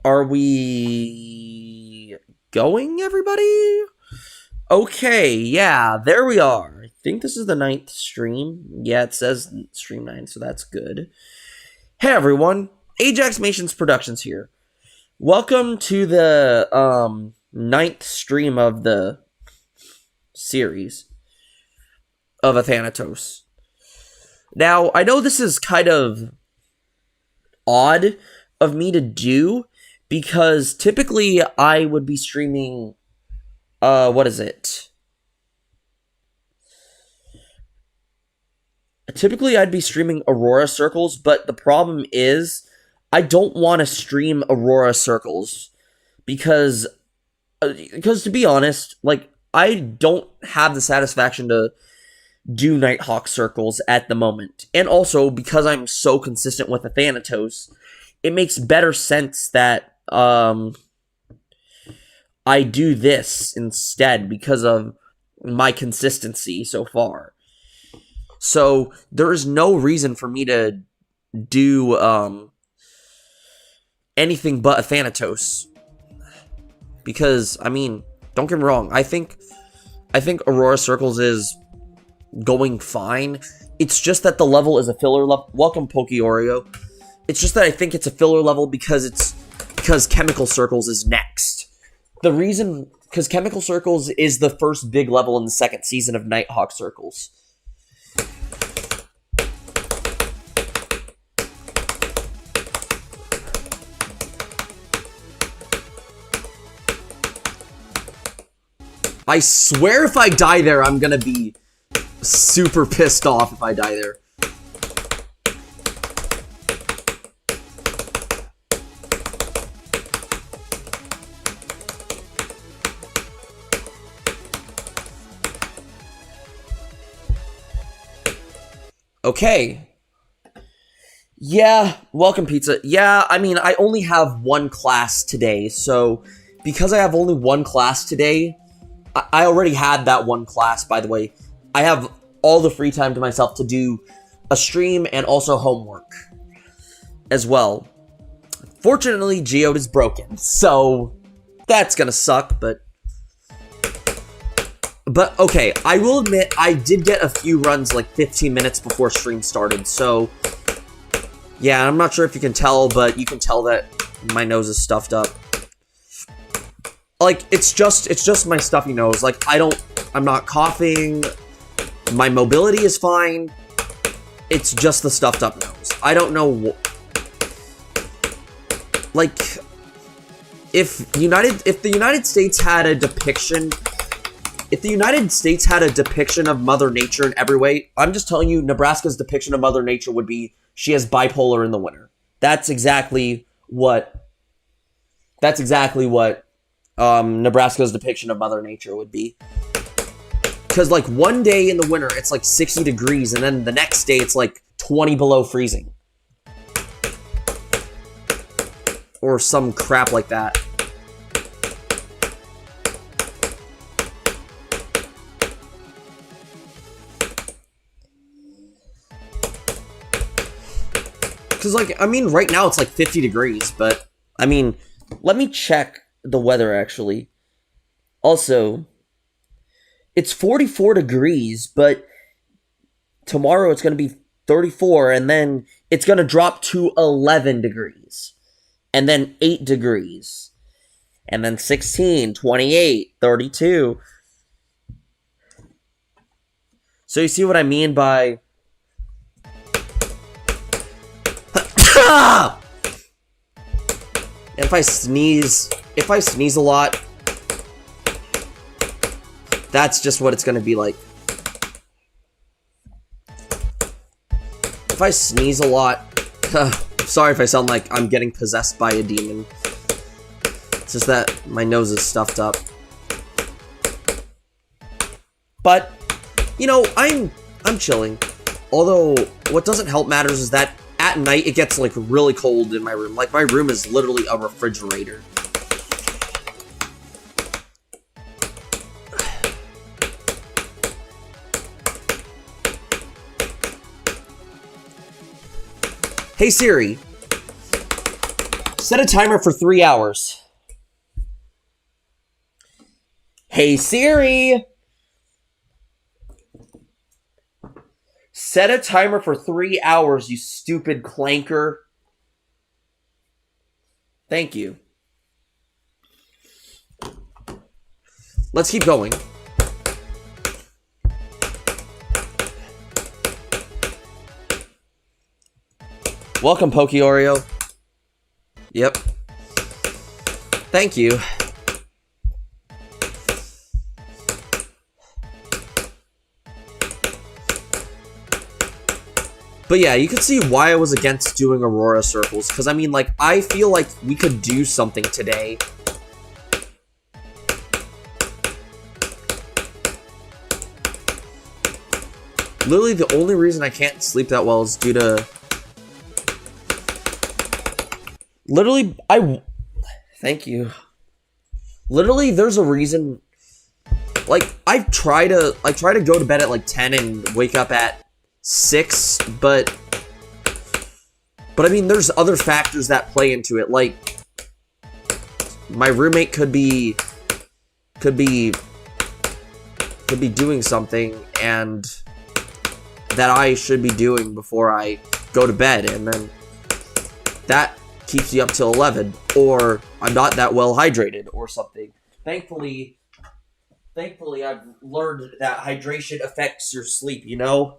Are we going, everybody? Okay, yeah, there we are. I think this is the 9th stream. Yeah, it says stream 9, so that's good. Hey, everyone. Ajax Mations Productions here. Welcome to the 9th stream of the series of Athanatos. Now, I know this is kind of odd of me to do, because typically I would be streaming, what is it? Typically I'd be streaming Aurora Circles, but the problem is I don't want to stream Aurora Circles because to be honest, like, I don't have the satisfaction to do Nighthawk Circles at the moment. And also, because I'm so consistent with Athanatos, it makes better sense that I do this instead because of my consistency so far. So there is no reason for me to do anything but Athanatos. Because, I mean, don't get me wrong, I think Aurora Circles is going fine. It's just that the level is a filler level. Welcome, Poke Oreo. It's just that I think it's a filler level because Chemical Circles is next. The reason, because Chemical Circles is the first big level in the 2nd season of Nighthawk Circles. I swear if I die there, I'm gonna be super pissed off if I die there. Okay. Yeah, welcome pizza. Yeah, I mean, I only have one class today, so because I have only one class today, I already had that one class, by the way. I have all the free time to myself to do a stream and also homework as well. Fortunately, Geode is broken, so that's gonna suck, but okay, I will admit, I did get a few runs like 15 minutes before stream started, so yeah, I'm not sure if you can tell, but you can tell that my nose is stuffed up. Like, it's just my stuffy nose. Like, I'm not coughing, my mobility is fine, it's just the stuffed up nose. I don't know, like, if the United States had a depiction... If the United States had a depiction of Mother Nature in every way, I'm just telling you, Nebraska's depiction of Mother Nature would be she has bipolar in the winter. That's exactly what Nebraska's depiction of Mother Nature would be. Because, like, one day in the winter, it's like 60 degrees, and then the next day, it's like 20 below freezing. Or some crap like that. Because, like, I mean, right now it's like 50 degrees, but, I mean, let me check the weather, actually. Also, it's 44 degrees, but tomorrow it's going to be 34, and then it's going to drop to 11 degrees, and then 8 degrees, and then 16, 28, 32. So you see what I mean by... If I sneeze a lot, that's just what it's gonna be like. If I sneeze a lot, sorry if I sound like I'm getting possessed by a demon. It's just that my nose is stuffed up. But, you know, I'm chilling. Although, what doesn't help matters is that at night, it gets, like, really cold in my room. Like, my room is literally a refrigerator. Hey, Siri. Set a timer for 3 hours. Hey Siri! Set a timer for 3 hours, you stupid clanker. Thank you. Let's keep going. Welcome, Poke Oreo. Yep. Thank you. But yeah, you can see why I was against doing Aurora Circles. Because, I mean, like, I feel like we could do something today. Literally, the only reason I can't sleep that well is due to... Literally, Thank you. Literally, there's a reason... Like, I try to go to bed at, like, 10 and wake up at 6, but I mean, there's other factors that play into it, like my roommate could be doing something and that I should be doing before I go to bed, and then that keeps you up till 11, or I'm not that well hydrated or something. Thankfully I've learned that hydration affects your sleep, you know?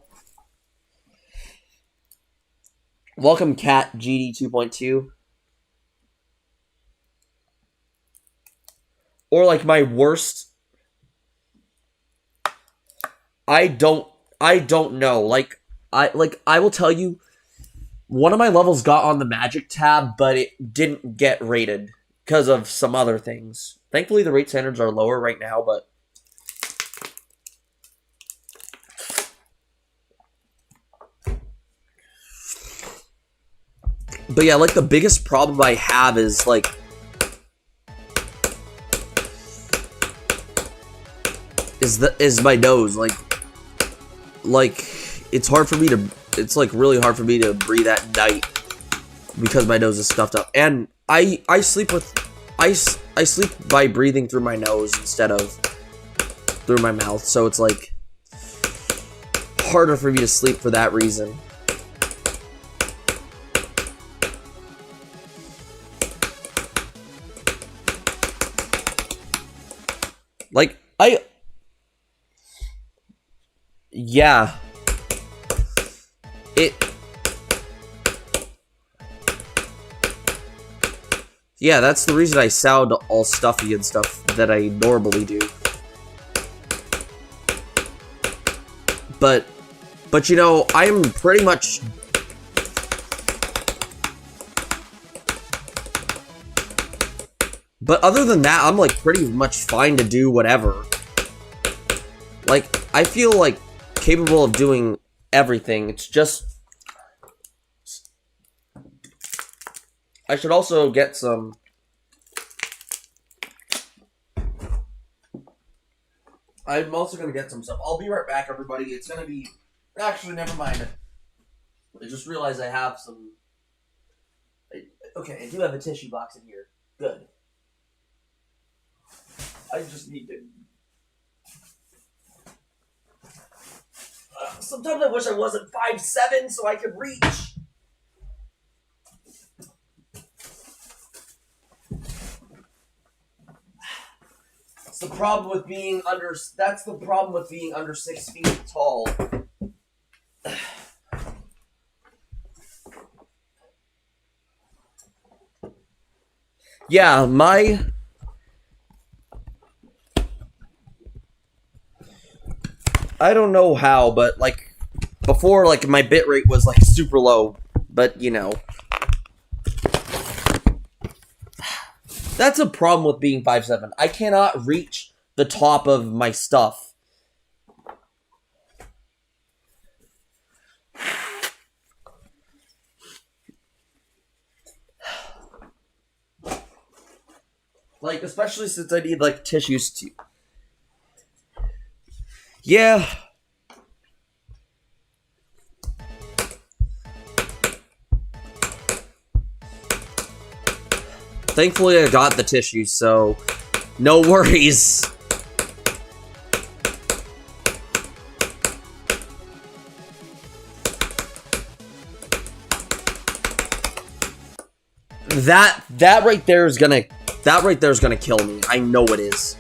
Welcome, Cat GD 2.2. Or like my worst. I don't know. Like I will tell you, one of my levels got on the magic tab, but it didn't get rated because of some other things. Thankfully, the rate standards are lower right now, but yeah, like the biggest problem I have is like is my nose. Like it's hard for me to, it's like really hard for me to breathe at night because my nose is stuffed up. And I sleep with I sleep by breathing through my nose instead of through my mouth, so it's like harder for me to sleep for that reason. Like, yeah. Yeah, that's the reason I sound all stuffy and stuff that I normally do. But you know, I'm pretty much... But other than that, I'm like pretty much fine to do whatever. Like, I feel like capable of doing everything. It's just... I should also get some... I'm also going to get some stuff. I'll be right back, everybody. It's going to be... Actually, never mind. I just realized I have some... Okay, I do have a tissue box in here. Good. I just need to... Sometimes I wish I wasn't 5'7" so I could reach. That's the problem with being under... That's the problem with being under 6 feet tall. Yeah, my... I don't know how, but, like, before, like, my bitrate was, like, super low. But, you know. That's a problem with being 5'7". I cannot reach the top of my stuff. Like, especially since I need, like, tissues to... Yeah. Thankfully, I got the tissue, so no worries. That right there is gonna kill me. I know it is.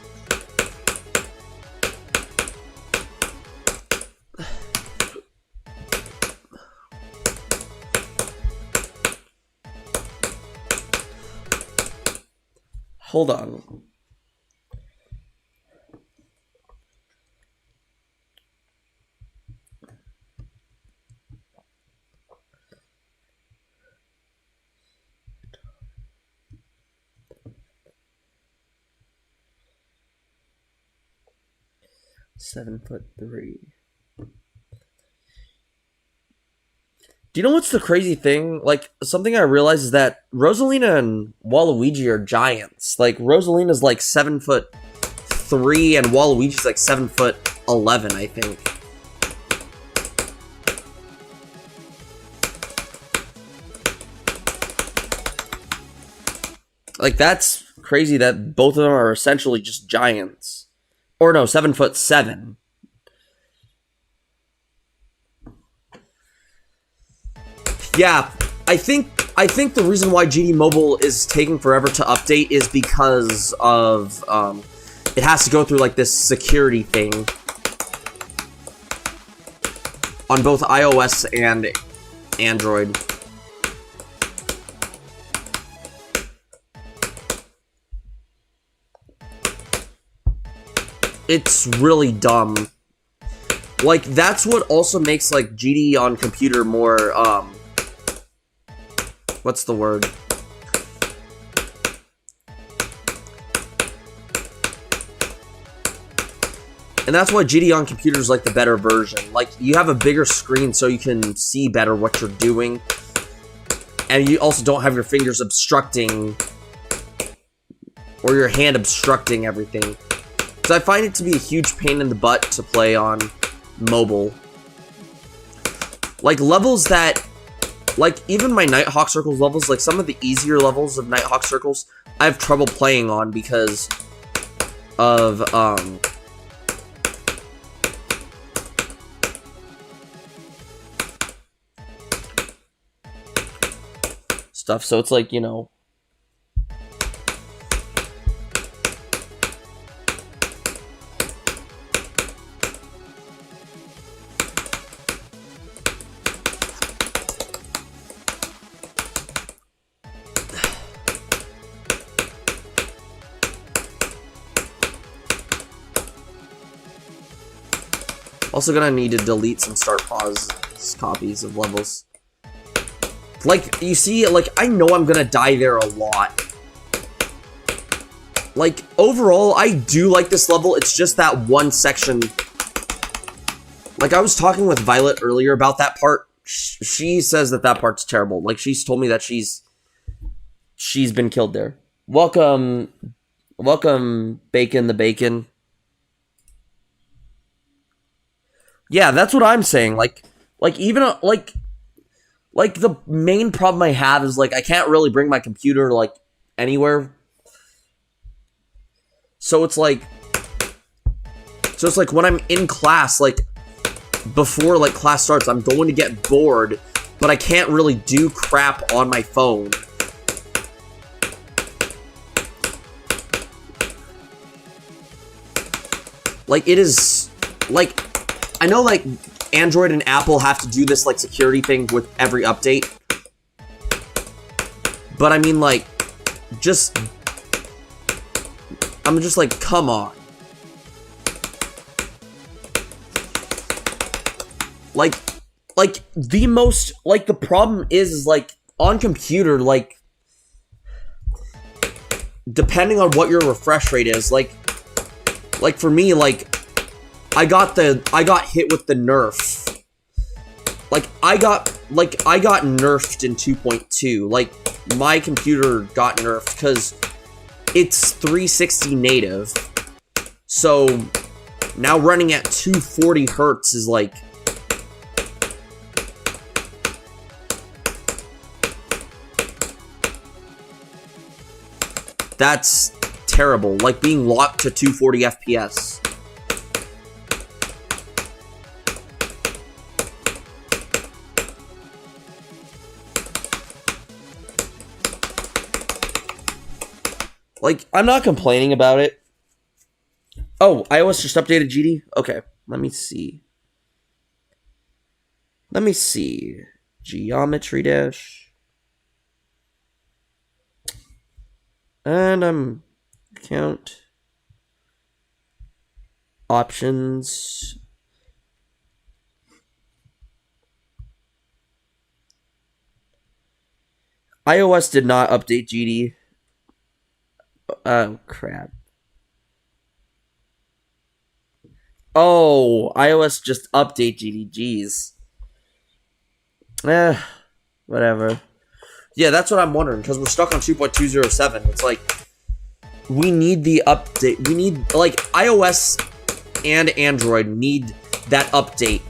Hold on. (7'3). Do you know what's the crazy thing? Like, something I realized is that Rosalina and Waluigi are giants. Like, Rosalina's like 7'3" and Waluigi's like 7'11", I think. Like, that's crazy that both of them are essentially just giants. Or no, 7'7". Yeah, I think the reason why GD Mobile is taking forever to update is because of it has to go through like this security thing on both iOS and Android. It's really dumb. Like, that's what also makes like GD on computer more what's the word? And that's why GD on computer is like the better version. Like, you have a bigger screen so you can see better what you're doing. And you also don't have your fingers obstructing or your hand obstructing everything. So I find it to be a huge pain in the butt to play on mobile. Like, levels that, like, even my Nighthawk Circles levels, like, some of the easier levels of Nighthawk Circles, I have trouble playing on because of, stuff. So it's like, you know, also gonna need to delete some start pause copies of levels. Like, you see, like, I know I'm gonna die there a lot. Like, overall, I do like this level, it's just that one section. Like, I was talking with Violet earlier about that part. She says that that part's terrible. Like, she's told me that she's been killed there. Welcome, Bacon the Bacon. Yeah, that's what I'm saying. Like even like the main problem I have is like I can't really bring my computer like anywhere. So it's like when I'm in class, like before like class starts, I'm going to get bored, but I can't really do crap on my phone. Like, it is like, I know, like, Android and Apple have to do this, like, security thing with every update. But, I mean, like, I'm just like, come on. Like, the problem is, like, on computer, like, depending on what your refresh rate is, like, for me, like, I got hit with the nerf. Like, I got nerfed in 2.2. Like, my computer got nerfed because it's 360 native. So, now running at 240 hertz is like... That's terrible. Like being locked to 240 FPS. Like, I'm not complaining about it. Oh, iOS just updated GD? Okay, let me see. Let me see. Geometry dash. And count. Options. iOS did not update GD. Oh, crap. Oh, iOS just update GD. Jeez. Whatever. Yeah, that's what I'm wondering, because we're stuck on 2.207. It's like, we need the update. We need, like, iOS and Android need that update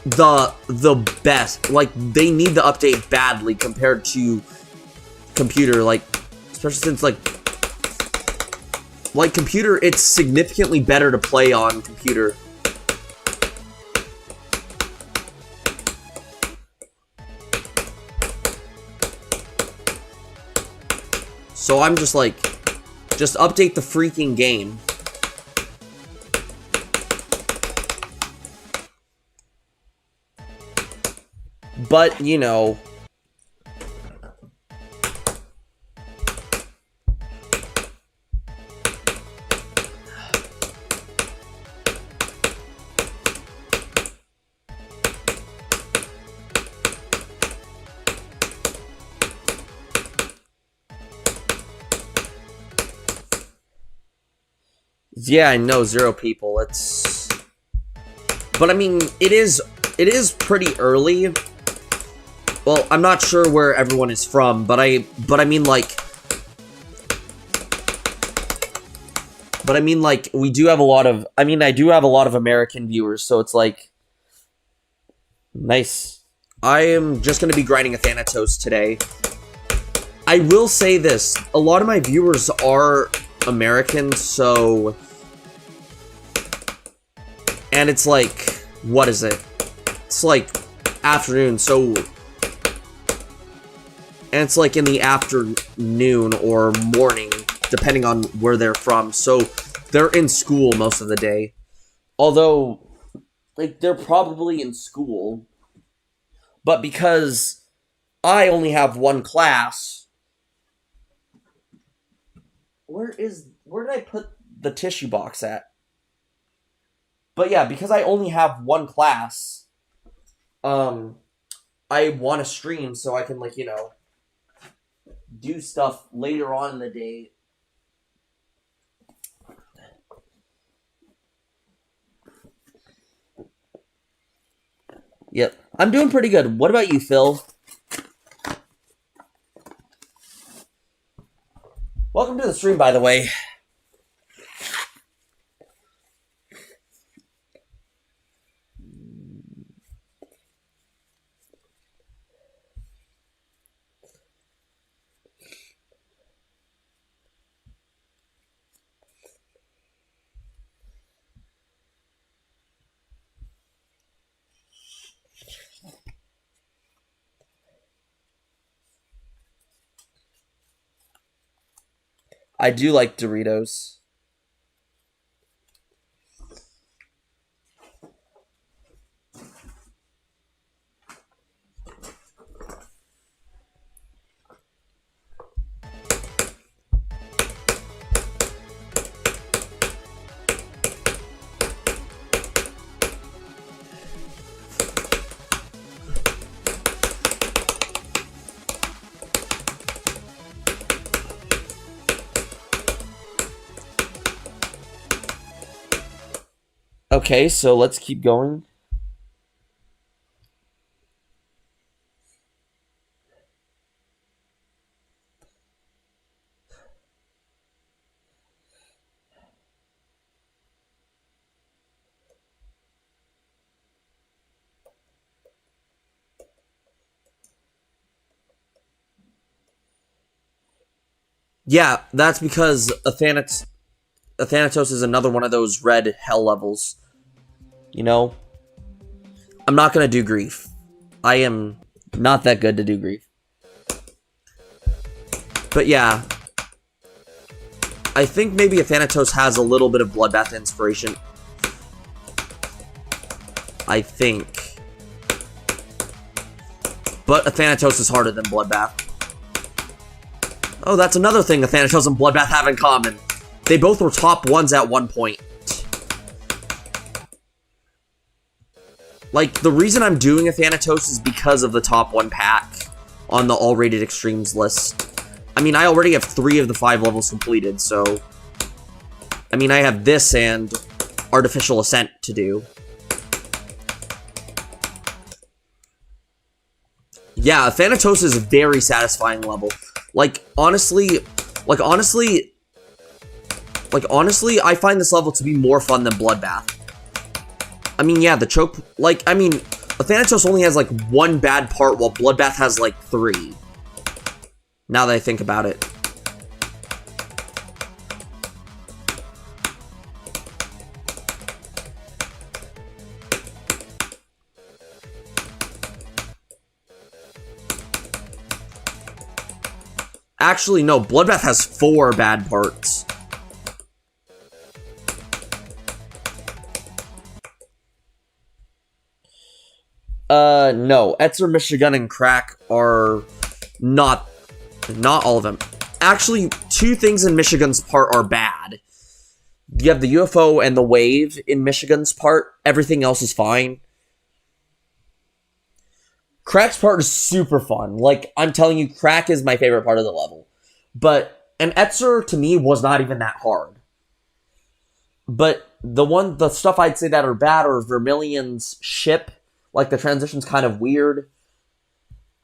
the best. Like, they need the update badly compared to computer, like, especially since, like, computer, it's significantly better to play on computer. So I'm just like, just update the freaking game. But, you know, yeah, I know, 0 people. It's, but I mean, it is pretty early. Well, I'm not sure where everyone is from, but I mean like, we do have a lot of, I do have a lot of American viewers, so it's like, nice. I am just going to be grinding Athanatos today. I will say this, a lot of my viewers are American, so, and it's like, what is it? It's like afternoon, so, and it's like in the afternoon or morning, depending on where they're from, so they're in school most of the day. Although, like, they're probably in school, but because I only have one class, where did I put the tissue box at? But yeah, because I only have one class, I want to stream so I can, like, you know, do stuff later on in the day. Yep, I'm doing pretty good. What about you, Phil? Welcome to the stream, by the way. I do like Doritos. Okay, so let's keep going. Yeah, that's because Athanatos is another one of those red hell levels. You know? I'm not gonna do grief. I am not that good to do grief. But yeah. I think maybe Athanatos has a little bit of Bloodbath inspiration. I think. But Athanatos is harder than Bloodbath. Oh, that's another thing Athanatos and Bloodbath have in common. They both were top ones at one point. Like, the reason I'm doing Athanatos is because of the top 1 pack on the all-rated extremes list. I mean, I already have 3 of the 5 levels completed, so... I mean, I have this and Artificial Ascent to do. Yeah, Athanatos is a very satisfying level. Honestly, I find this level to be more fun than Bloodbath. I mean, yeah, the choke... Athanatos only has, 1 bad part, while Bloodbath has, 3. Now that I think about it. Actually, no, Bloodbath has 4 bad parts. No. Etzer, Michigan, and Crack are not all of them. Actually, 2 things in Michigan's part are bad. You have the UFO and the wave in Michigan's part. Everything else is fine. Crack's part is super fun. I'm telling you, Crack is my favorite part of the level. And Etzer, to me, was not even that hard. But the stuff I'd say that are bad are Vermilion's ship. The transition's kind of weird.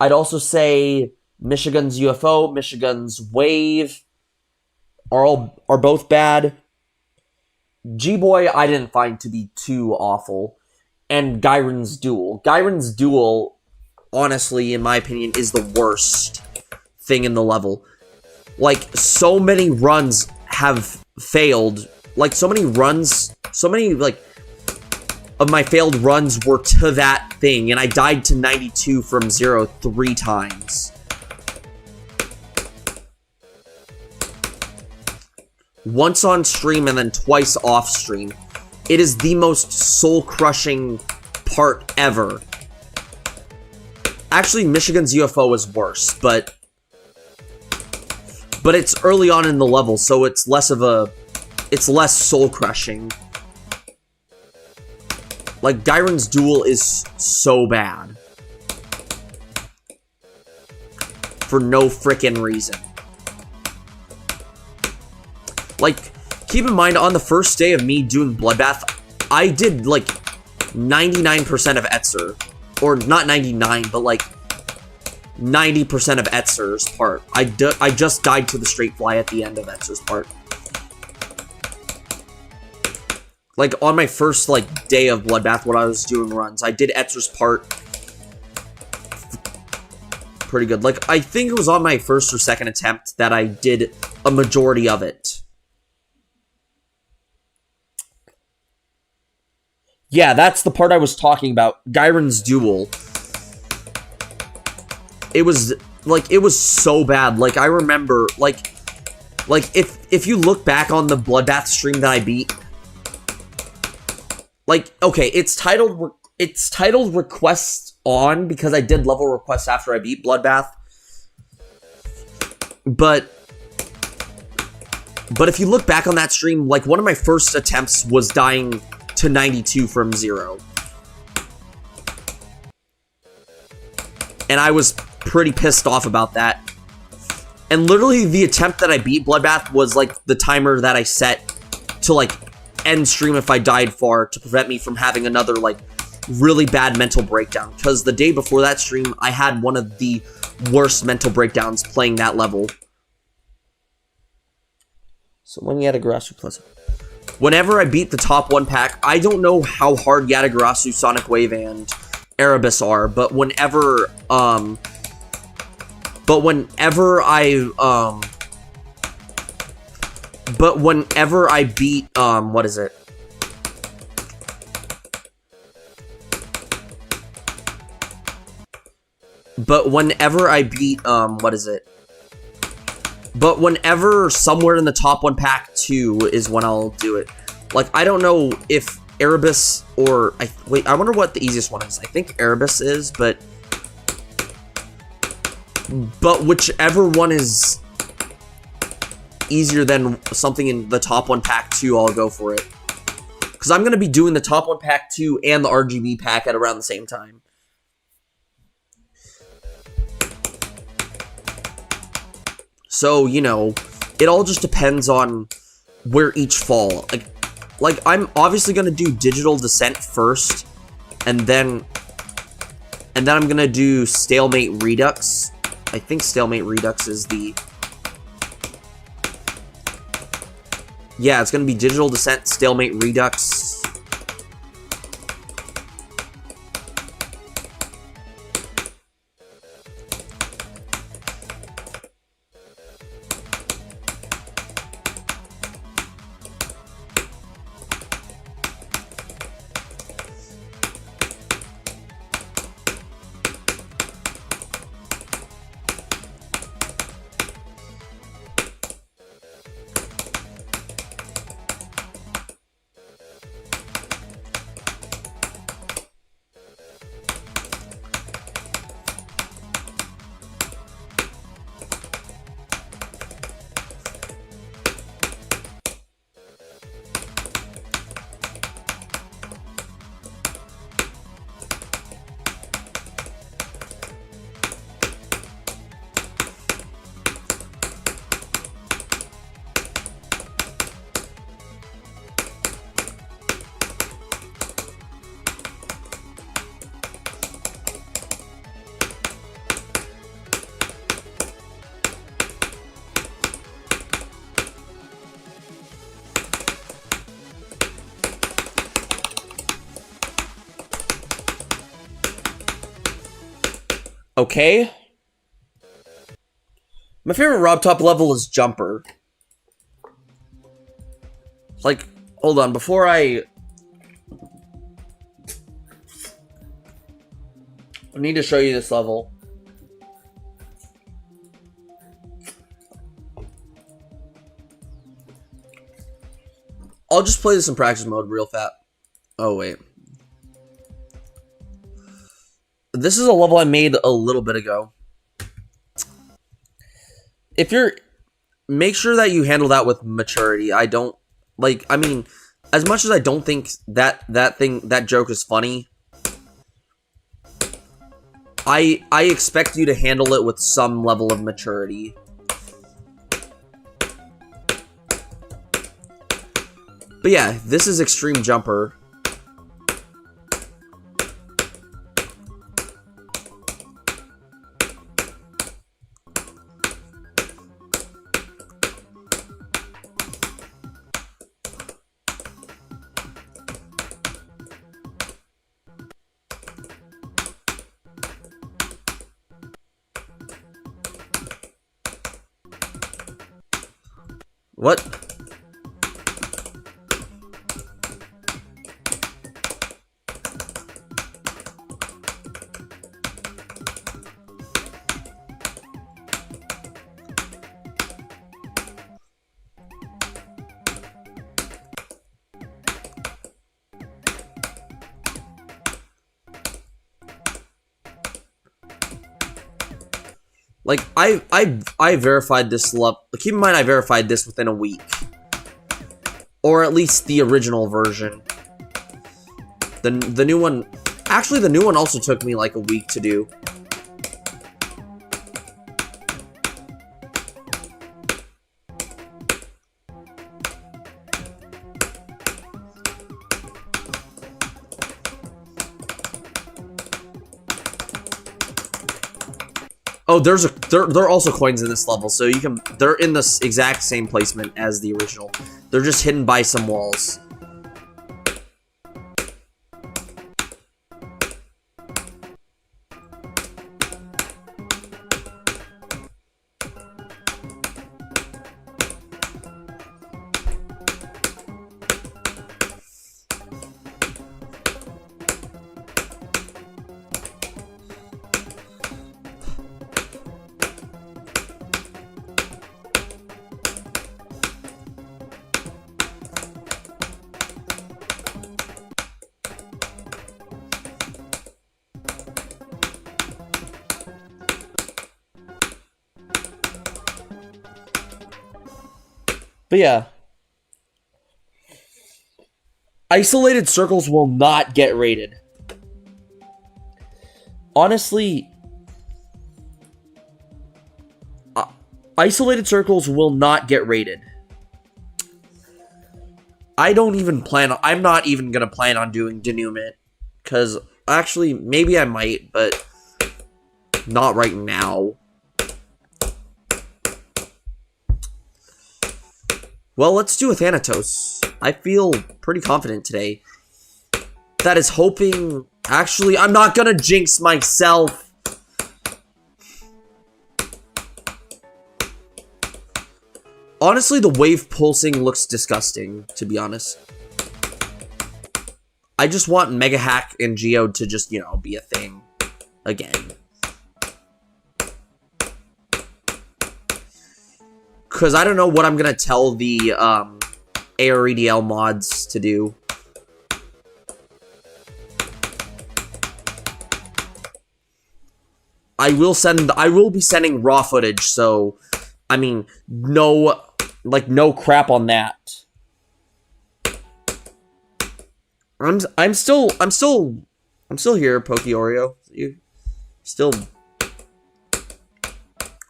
I'd also say Michigan's UFO, Michigan's wave are both bad. G-Boy I didn't find to be too awful. And Gyron's duel. Gyron's duel, honestly, in my opinion, is the worst thing in the level. So many runs have failed. So many of my failed runs were to that thing, and I died to 92 from 0 3 times. Once on stream and then twice off stream. It is the most soul-crushing part ever. Actually, Michigan's UFO is worse, but it's early on in the level, so it's less soul-crushing. Gyron's duel is so bad. For no frickin' reason. Keep in mind, on the first day of me doing Bloodbath, I did, 99% of Etzer. Or, not 99, but, 90% of Etzer's part. I just died to the straight fly at the end of Etzer's part. On my first, day of Bloodbath when I was doing runs, I did Etzer's part pretty good. I think it was on my first or second attempt that I did a majority of it. Yeah, that's the part I was talking about. Gyron's duel. It was so bad. I remember, if you look back on the Bloodbath stream that I beat, okay, it's titled Requests On because I did level requests after I beat Bloodbath. But if you look back on that stream, one of my first attempts was dying to 92 from 0. And I was pretty pissed off about that. And literally the attempt that I beat Bloodbath was the timer that I set to end stream if I died far to prevent me from having another really bad mental breakdown. Because the day before that stream, I had one of the worst mental breakdowns playing that level. So when Yatagarasu plus... Whenever I beat the top 1 pack, I don't know how hard Yatagarasu, Sonic Wave, and Erebus are, but whenever I But whenever I beat, what is it? But whenever I beat, what is it? But whenever somewhere in the top 1 pack 2 is when I'll do it. Like, I don't know if Erebus or... wait, I wonder what the easiest one is. I think Erebus is, but whichever one is easier than something in the top 1 pack 2, I'll go for it. Because I'm going to be doing the top 1 pack 2 and the RGB pack at around the same time. So, you know, it all just depends on where each fall. Like I'm obviously going to do Digital Descent first, and then I'm going to do Stalemate Redux. I think Stalemate Redux is the... yeah, it's going to be Digital Descent, Stalemate Redux. Okay. My favorite Rob Top level is Jumper. Like, hold on, before I need to show you this level. I'll just play this in practice mode real fast. Oh, wait. This is a level I made a little bit ago. If you're... make sure that you handle that with maturity. I don't... like, I mean, as much as I don't think that joke is funny, I expect you to handle it with some level of maturity. But yeah, this is Extreme Jumper. What? Like, I verified this level. Keep in mind, I verified this within a week. Or at least the original version. The new one... actually, the new one also took me like a week to do. Oh, there are also coins in this level, so you can... they're in the exact same placement as the original. They're just hidden by some walls. But yeah, isolated circles will not get rated. Honestly, isolated circles will not get rated. I'm not even gonna plan on doing denouement. Because, actually, maybe I might, but not right now. Well, let's do Athanatos. I feel pretty confident today. That is hoping... Actually, I'm not gonna jinx myself. Honestly, the wave pulsing looks disgusting, to be honest. I just want Mega Hack and Geode to just, be a thing. Again. Because I don't know what I'm gonna tell the, AREDL mods to do. I will be sending raw footage, so, I mean, no crap on that. I'm still here, Poke Oreo. You still...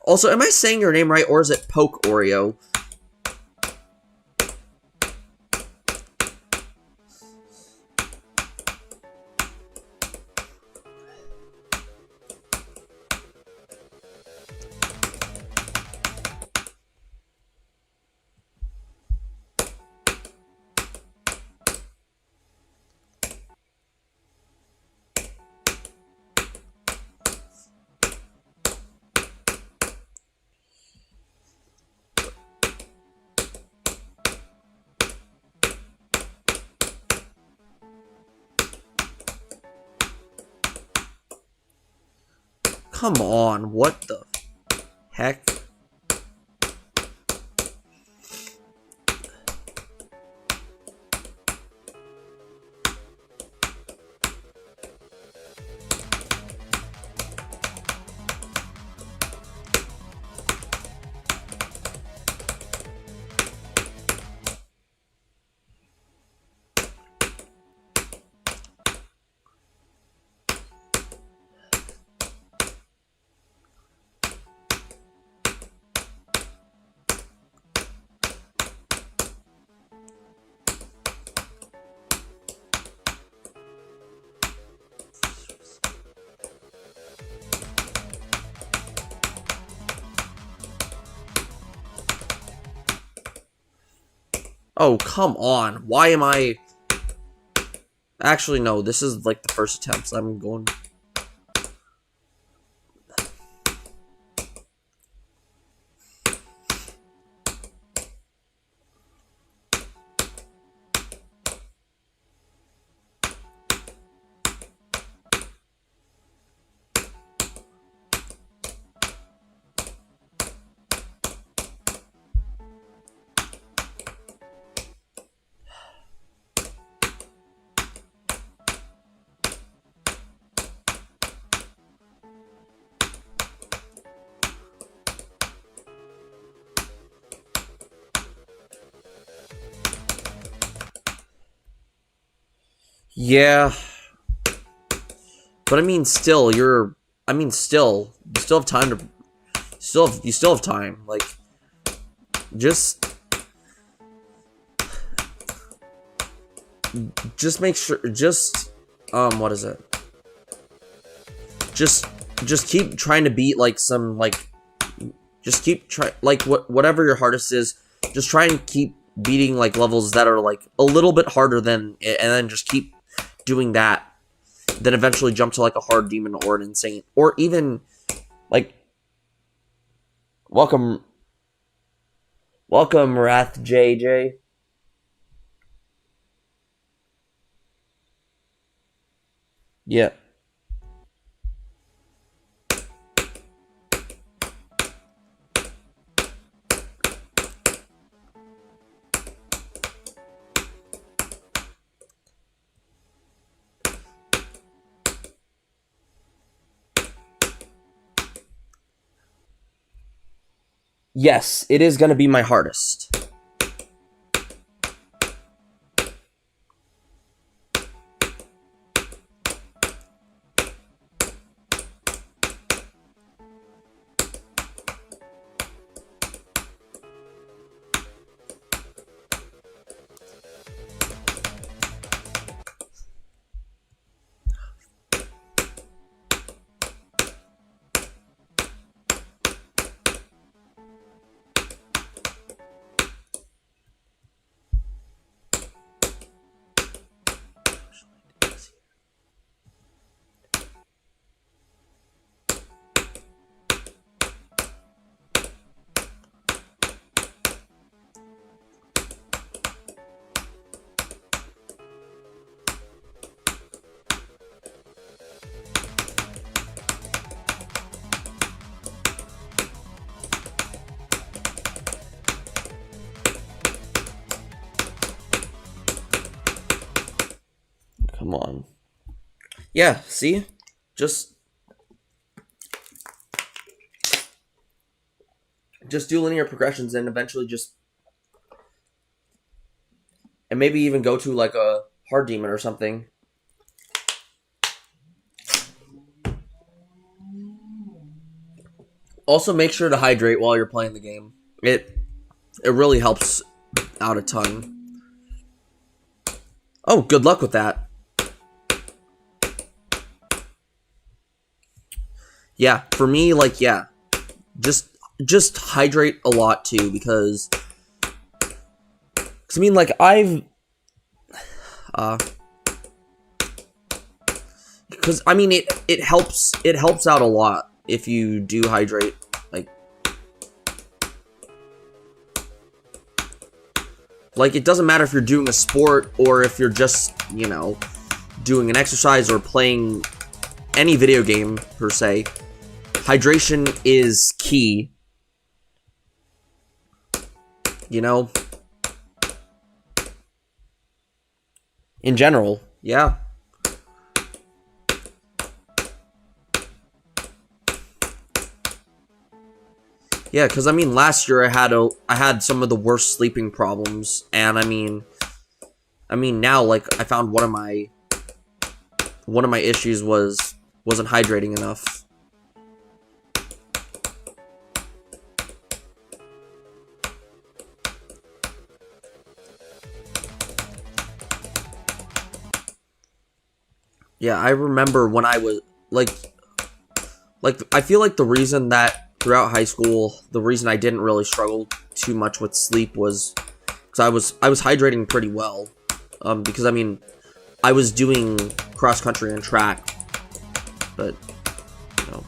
Also, am I saying your name right, or is it Poke Oreo? Come on, what the heck? Oh, come on. Why am I... Actually, no. This is, like, the first attempt, so I'm going... Yeah. But I mean, still, you still have time to... You still have time. Like, just make sure... what is it? Just keep trying to beat, like, some, like... Just keep trying... Like, whatever your hardest is, just try and keep beating, like, levels that are, like, a little bit harder than... And then just keep doing that. Then eventually jump to, like, a hard demon or an insane. Or even, like... Welcome, Wrath JJ. Yeah. Yes, it is going to be my hardest. Come on. Yeah, see? Just do linear progressions and eventually just... And maybe even go to, like, a hard demon or something. Also, make sure to hydrate while you're playing the game. It really helps out a ton. Oh, good luck with that. Yeah, for me, like, yeah. Just hydrate a lot, too, because... I mean, like, because, I mean, it helps out a lot if you do hydrate. Like, it doesn't matter if you're doing a sport or if you're just, you know, doing an exercise or playing any video game, per se. Hydration is key. You know? In general, yeah. Yeah, because I mean, last year I had some of the worst sleeping problems, and I mean now, like, I found one of my issues wasn't hydrating enough. Yeah, I remember when I was like I feel like the reason that throughout high school, the reason I didn't really struggle too much with sleep was because I was hydrating pretty well. Because I mean, I was doing cross country and track, but you know,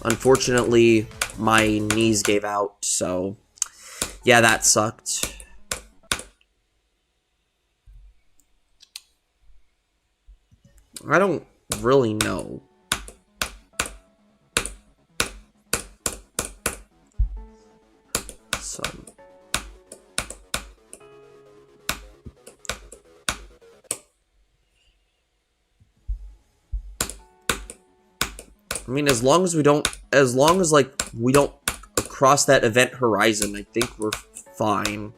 unfortunately, my knees gave out. So yeah, that sucked. I don't really know. I mean, as long as like we don't cross that event horizon, I think we're fine.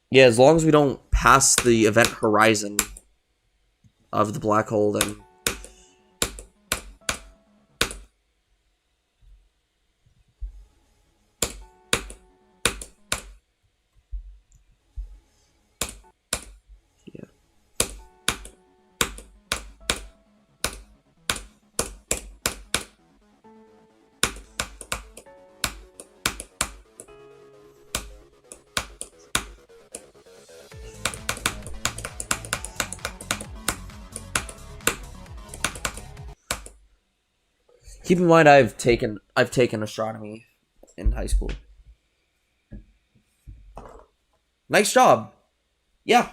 Yeah, as long as we don't pass the event horizon of the black hole, then... Yeah. Keep in mind, I've taken astronomy in high school. Nice job. Yeah.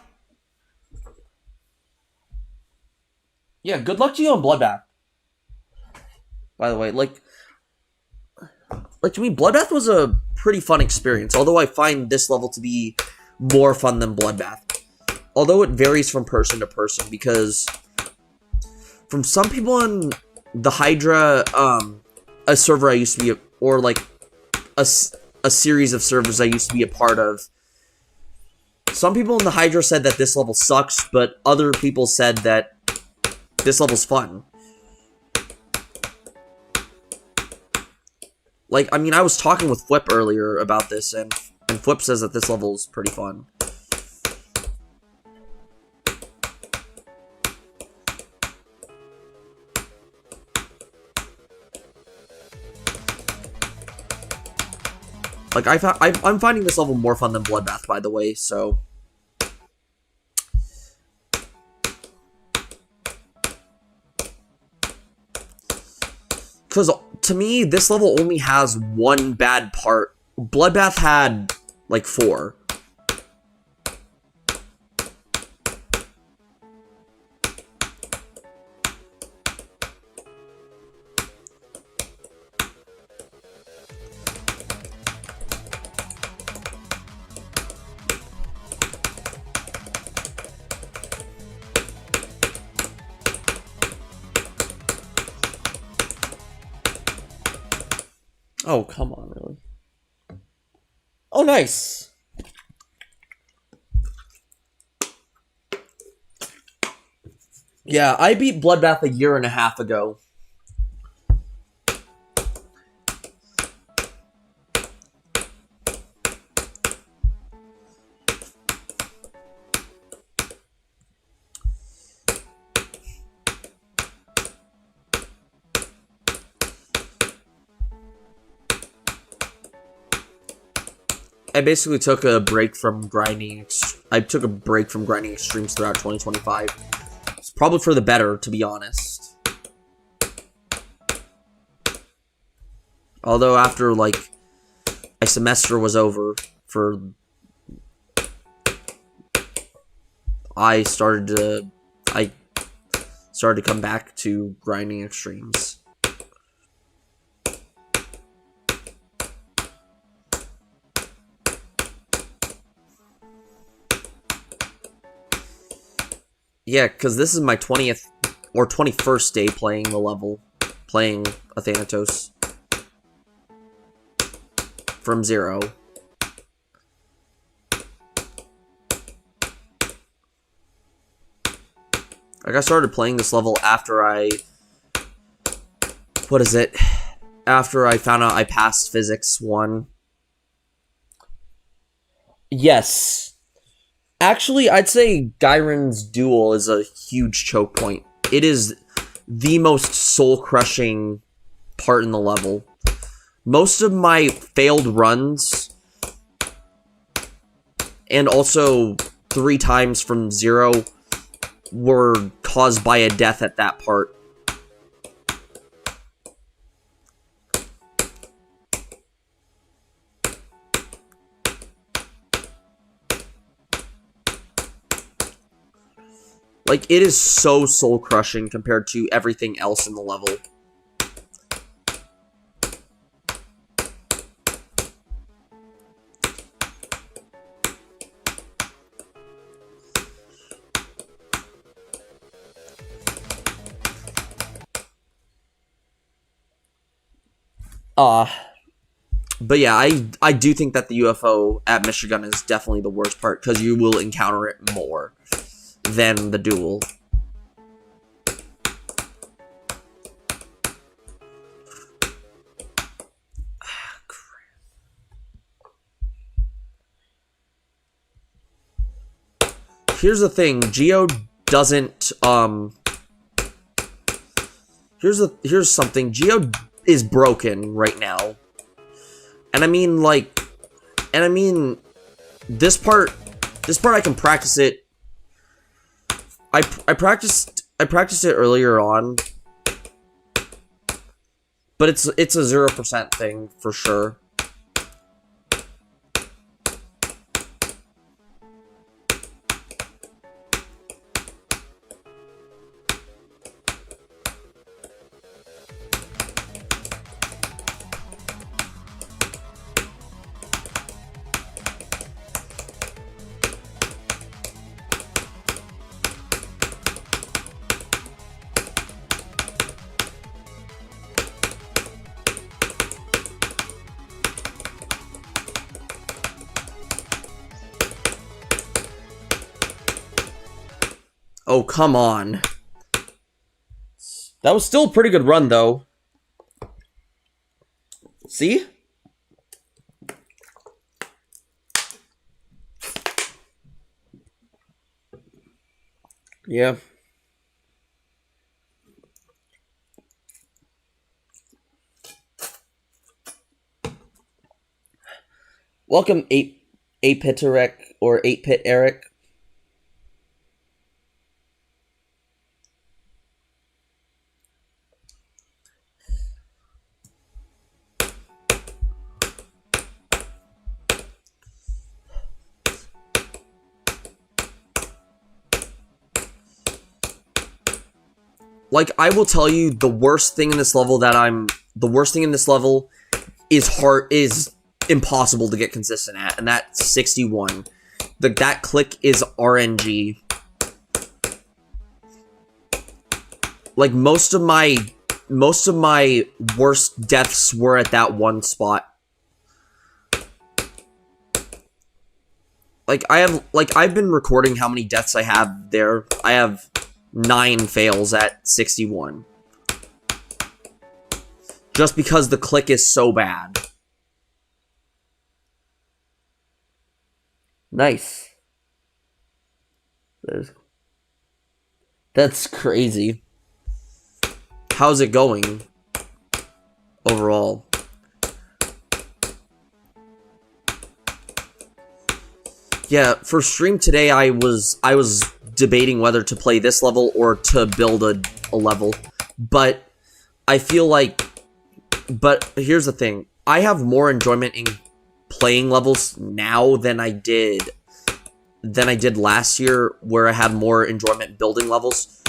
Yeah, good luck to you on Bloodbath. By the way, like to me, Bloodbath was a pretty fun experience, although I find this level to be more fun than Bloodbath. Although it varies from person to person, because from some people on the Hydra, a server I used to be, or like a series of servers I used to be a part of, some people in the Hydra said that this level sucks, but other people said that this level's fun. Like, I mean, I was talking with Flip earlier about this, and Flip says that this level's pretty fun. Like, I'm finding this level more fun than Bloodbath, by the way, so... Because, to me, this level only has one bad part. Bloodbath had, like, 4. Oh, come on, really? Oh, nice. Yeah, I beat Bloodbath a year and a half ago. I basically took a break from grinding. I took a break from grinding extremes throughout 2025. It's probably for the better, to be honest. Although after, like, my semester was over I started to come back to grinding extremes. Yeah, because this is my 20th or 21st day playing the level, playing Athanatos from 0. Like, I started playing this level after after I found out I passed Physics 1. Yes. Actually, I'd say Gyron's duel is a huge choke point. It is the most soul-crushing part in the level. Most of my failed runs, and also 3 times from 0, were caused by a death at that part. Like, it is so soul-crushing compared to everything else in the level. But yeah, I do think that the UFO at Michigan is definitely the worst part, because you will encounter it more than the duel. Here's the thing, Geo doesn't, here's something, Geo is broken right now. And I mean, like, this part I can practice it. I practiced it earlier on, but it's a 0% thing for sure. Oh, come on. That was still a pretty good run, though. See? Yeah. Welcome, 8-Pit Eric, or 8-Pit Eric. Like, I will tell you, the worst thing in this level is impossible to get consistent at, and that's 61. That click is RNG. Like, most of my most of my worst deaths were at that one spot. Like, I've been recording how many deaths I have there. I have 9 fails at 61. Just because the click is so bad. Nice. That's crazy. How's it going overall? Yeah, for stream today, I was debating whether to play this level or to build a level, but I feel like, but here's the thing, I have more enjoyment in playing levels now than I did last year, where I had more enjoyment building levels.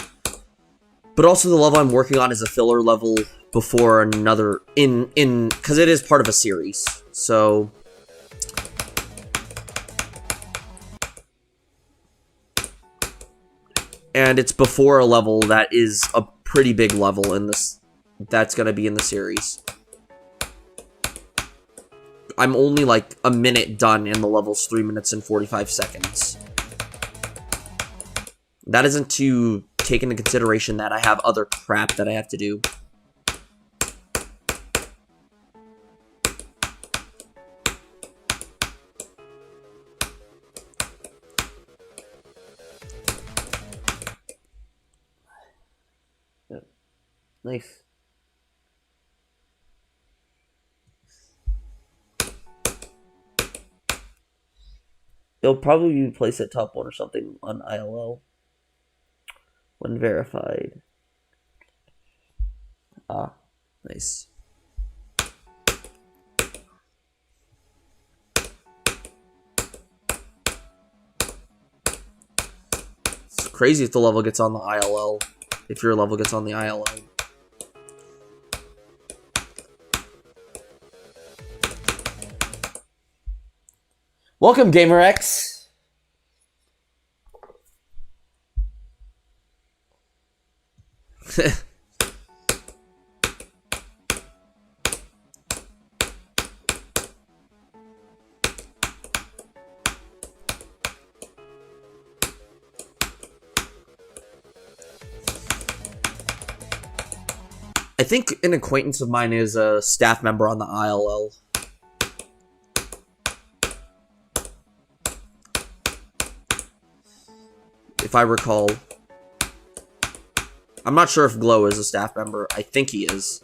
But also the level I'm working on is a filler level before another because it is part of a series. So and it's before a level that is a pretty big level in this that's going to be in the series. I'm only like a minute done and the level's 3 minutes and 45 seconds. That isn't to take into consideration that I have other crap that I have to do. Nice. It'll probably be placed at top 1 or something on ILL when verified. Ah, nice. It's crazy if the level gets on the ILL. If your level gets on the ILL. Welcome, GamerX. I think an acquaintance of mine is a staff member on the ILL. If I recall. I'm not sure if Glow is a staff member. I think he is.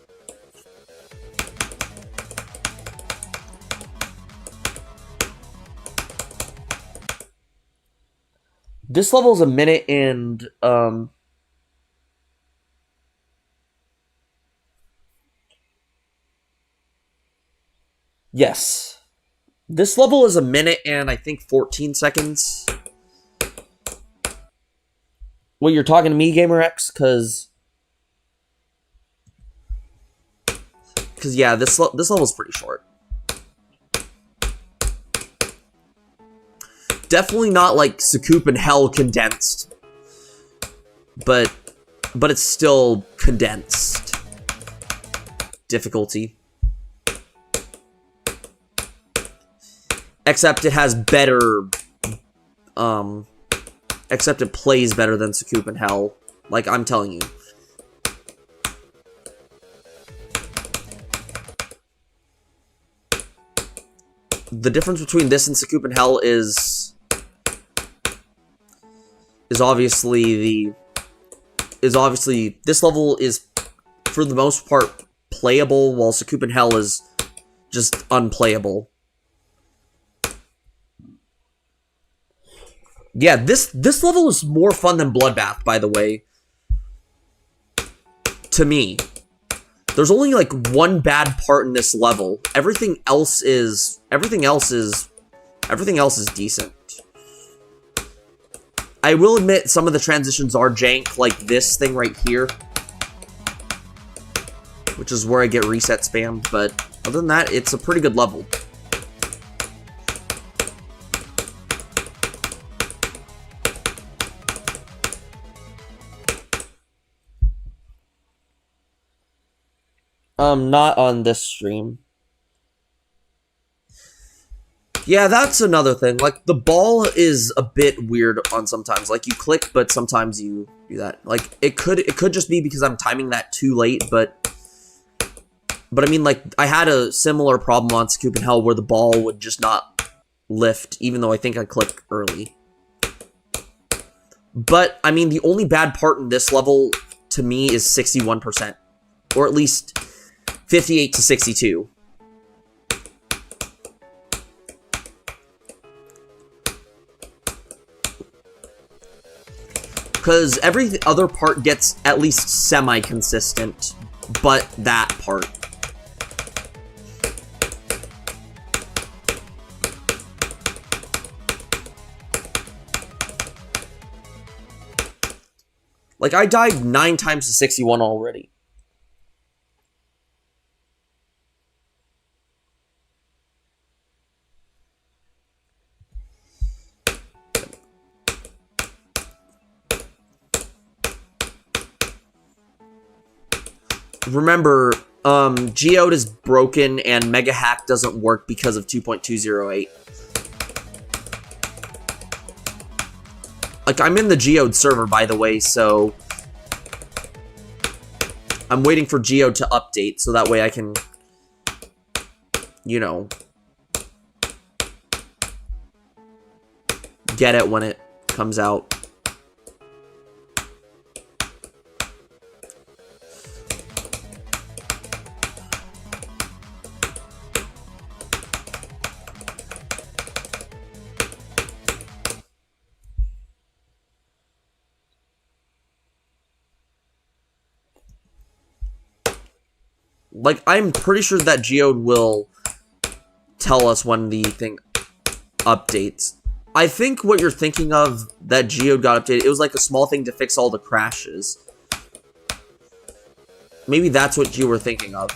This level is a minute and, yes. This level is a minute and I think 14 seconds. Well, you're talking to me, GamerX, because yeah, this level's pretty short. Definitely not like Sakup and Hell condensed, but it's still condensed difficulty. Except it has better, except it plays better than Sakup and Hell. Like, I'm telling you. The difference between this and Sakup and Hell is obviously this level is, for the most part, playable, while Sakup and Hell is just unplayable. Yeah, this level is more fun than Bloodbath, by the way. To me. There's only like one bad part in this level. Everything else is decent. I will admit some of the transitions are jank, like this thing right here, which is where I get reset spammed, but other than that, it's a pretty good level. Not on this stream. Yeah, that's another thing. Like, the ball is a bit weird on sometimes. Like, you click, but sometimes you do that. Like, it could just be because I'm timing that too late, but I mean, like, I had a similar problem on Scoop and Hell where the ball would just not lift, even though I think I clicked early. But, I mean, the only bad part in this level, to me, is 61%. Or at least 58 to 62. Because every other part gets at least semi-consistent, but that part. Like, I died 9 times to 61 already. Remember, Geode is broken and Mega Hack doesn't work because of 2.208. Like, I'm in the Geode server, by the way, so I'm waiting for Geode to update, so that way I can, you know, get it when it comes out. Like, I'm pretty sure that Geode will tell us when the thing updates. I think what you're thinking of, that Geode got updated, it was like a small thing to fix all the crashes. Maybe that's what you were thinking of.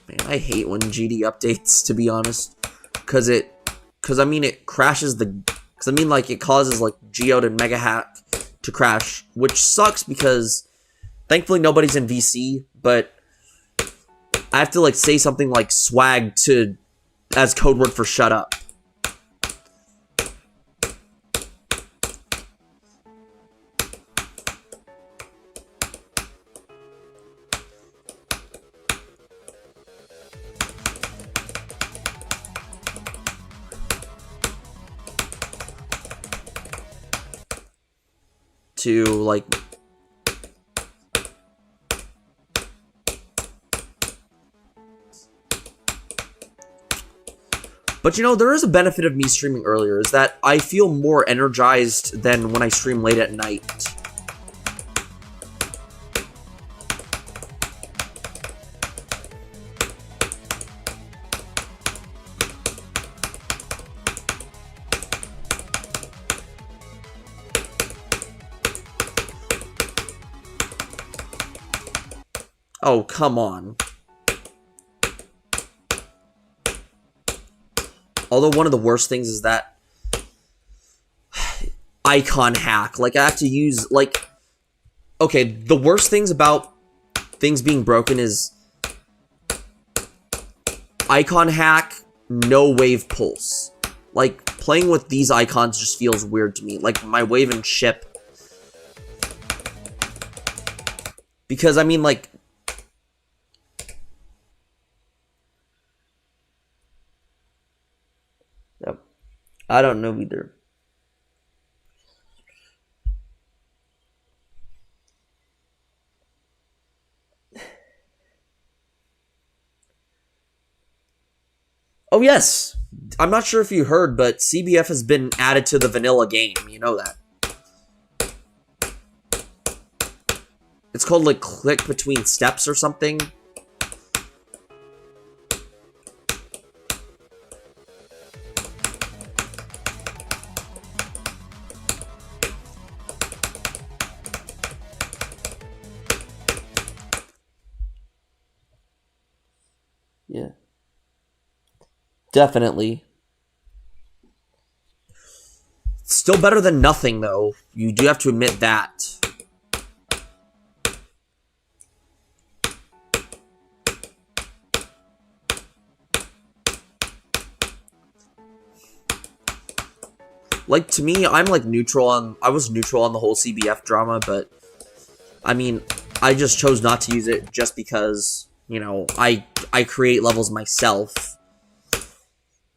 Man, I hate when GD updates, to be honest. Because I mean, it crashes the... Because I mean, like, it causes, like, Geode and Mega Hack to crash, which sucks because thankfully nobody's in VC, but I have to, like, say something like swag to... as code word for shut up. To, like... But, you know, there is a benefit of me streaming earlier, is that I feel more energized than when I stream late at night. Oh, come on. Although one of the worst things is that icon hack. Like, I have to use, like... Okay, the worst things about things being broken is icon hack, no wave pulse. Like, playing with these icons just feels weird to me. Like, my wave and ship. Because, I mean, like... Yep. I don't know either. Oh, yes. I'm not sure if you heard, but CBF has been added to the vanilla game. You know that. It's called, like, click between steps or something. Yeah. Definitely. Still better than nothing, though. You do have to admit that. Like, to me, I'm, like, neutral on... I was neutral on the whole CBF drama, but... I mean, I just chose not to use it just because, you know, I create levels myself.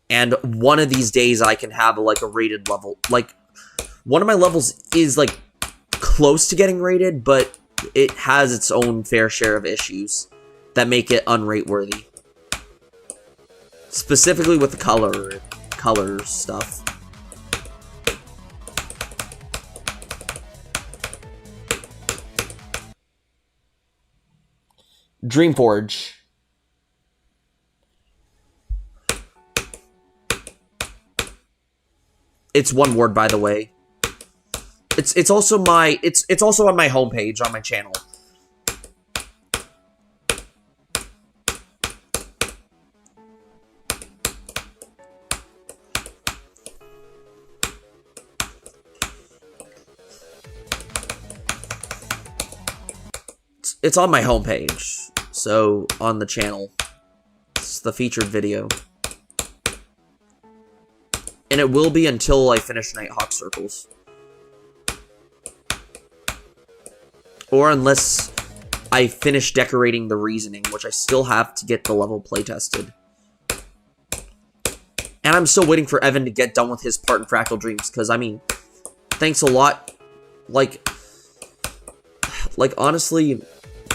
And one of these days I can have, like, a rated level. Like, one of my levels is, like, close to getting rated, but it has its own fair share of issues that make it unrate-worthy. Specifically with the color stuff. Dreamforge. It's one word, by the way. It's also my it's also on my homepage on my channel. It's on my homepage, so on the channel. It's the featured video. And it will be until I finish Nighthawk Circles. Or unless I finish decorating the reasoning, which I still have to get the level playtested. And I'm still waiting for Evan to get done with his part in Fractal Dreams, because, I mean, thanks a lot. Like, honestly,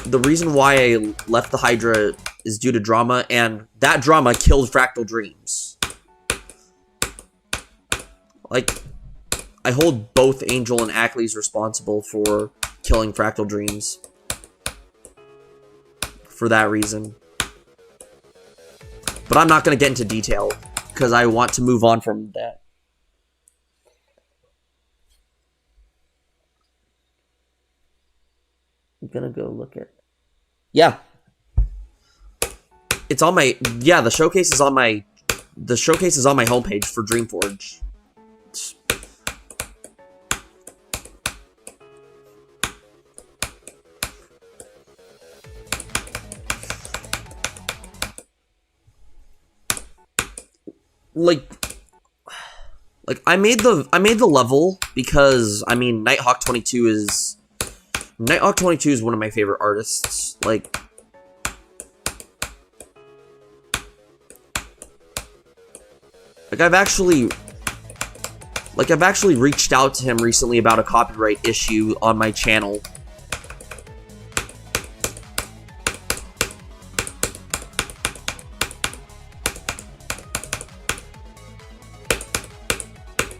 the reason why I left the Hydra is due to drama, and that drama killed Fractal Dreams. Like, I hold both Angel and Ackley's responsible for killing Fractal Dreams. For that reason. But I'm not going to get into detail, because I want to move on from that. I'm going to go look at... Yeah. It's on my... Yeah, the showcase is on my... The showcase is on my homepage for Dreamforge. Like I made the level because, I mean, Nighthawk 22 is one of my favorite artists. Like I've actually reached out to him recently about a copyright issue on my channel.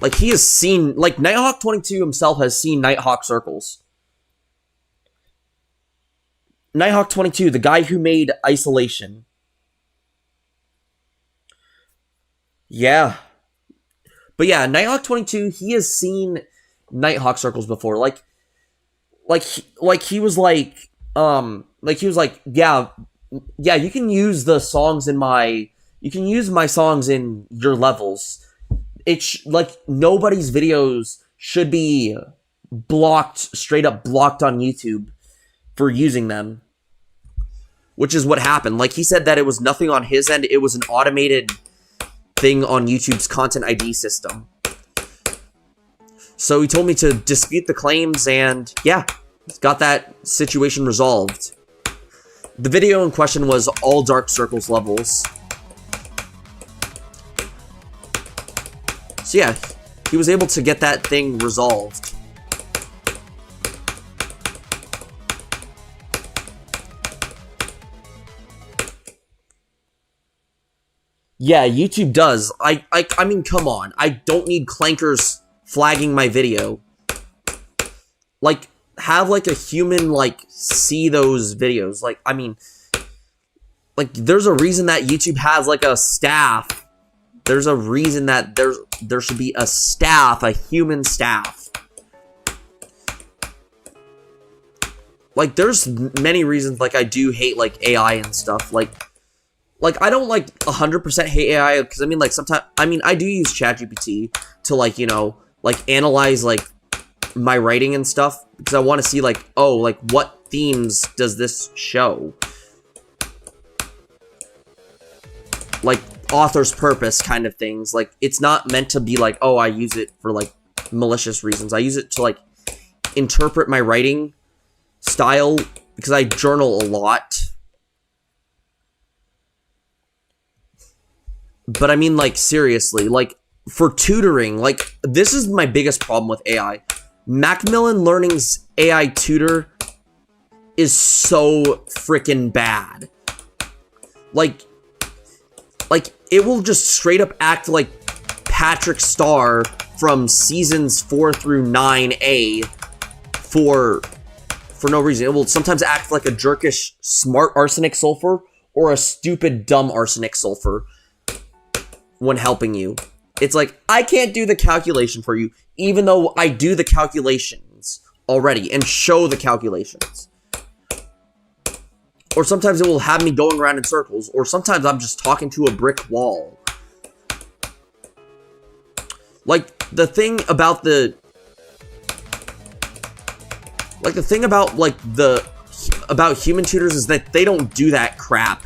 Like, he has seen... Like, Nighthawk 22 himself has seen Nighthawk Circles. Nighthawk 22, the guy who made Isolation. Yeah. But yeah, Nighthawk 22, he has seen Nighthawk Circles before. He was like, yeah, you can use the songs in my... You can use my songs in your levels. It's like, nobody's videos should be blocked, straight up blocked on YouTube for using them. Which is what happened. Like, he said that it was nothing on his end, it was an automated thing on YouTube's Content ID system. So he told me to dispute the claims, and yeah, got that situation resolved. The video in question was all Dark Circles levels. So yeah, he was able to get that thing resolved. Yeah, YouTube does. I mean, come on. I don't need clankers flagging my video. Like, have, like, a human, like, see those videos. Like, I mean, like, there's a reason that YouTube has, like, a staff. There's a reason that there should be a staff, a human staff. Like, there's many reasons, like, I do hate, like, AI and stuff. Like, I don't, like, 100% hate AI, because, I mean, like, sometimes, I mean, I do use ChatGPT to, like, you know, like analyze like my writing and stuff, because I want to see like, oh, like what themes does this show? Like author's purpose kind of things. Like it's not meant to be like, oh, I use it for like malicious reasons. I use it to like interpret my writing style, because I journal a lot. But I mean, like, seriously, like, for tutoring, like, this is my biggest problem with AI. Macmillan Learning's AI tutor is so freaking bad. Like, it will just straight up act like Patrick Star from seasons 4 through 9A for no reason. It will sometimes act like a jerkish smart arsenic sulfur or a stupid dumb arsenic sulfur when helping you. It's like, I can't do the calculation for you, even though I do the calculations already and show the calculations. Or sometimes it will have me going around in circles, or sometimes I'm just talking to a brick wall. Like, the thing about about human tutors is that they don't do that crap.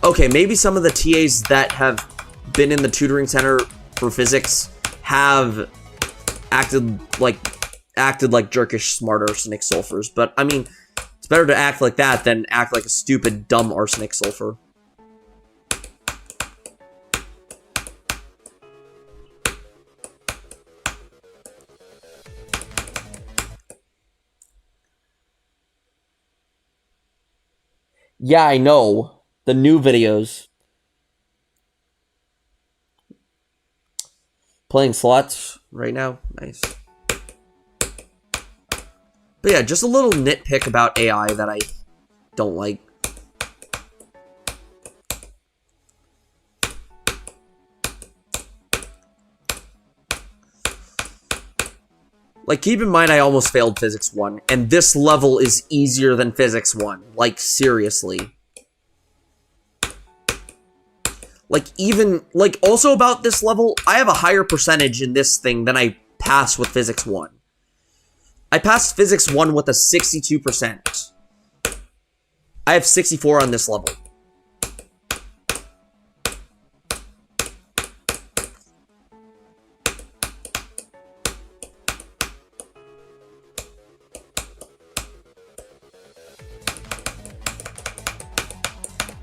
Okay, maybe some of the TAs that have been in the tutoring center for physics have acted like jerkish smart arsenic sulfurs, but I mean, it's better to act like that than act like a stupid dumb arsenic sulfur. Yeah, I know. The new videos. Playing slots right now. Nice. But yeah, just a little nitpick about AI that I don't like. Like, keep in mind I almost failed Physics 1, and this level is easier than Physics 1. Like, seriously. Like, even, like, also about this level, I have a higher percentage in this thing than I passed with Physics 1. I passed Physics 1 with a 62%. I have 64 on this level.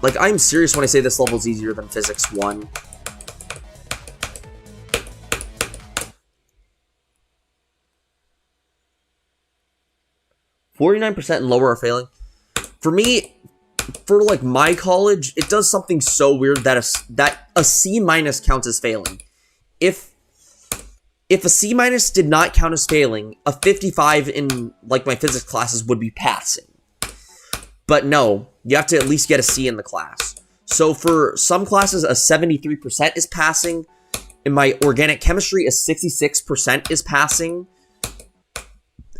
Like, I'm serious when I say this level is easier than Physics 1. %49% and lower are failing. For me, for like my college, it does something so weird that a C- counts as failing. If a C- did not count as failing, a 55 in like my physics classes would be passing. But no, you have to at least get a C in the class. So for some classes, a 73% is passing. In my organic chemistry, a 66% is passing.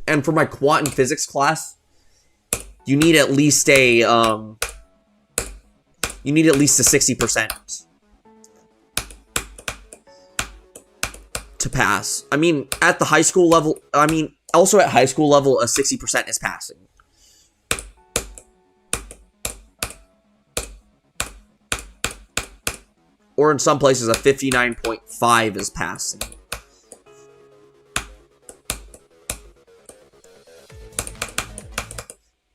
And for my quantum physics class, you need at least a 60% to pass. I mean, at the high school level, also at high school level, a 60% is passing. Or in some places, a 59.5 is passing.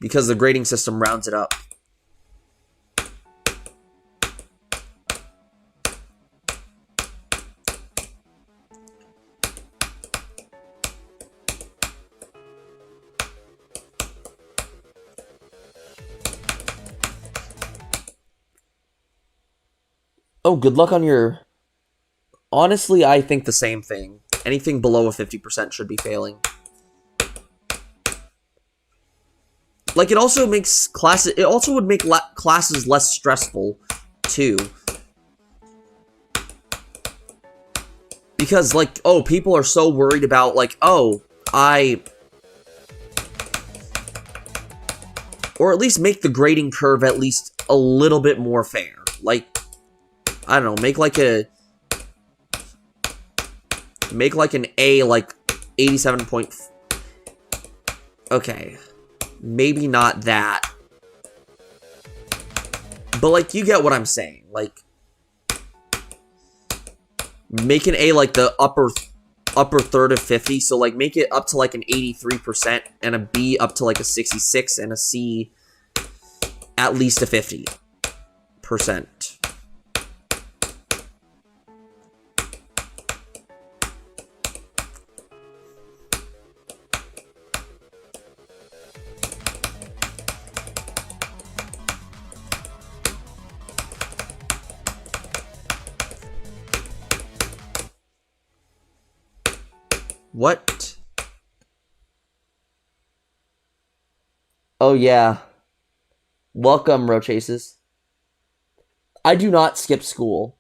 Because the grading system rounds it up. Oh, good luck on your... Honestly, I think the same thing. Anything below a 50% should be failing. Like, it also makes classes... It also would make classes less stressful, too. Because, like, oh, people are so worried about, like, oh, or at least make the grading curve at least a little bit more fair. Like, I don't know, make like a... Make like an A, like 87 point. Okay. Maybe not that. But, like, you get what I'm saying. Like, make an A, like, the upper third of 50. So, like, make it up to, like, an 83%. And a B up to, like, a 66. And a C at least a 50%. What? Oh, yeah. Welcome, Rochases. I do not skip school.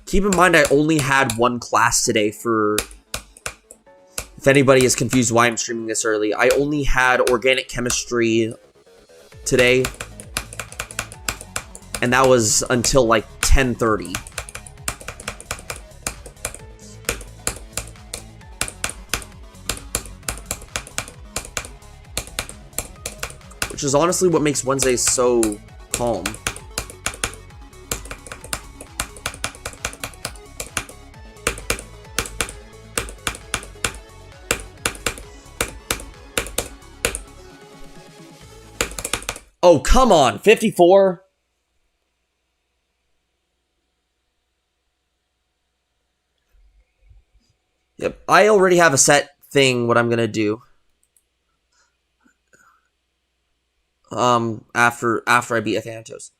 Keep in mind, I only had one class today for... If anybody is confused why I'm streaming this early, I only had organic chemistry today. And that was until like 10:30. Which is honestly what makes Wednesdays so calm. Oh, come on, 54? Yep, I already have a set thing what I'm gonna do. After I beat Athanatos.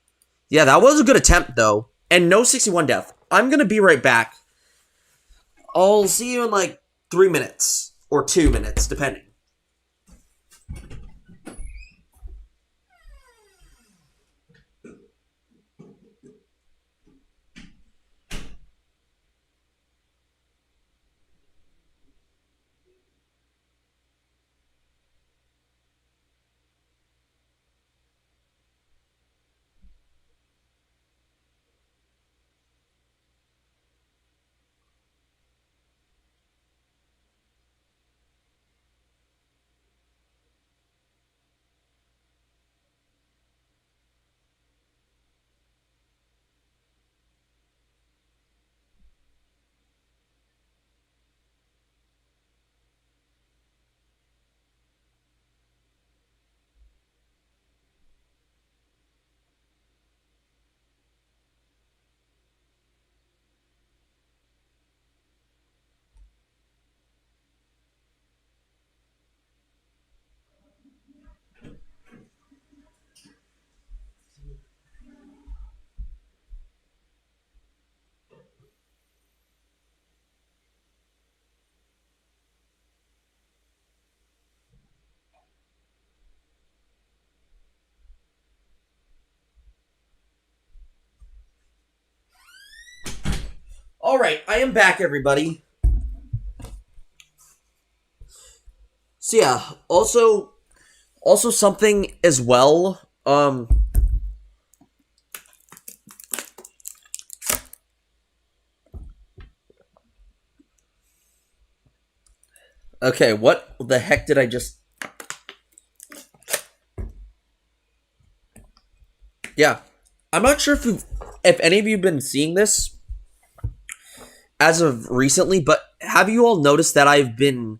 Yeah, that was a good attempt, though. And no 61 death. I'm gonna be right back. I'll see you in like 3 minutes. Or 2 minutes, depending. Alright, I am back, everybody. So yeah, also something as well, okay, what the heck did I just... Yeah, I'm not sure if any of you have been seeing this as of recently, but have you all noticed that I've been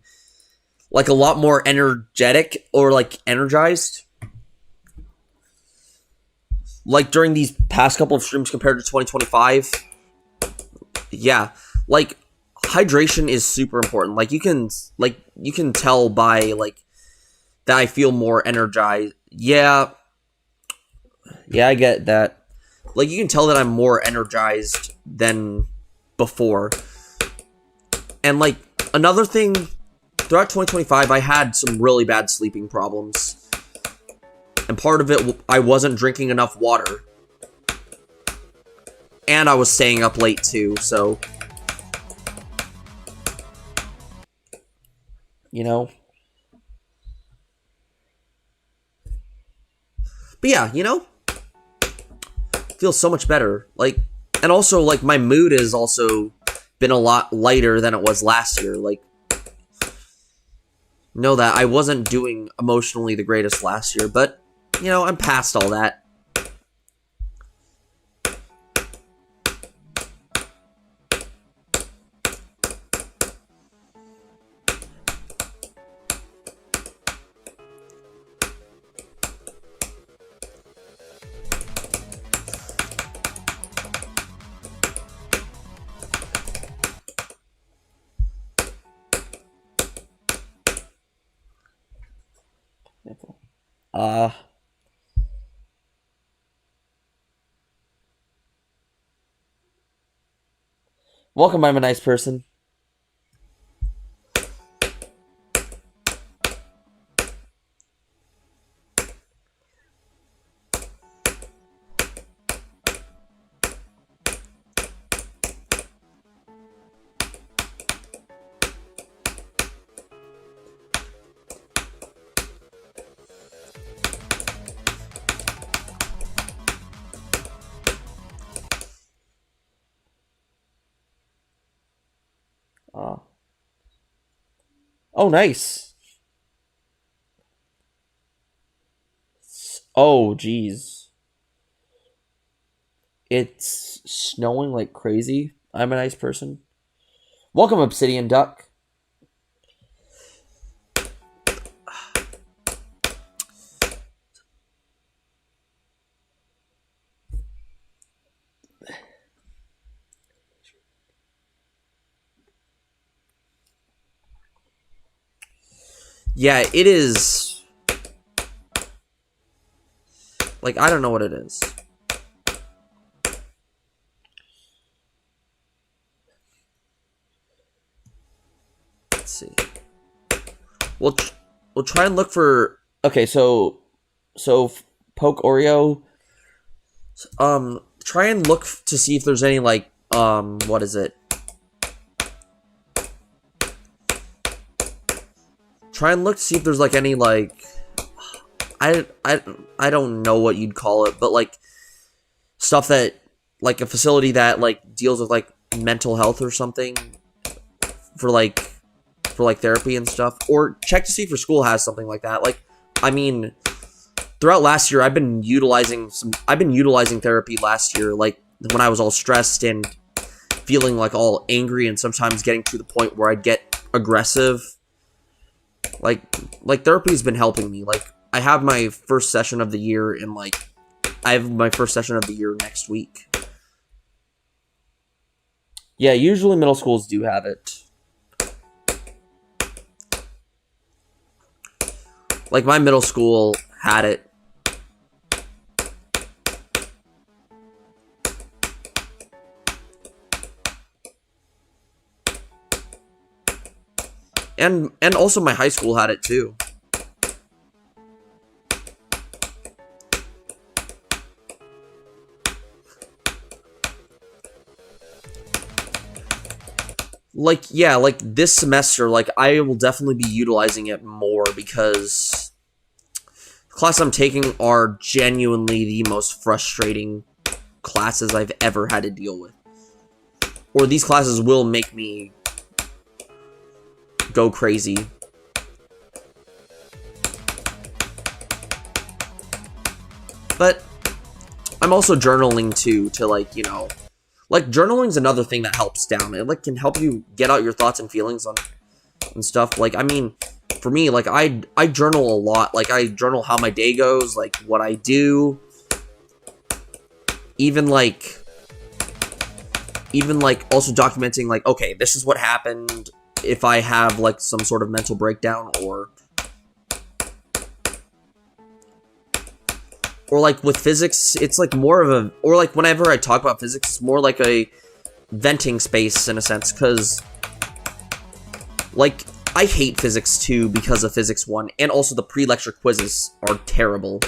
like a lot more energetic or like energized? Like during these past couple of streams compared to 2025? Yeah, like hydration is super important. Like you can tell by like that I feel more energized. Yeah, I get that. Like you can tell that I'm more energized than before. And like another thing, throughout 2025 I had some really bad sleeping problems, and part of it I wasn't drinking enough water, and I was staying up late too, so you know. But yeah, you know, feels so much better. Like, and also, like, my mood has also been a lot lighter than it was last year. Like, know that I wasn't doing emotionally the greatest last year, but, you know, I'm past all that. Welcome, I'm a nice person. Oh, nice. Oh, geez. It's snowing like crazy. I'm a nice person. Welcome, Obsidian Duck. Yeah, it is. Like, I don't know what it is. Let's see. We'll try and look for. Okay, so Poke Oreo. Try and look to see if there's any like what is it? Try and look to see if there's like any like I don't know what you'd call it, but like stuff that like a facility that like deals with like mental health or something for like therapy and stuff, or check to see if your school has something like that. Like, I mean, throughout last year, I've been utilizing therapy last year, like when I was all stressed and feeling like all angry and sometimes getting to the point where I'd get aggressive. Like therapy's been helping me. Like, I have my first session of the year in like, I have my first session of the year next week. Yeah, usually middle schools do have it. Like, my middle school had it. And also my high school had it too. Like, yeah, like this semester, like I will definitely be utilizing it more because the classes I'm taking are genuinely the most frustrating classes I've ever had to deal with. Or these classes will make me go crazy. But I'm also journaling too, to like, you know, like journaling's another thing that helps down. It like can help you get out your thoughts and feelings on and stuff. Like, I mean, for me, like I journal a lot. Like, I journal how my day goes, like what I do. Even like also documenting like, okay, this is what happened if I have like some sort of mental breakdown, or like with physics, it's like more of a, or like whenever I talk about physics, it's more like a venting space in a sense, because like I hate physics 2 because of physics 1, and also the pre-lecture quizzes are terrible.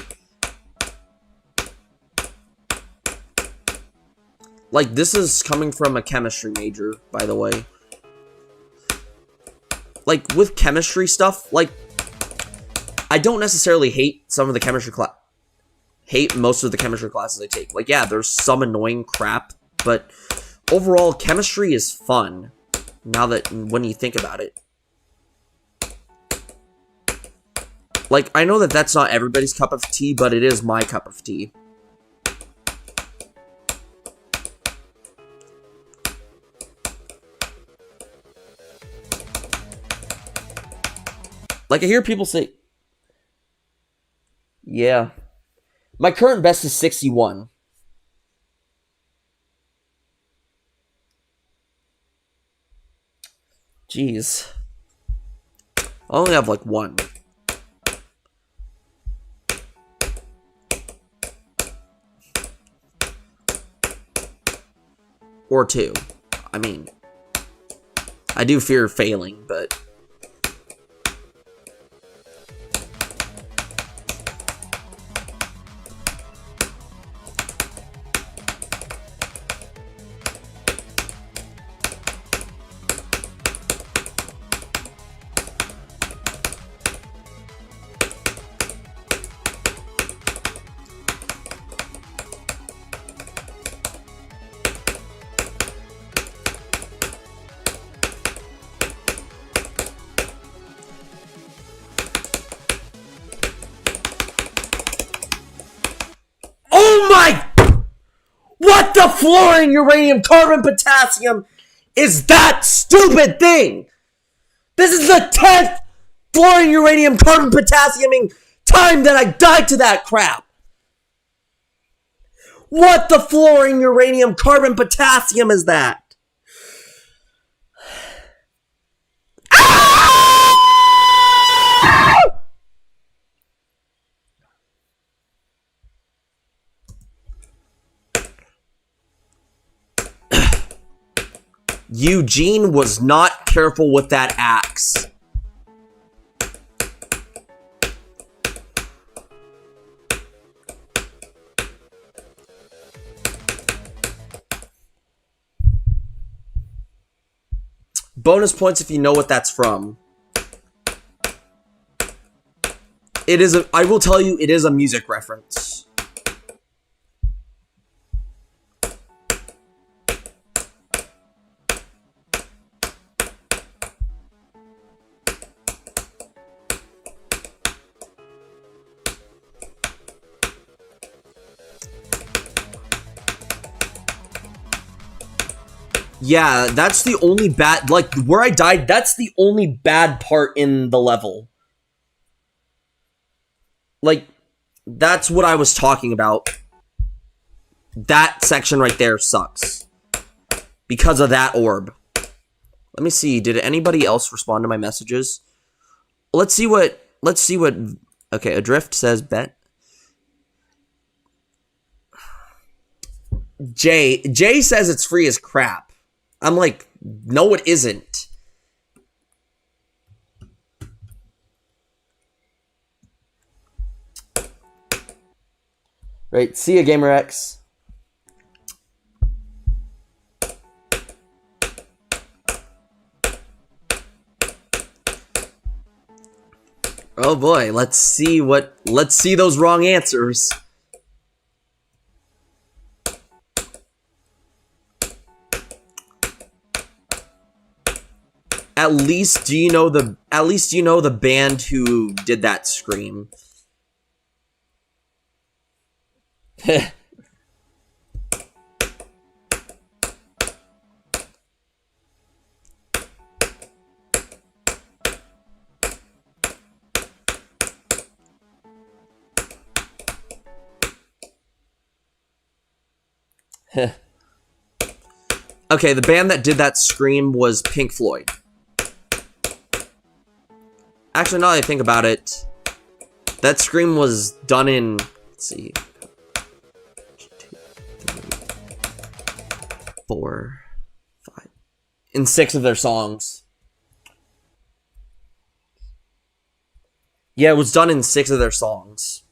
Like, this is coming from a chemistry major, by the way. Like, with chemistry stuff, like, I don't necessarily hate some of the chemistry class. hate most of the chemistry classes I take. Like, yeah, there's some annoying crap, but overall, chemistry is fun. Now that, when you think about it. Like, I know that that's not everybody's cup of tea, but it is my cup of tea. Like, I hear people say, yeah. My current best is 61. Jeez. I only have, like, one. Or two. I mean, I do fear failing, but... Oh my! What the fluorine, uranium, carbon, potassium is that stupid thing? This is the 10th fluorine, uranium, carbon, potassiuming time that I died to that crap. What the fluorine, uranium, carbon, potassium is that? Eugene was not careful with that axe. Bonus points if you know what that's from. It is I will tell you, it is a music reference. Yeah, that's the only bad, like, where I died, that's the only bad part in the level. Like, that's what I was talking about. That section right there sucks. Because of that orb. Let me see, did anybody else respond to my messages? Let's see what, okay, Adrift says bet. Jay says it's free as crap. I'm like, no, it isn't. Right, see ya, GamerX. Oh boy, let's see those wrong answers. At least you know the band who did that scream. Okay, the band that did that scream was Pink Floyd. Actually, now that I think about it, that scream was done in, let's see, 2, 3, 4, 5, in 6 of their songs. Yeah, it was done in 6 of their songs.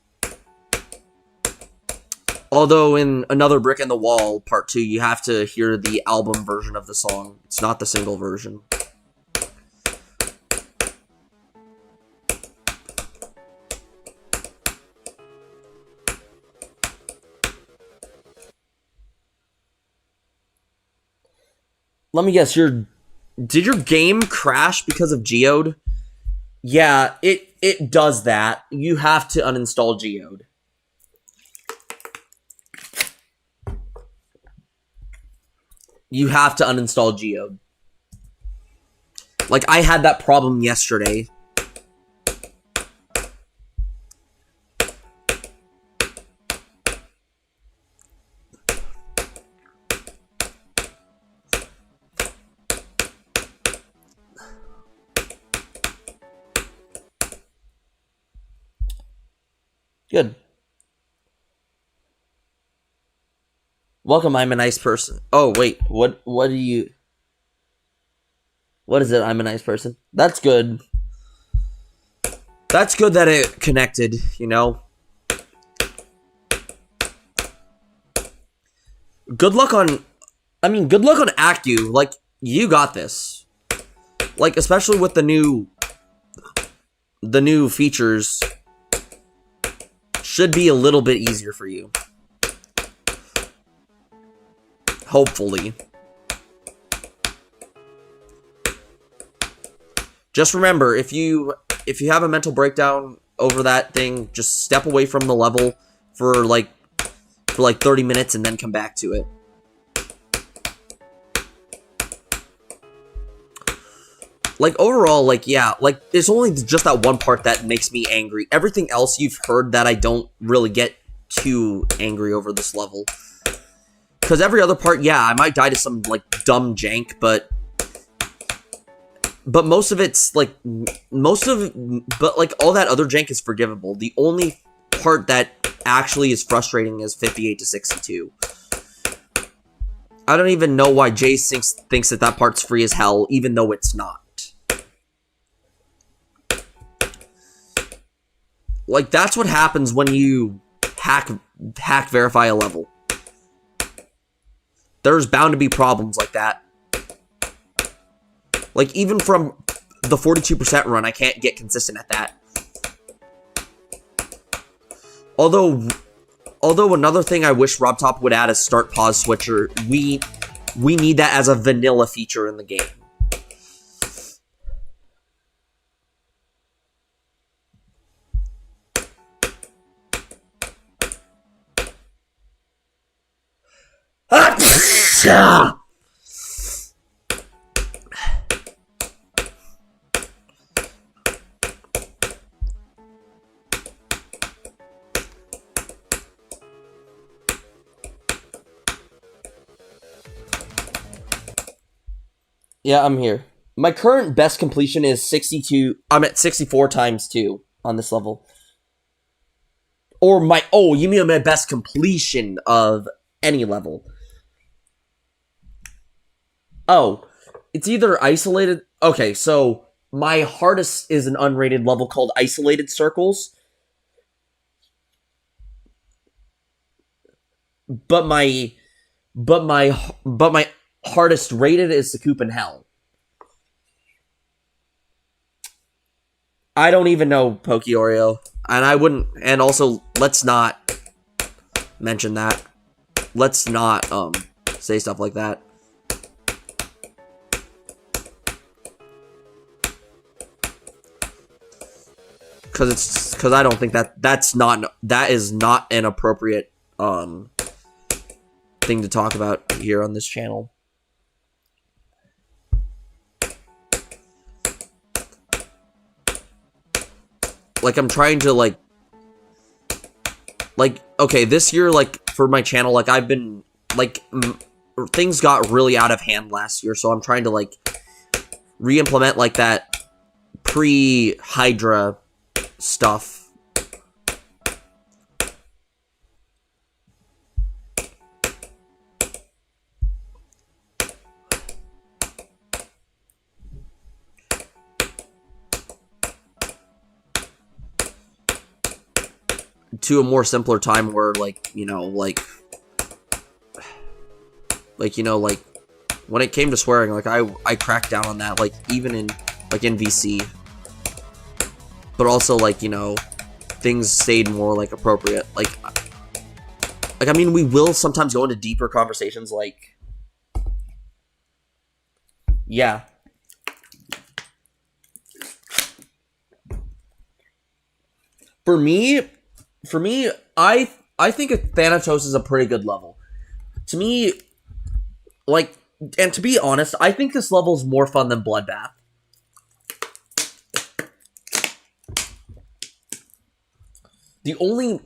Although in Another Brick in the Wall, Part 2, you have to hear the album version of the song. It's not the single version. Let me guess, did your game crash because of Geode? Yeah, it does that. You have to uninstall Geode. You have to uninstall Geode. Like, I had that problem yesterday. Good. Welcome, I'm a nice person. Oh, wait, what do you... What is it, I'm a nice person? That's good. That's good that it connected, you know? Good luck on... I mean, good luck on Acu. Like, you got this. Like, especially with the new features. Should be a little bit easier for you. Hopefully. Just remember, if you have a mental breakdown over that thing, just step away from the level for like 30 minutes and then come back to it. Like, overall, like, yeah, like, there's only just that one part that makes me angry. Everything else you've heard that I don't really get too angry over this level. Because every other part, yeah, I might die to some, like, dumb jank, but most of it's, like, but, like, all that other jank is forgivable. The only part that actually is frustrating is 58 to 62. I don't even know why Jay thinks that part's free as hell, even though it's not. Like, that's what happens when you hack verify a level. There's bound to be problems like that. Like, even from the 42% run, I can't get consistent at that. Although another thing I wish RobTop would add is start pause switcher. We need that as a vanilla feature in the game. Yeah, I'm here. My current best completion is 62. I'm at 64 times 2 on this level. Or you mean my best completion of any level. Oh, it's either isolated. Okay, so my hardest is an unrated level called Isolated Circles. But my hardest rated is the Coop in Hell. I don't even know Pokeoreo. And I wouldn't, and also, let's not mention that. Let's not, say stuff like that. Because I don't think that is not an appropriate, thing to talk about here on this channel. Like, I'm trying to, like, okay, this year, like, for my channel, like, I've been, like, things got really out of hand last year, so I'm trying to, like, re-implement, like, that pre-Hydra stuff. To a more simpler time where, like, you know, like, you know, like, when it came to swearing, like, I cracked down on that, like, even in, like, in VC. But also, like, you know, things stayed more, like, appropriate. Like, I mean, we will sometimes go into deeper conversations, like, Yeah. For me, I think Thanatos is a pretty good level. To me, like, and to be honest, I think this level is more fun than Bloodbath. The only,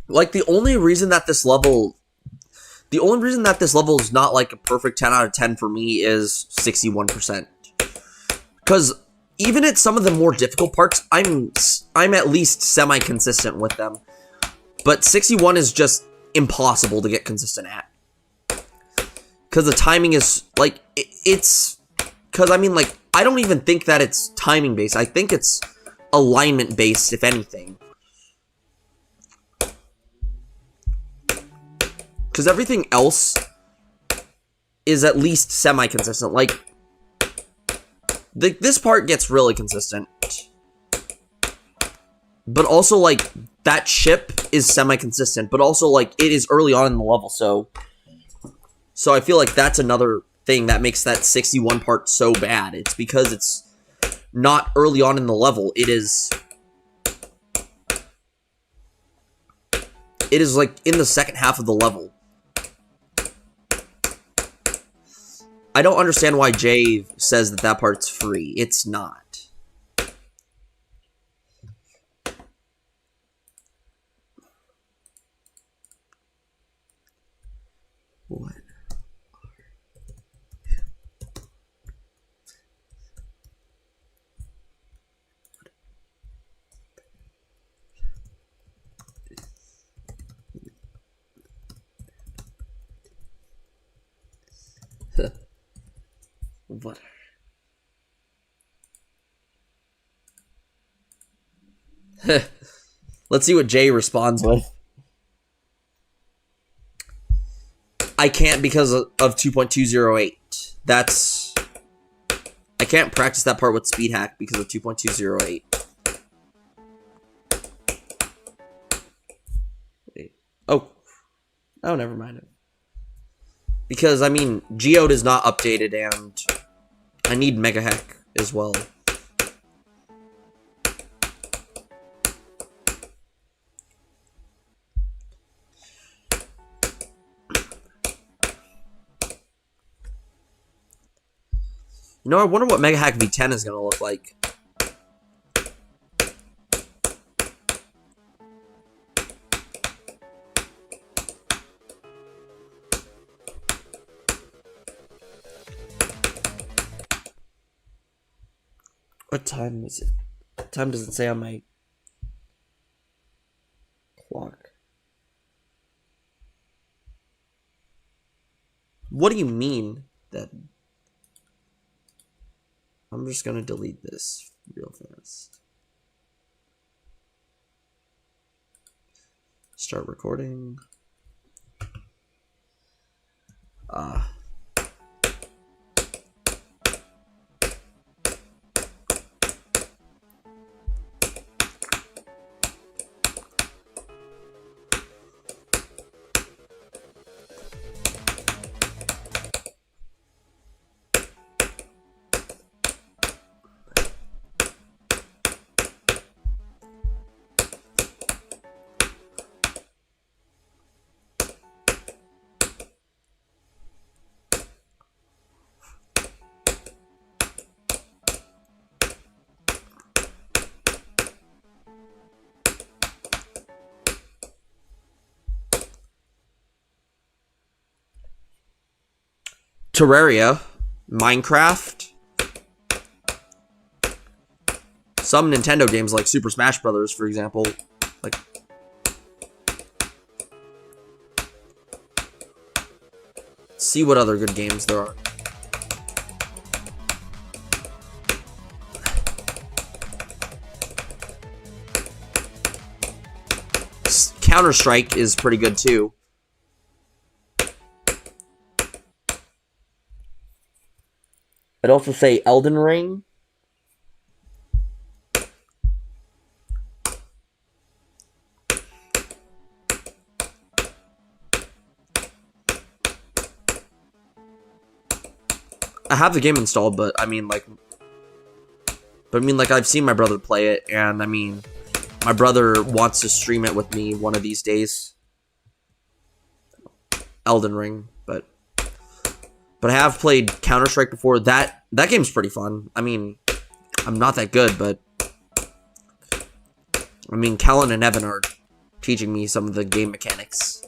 the only reason that this level, is not like a perfect 10 out of 10 for me is 61%. Because even at some of the more difficult parts, I'm at least semi-consistent with them. But 61 is just impossible to get consistent at. Because the timing is, like, it's... Because, I mean, like, I don't even think that it's timing-based. I think it's alignment-based, if anything. Because everything else is at least semi-consistent. Like, this part gets really consistent. But also, like, that ship is semi-consistent. But also, like, it is early on in the level, so I feel like that's another thing that makes that 61 part so bad. It's because it's not early on in the level. It is like in the second half of the level. I don't understand why Jay says that part's free. It's not. What? What? Let's see what Jay responds with. I can't because of 2.208. That's... I can't practice that part with speed hack because of 2.208. Wait. Oh, never mind. Because, I mean, Geode is not updated, and I need Mega Hack as well. You know, I wonder what Mega Hack V10 is going to look like. What time is it? What time does it say on my clock? What do you mean that... I'm just gonna delete this real fast. Start recording. Terraria, Minecraft, some Nintendo games like Super Smash Brothers, for example. Like, see what other good games there are. Counter-Strike is pretty good too. I'd also say Elden Ring. I have the game installed, but I mean, like, I've seen my brother play it, and I mean, my brother wants to stream it with me one of these days. Elden Ring, but I have played Counter-Strike before. That game's pretty fun. I mean, I'm not that good, but I mean, Callan and Evan are teaching me some of the game mechanics.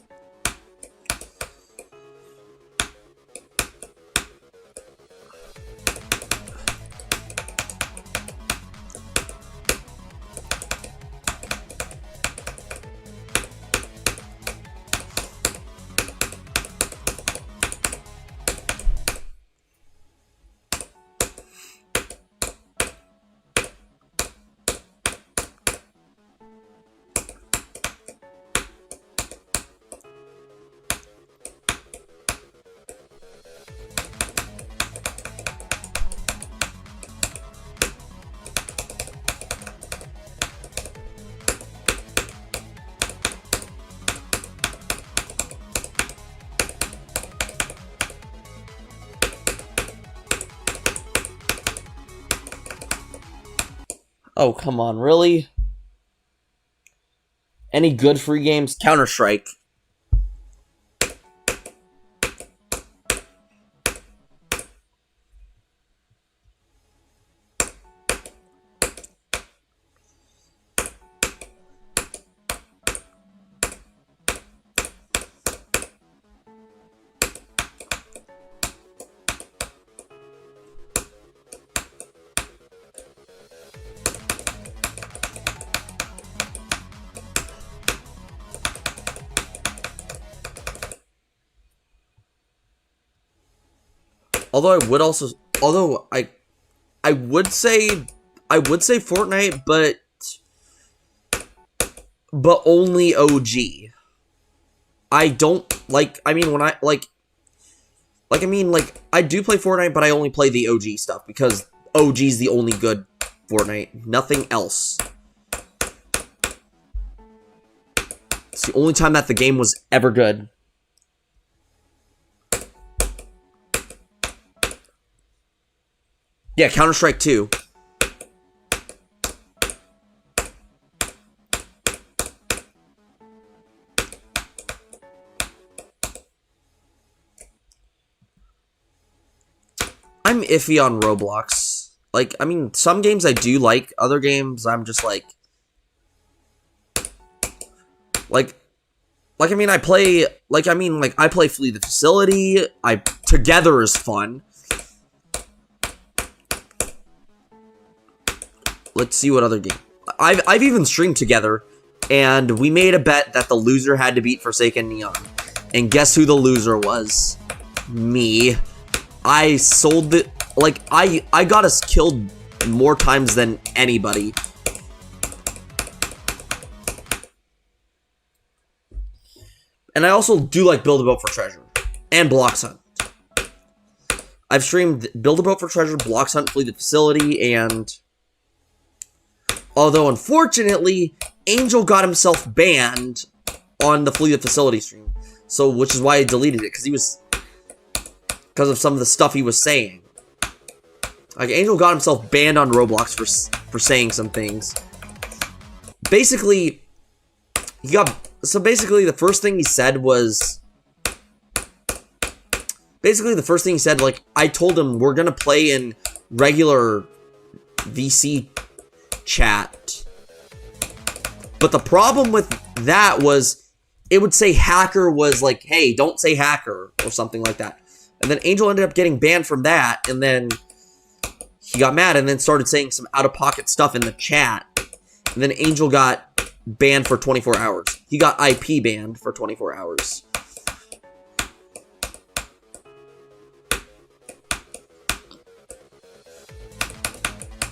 Oh, come on, really? Any good free games? Counter-Strike. Although I would also, I would say Fortnite, but only OG. I don't like. I mean, when I I do play Fortnite, but I only play the OG stuff because OG's the only good Fortnite. Nothing else. It's the only time that the game was ever good. Yeah, Counter-Strike 2. I'm iffy on Roblox. Like, I mean, some games I do like, other games I'm just like I mean, I play Flee the Facility. Together is fun. Let's see what other game. I've even streamed Together, and we made a bet that the loser had to beat Forsaken Neon. And guess who the loser was? Me. I sold it. Like, I got us killed more times than anybody. And I also do like Build a Boat for Treasure and Blocks Hunt. I've streamed Build a Boat for Treasure, Blocks Hunt, Flee the Facility, and although, unfortunately, Angel got himself banned on the Flee the Facility stream. So, which is why I deleted it, because of some of the stuff he was saying. Like, Angel got himself banned on Roblox for saying some things. Basically, the first thing he said was... like, I told him we're gonna play in regular VC chat. But the problem with that was it would say hacker was like, hey, don't say hacker or something like that. And then Angel ended up getting banned from that, and then he got mad and then started saying some out-of-pocket stuff in the chat. And then Angel got banned for 24 hours. He got IP banned for 24 hours.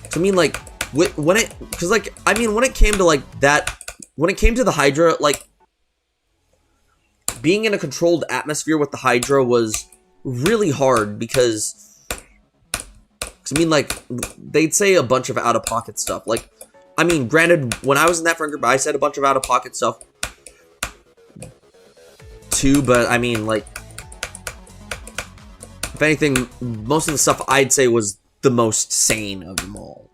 So, I mean, like, when it came to, like, that, when it came to the Hydra, like, being in a controlled atmosphere with the Hydra was really hard because, I mean, like, they'd say a bunch of out-of-pocket stuff. Like, I mean, granted, when I was in that friend group, I said a bunch of out-of-pocket stuff, too, but, I mean, like, If anything, most of the stuff I'd say was the most sane of them all.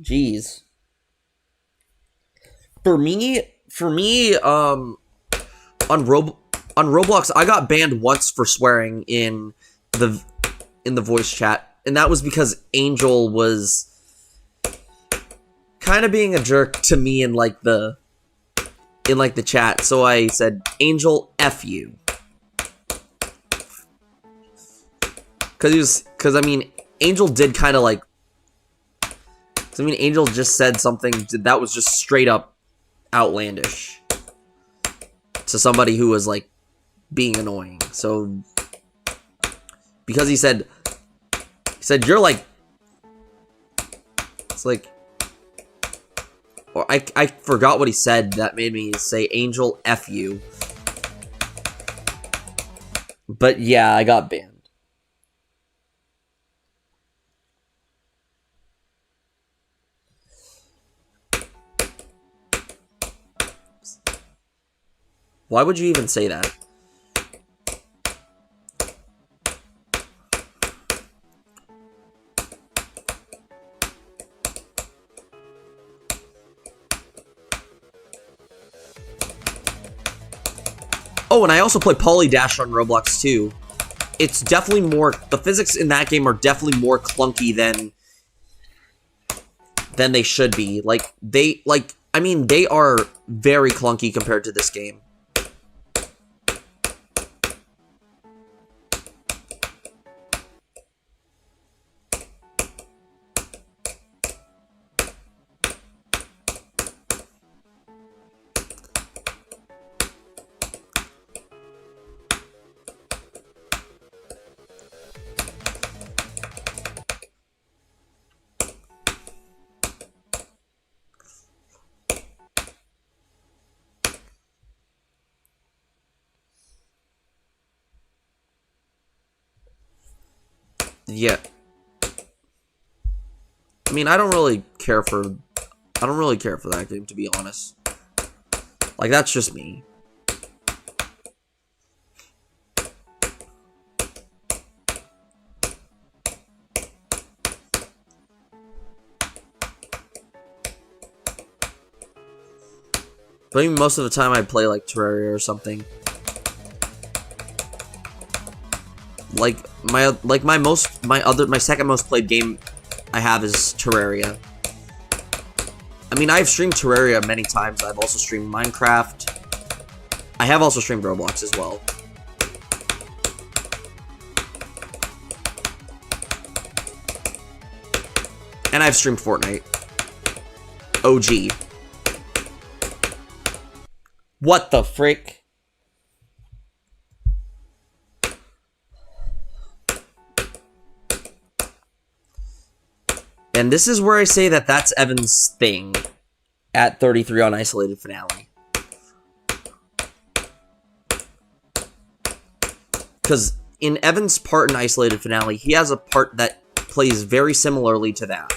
Jeez. For me, on Roblox, I got banned once for swearing in the voice chat, and that was because Angel was kind of being a jerk to me in the chat. So I said, "Angel, F you," because I mean, Angel did kind of like. I mean, Angel just said something that was just straight up outlandish to somebody who was like being annoying. So because he said you're like, it's like, or I forgot what he said that made me say Angel F you. But yeah, I got banned. Why would you even say that? Oh, and I also play Polydash on Roblox too. It's definitely more, the physics in that game are definitely more clunky than they should be. I mean, they are very clunky compared to this game. Yeah. I mean, I don't really care for that game, to be honest. Like, that's just me. But even most of the time I play like Terraria or something. My second most played game I have is Terraria. I mean, I've streamed Terraria many times. I've also streamed Minecraft. I have also streamed Roblox as well. And I've streamed Fortnite. OG. What the frick? And this is where I say that that's Evan's thing at 33 on Isolated Finale. Because in Evan's part in Isolated Finale, he has a part that plays very similarly to that.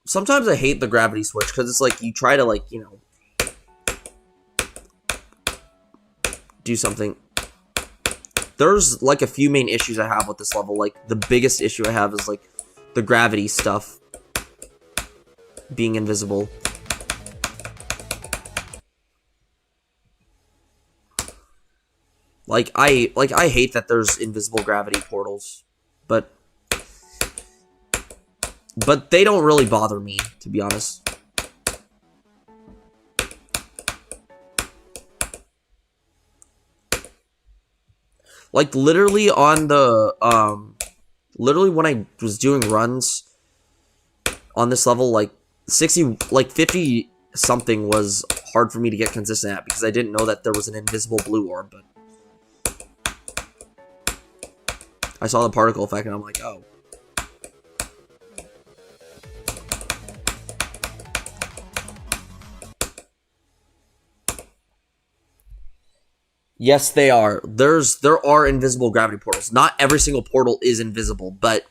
Sometimes I hate the gravity switch, because it's like, you try to, like, you know, do something. There's, like, a few main issues I have with this level. Like, the biggest issue I have is, like, the gravity stuff being invisible. Like, I hate that there's invisible gravity portals, but they don't really bother me, to be honest. Like, literally on the, literally when I was doing runs on this level, like, 50 something was hard for me to get consistent at, because I didn't know that there was an invisible blue orb, but I saw the particle effect and I'm like, oh. Yes, they are. There are invisible gravity portals. Not every single portal is invisible, but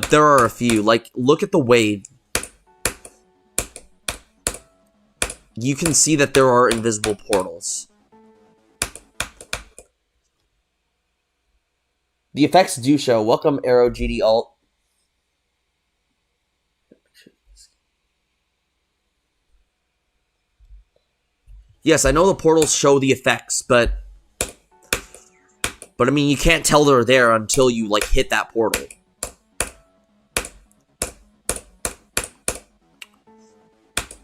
there are a few. Like, look at the wave. You can see that there are invisible portals. The effects do show. Welcome, Arrow GD Alt. Yes, I know the portals show the effects, but I mean, you can't tell they're there until you, like, hit that portal.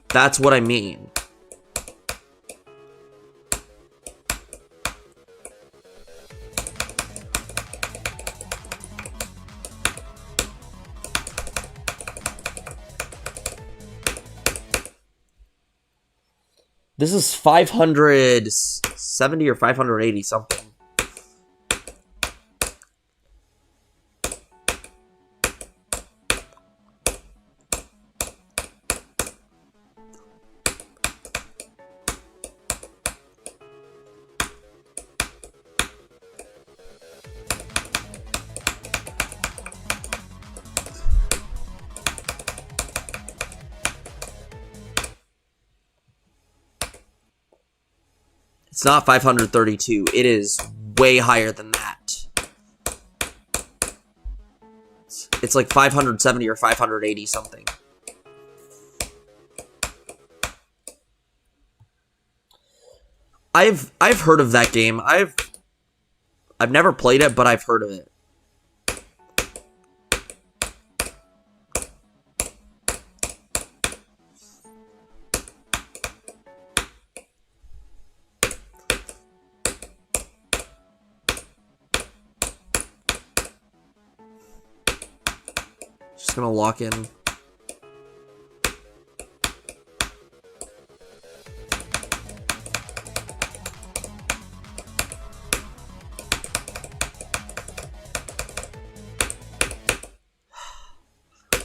That's what I mean. This is 570 or 580 something. It's not 532. It is way higher than that. It's like 570 or 580 something. I've heard of that game. I've never played it, but I've heard of it. Just gonna lock in.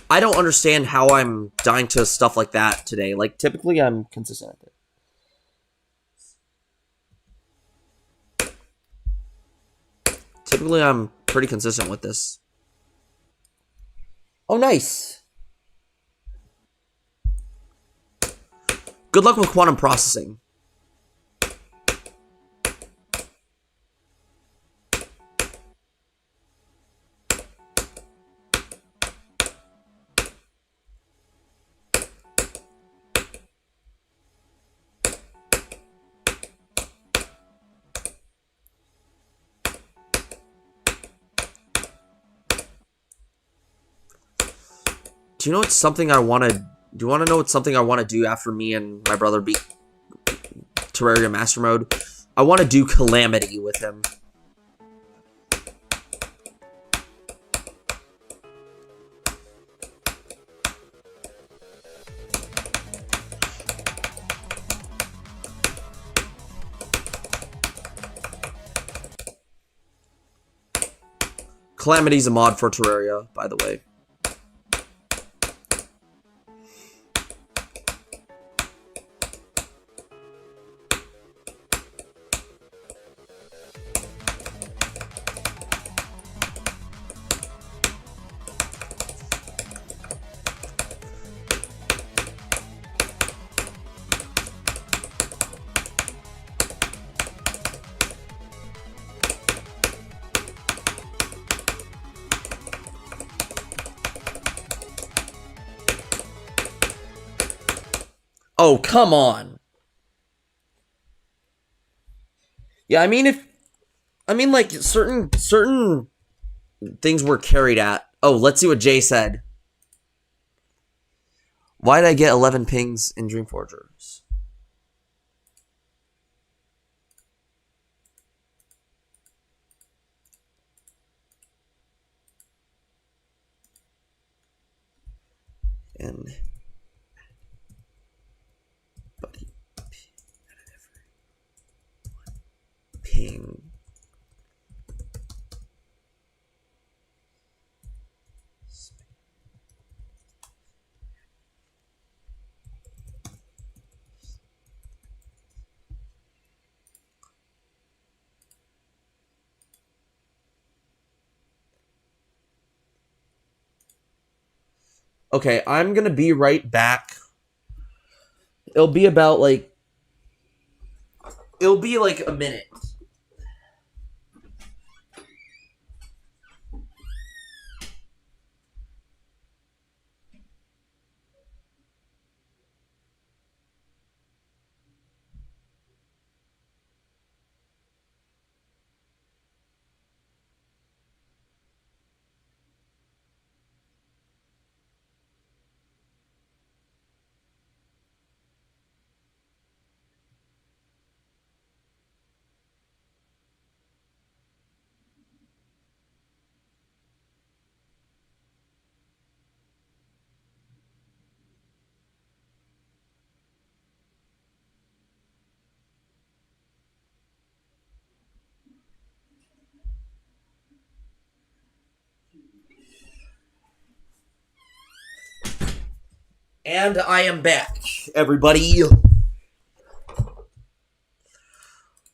I don't understand how I'm dying to stuff like that today. Like, typically I'm consistent with it. Typically I'm pretty consistent with this. Oh, nice. Good luck with quantum processing. Do you know what's something I want to... Do you want to know what's something I want to do after me and my brother beat Terraria Master Mode? I want to do Calamity with him. Calamity's a mod for Terraria, by the way. Oh, come on. Yeah, I mean, like, certain things were carried at. Oh, let's see what Jay said. Why did I get 11 pings in Dreamforgers? And... ping. Okay, I'm gonna be right back. It'll be about like a minute. And I am back, everybody.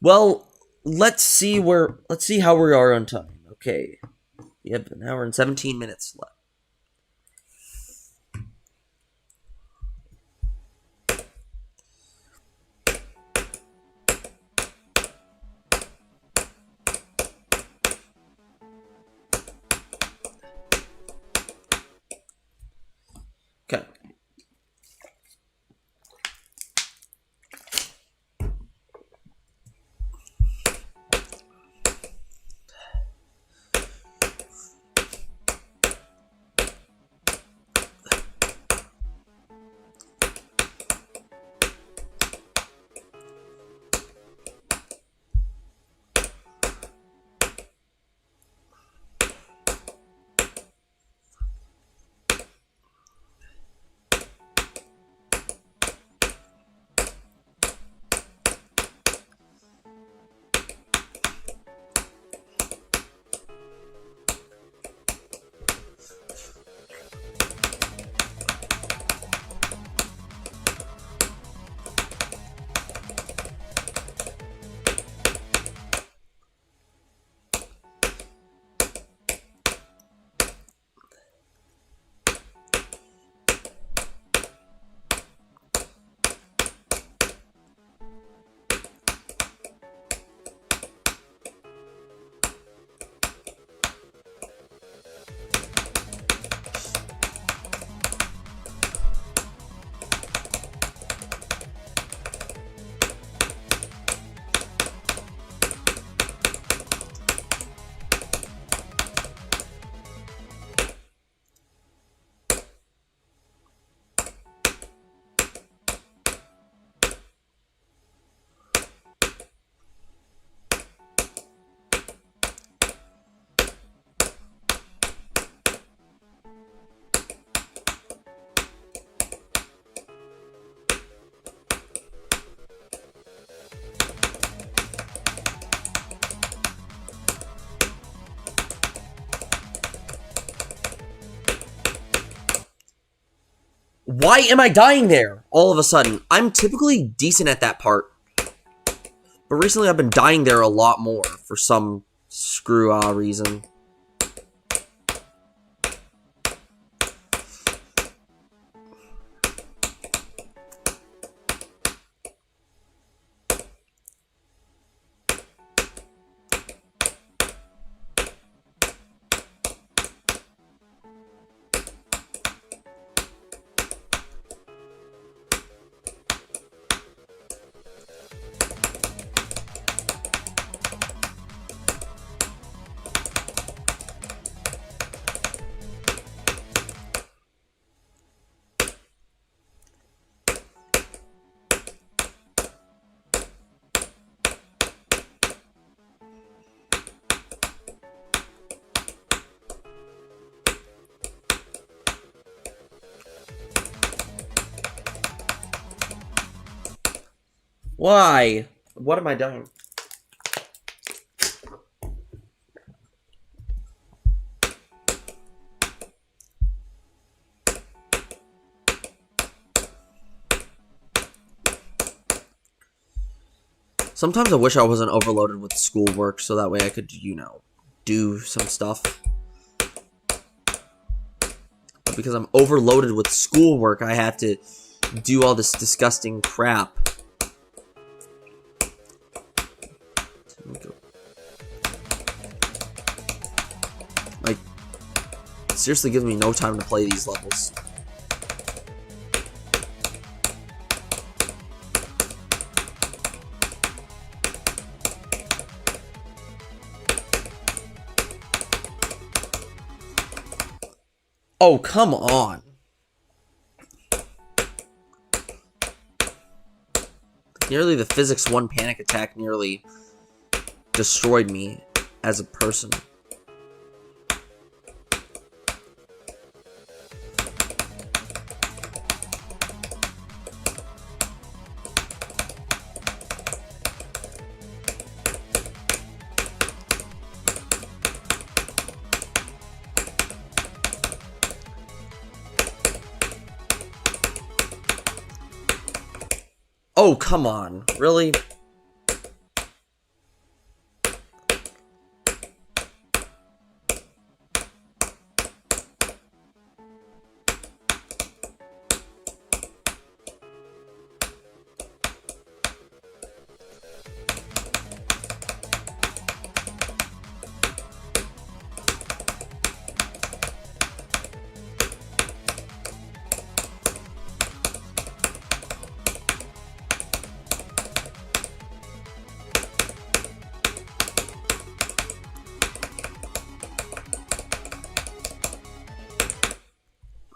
Well, let's see how we are on time. Okay. We have an hour and 17 minutes left. Okay. Why am I dying there all of a sudden? I'm typically decent at that part. But recently I've been dying there a lot more for some screw-ah reason. Why? What am I doing? Sometimes I wish I wasn't overloaded with schoolwork so that way I could, do some stuff. But But because I'm overloaded with schoolwork, I have to do all this disgusting crap. Like, it seriously gives me no time to play these levels. Oh, come on. Nearly the Physics 1 panic attack nearly destroyed me as a person. Oh, come on. Really?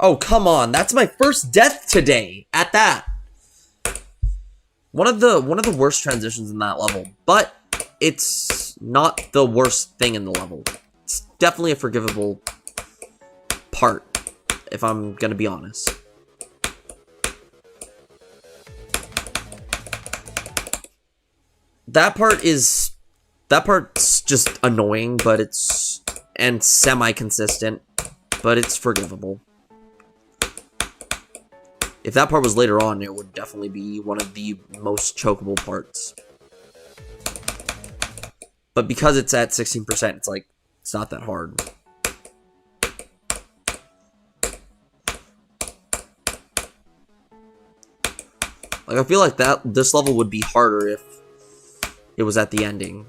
Oh, come on. That's my first death today at that. One of the worst transitions in that level, but it's not the worst thing in the level. It's definitely a forgivable part, if I'm gonna be honest. That part's just annoying, but it's and semi-consistent, but it's forgivable. If that part was later on, it would definitely be one of the most chokeable parts. But because it's at 16%, it's like, it's not that hard. Like, I feel like this level would be harder if it was at the ending.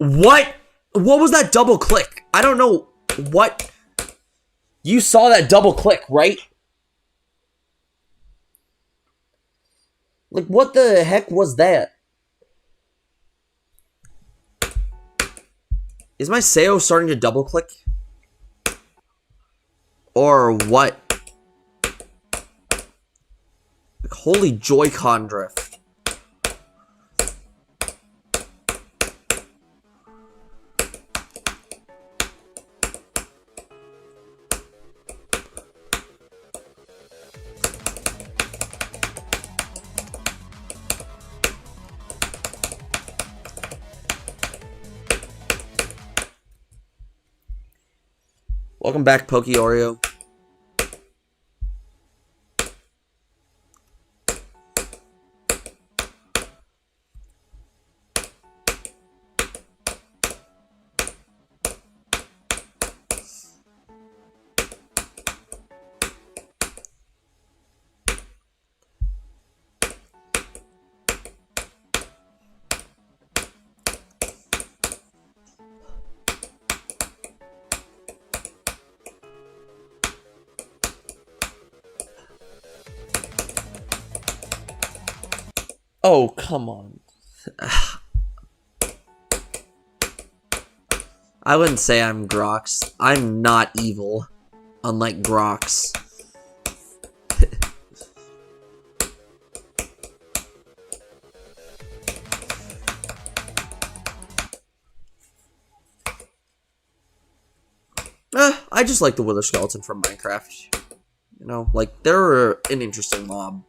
What? What was that double click? I don't know what. You saw that double click, right? Like, what the heck was that? Is my Seo starting to double click? Or what? Like, holy Joy-Con drift. Welcome back, Poke Oreo. Oh, come on. I wouldn't say I'm Grox. I'm not evil, unlike Grox. I just like the Wither Skeleton from Minecraft. You know, like, they're an interesting mob.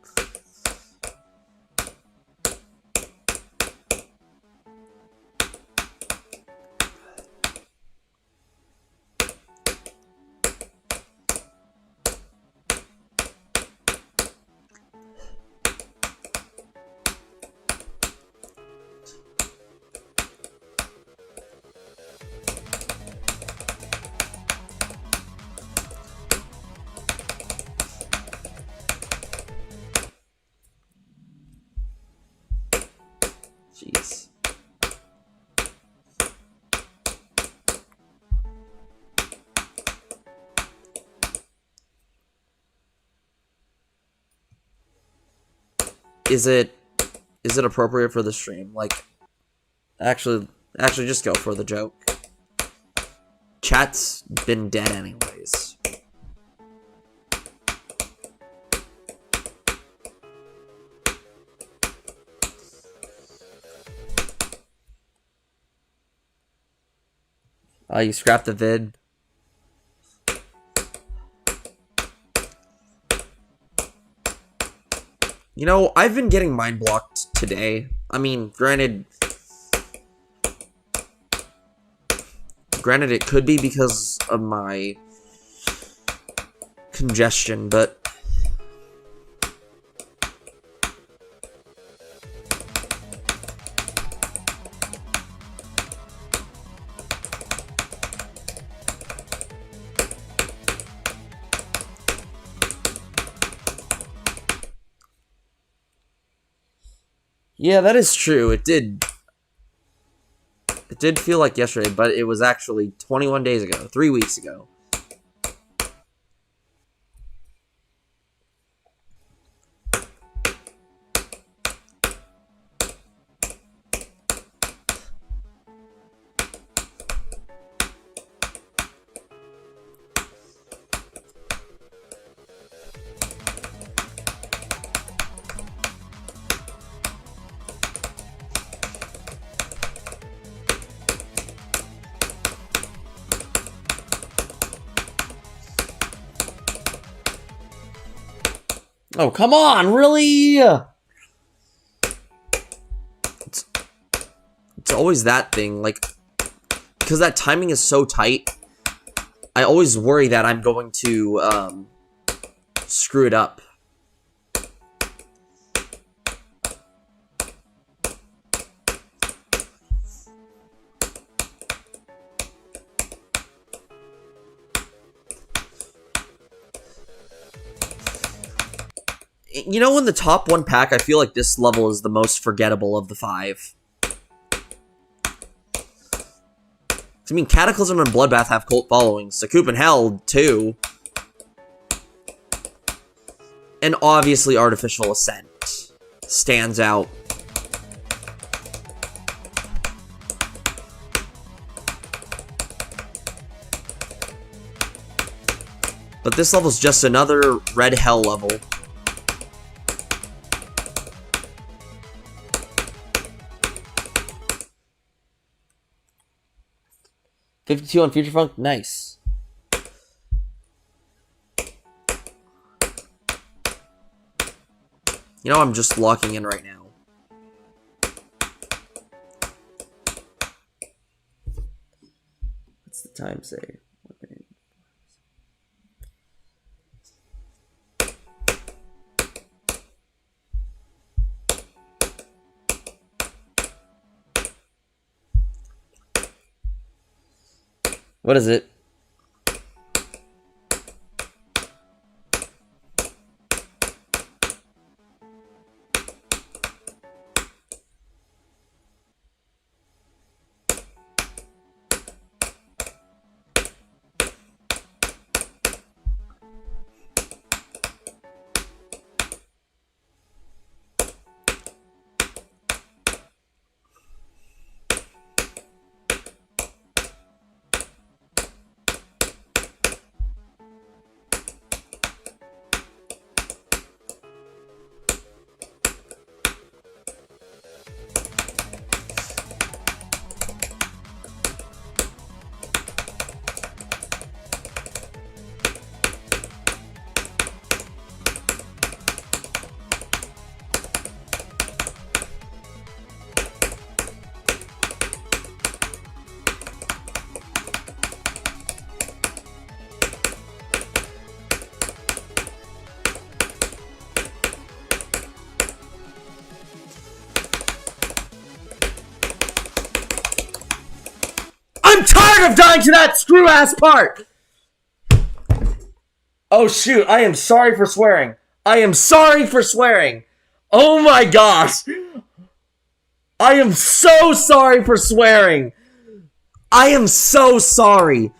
is it appropriate for the stream? Like, actually, just go for the joke. Chat's been dead anyways. You scrapped the vid. You know, I've been getting mind blocked today. I mean, granted it could be because of my congestion, but yeah, that is true. It did feel like yesterday, but it was actually 21 days ago, 3 weeks ago. Oh, come on, really? It's always that thing, like, because that timing is so tight, I always worry that I'm going to, screw it up. You know, in the top one pack, I feel like this level is the most forgettable of the 5. I mean, Cataclysm and Bloodbath have cult followings. Sakup and Hell, too. And obviously, Artificial Ascent stands out. But this level's just another Red Hell level. 52 on Future Funk, nice. You know, I'm just locking in right now. What's the time say? What is it? I'm tired of dying to that screw-ass part! Oh shoot, I am sorry for swearing. I am sorry for swearing. Oh my gosh. I am so sorry for swearing. I am so sorry.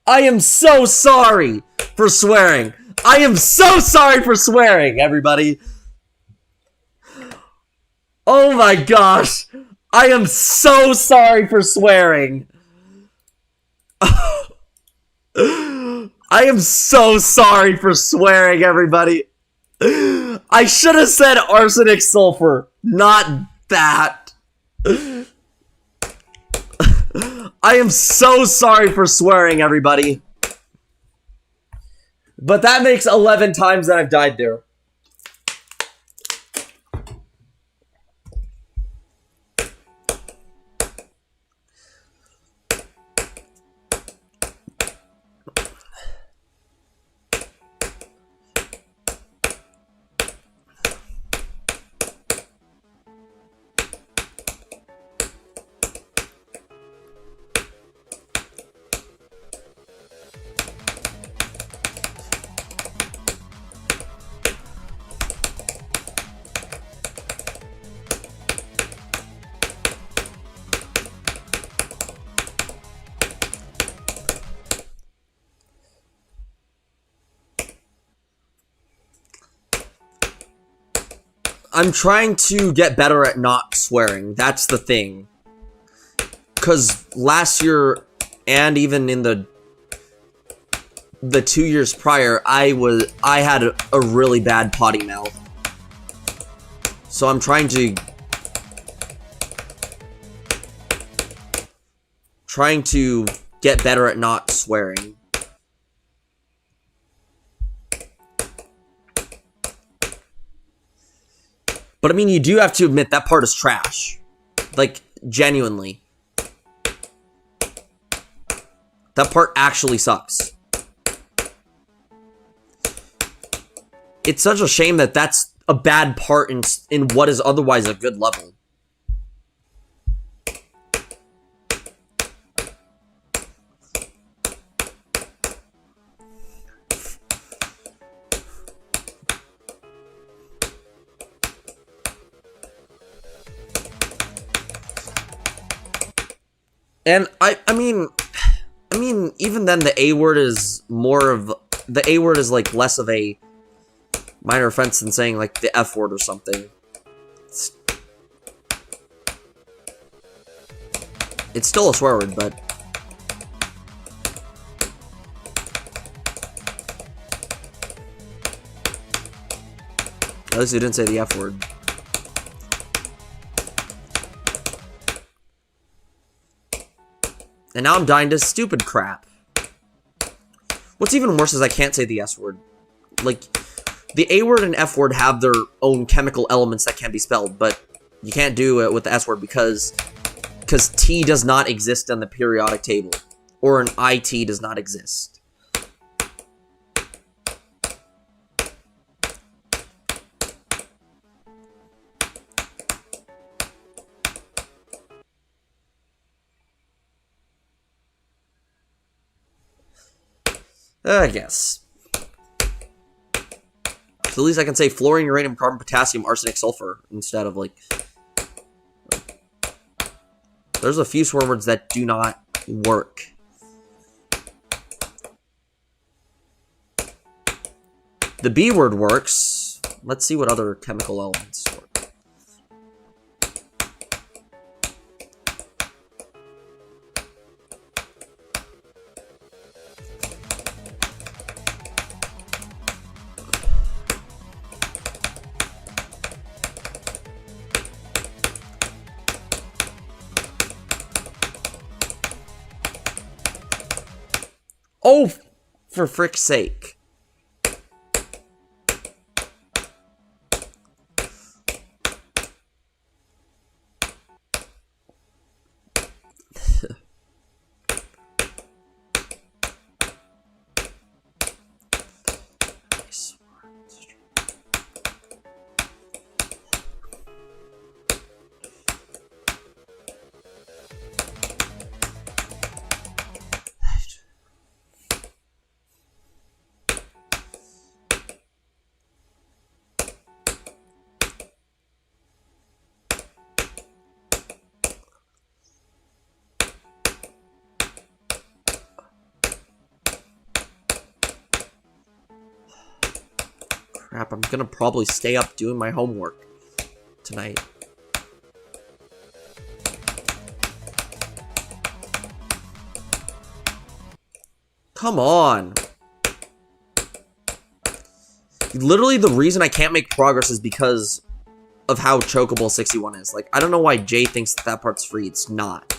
I am so sorry for swearing. I am so sorry for swearing, everybody. Oh my gosh. I am so sorry for swearing. I am so sorry for swearing, everybody. I should have said arsenic sulfur, not that. I am so sorry for swearing, everybody. But that makes 11 times that I've died there. I'm trying to get better at not swearing. That's the thing. Because last year, and even in the 2 years prior, I had a really bad potty mouth. So I'm trying to get better at not swearing. But I mean, you do have to admit that part is trash. Like, genuinely. That part actually sucks. It's such a shame that that's a bad part in what is otherwise a good level. And I mean, even then, the A word is like less of a minor offense than saying like the F word or something. It's still a swear word, but at least you didn't say the F word. And now I'm dying to stupid crap. What's even worse is I can't say the S word. Like, the A word and F word have their own chemical elements that can be spelled, but you can't do it with the S word because T does not exist on the periodic table. Or an IT does not exist. I guess. So at least I can say fluorine, uranium, carbon, potassium, arsenic, sulfur instead of like... There's a few swear words that do not work. The B word works. Let's see what other chemical elements work. Oh, for frick's sake. Crap, I'm gonna probably stay up doing my homework tonight. Come on. Literally, the reason I can't make progress is because of how chokeable 61 is. Like, I don't know why Jay thinks that that part's free. It's not.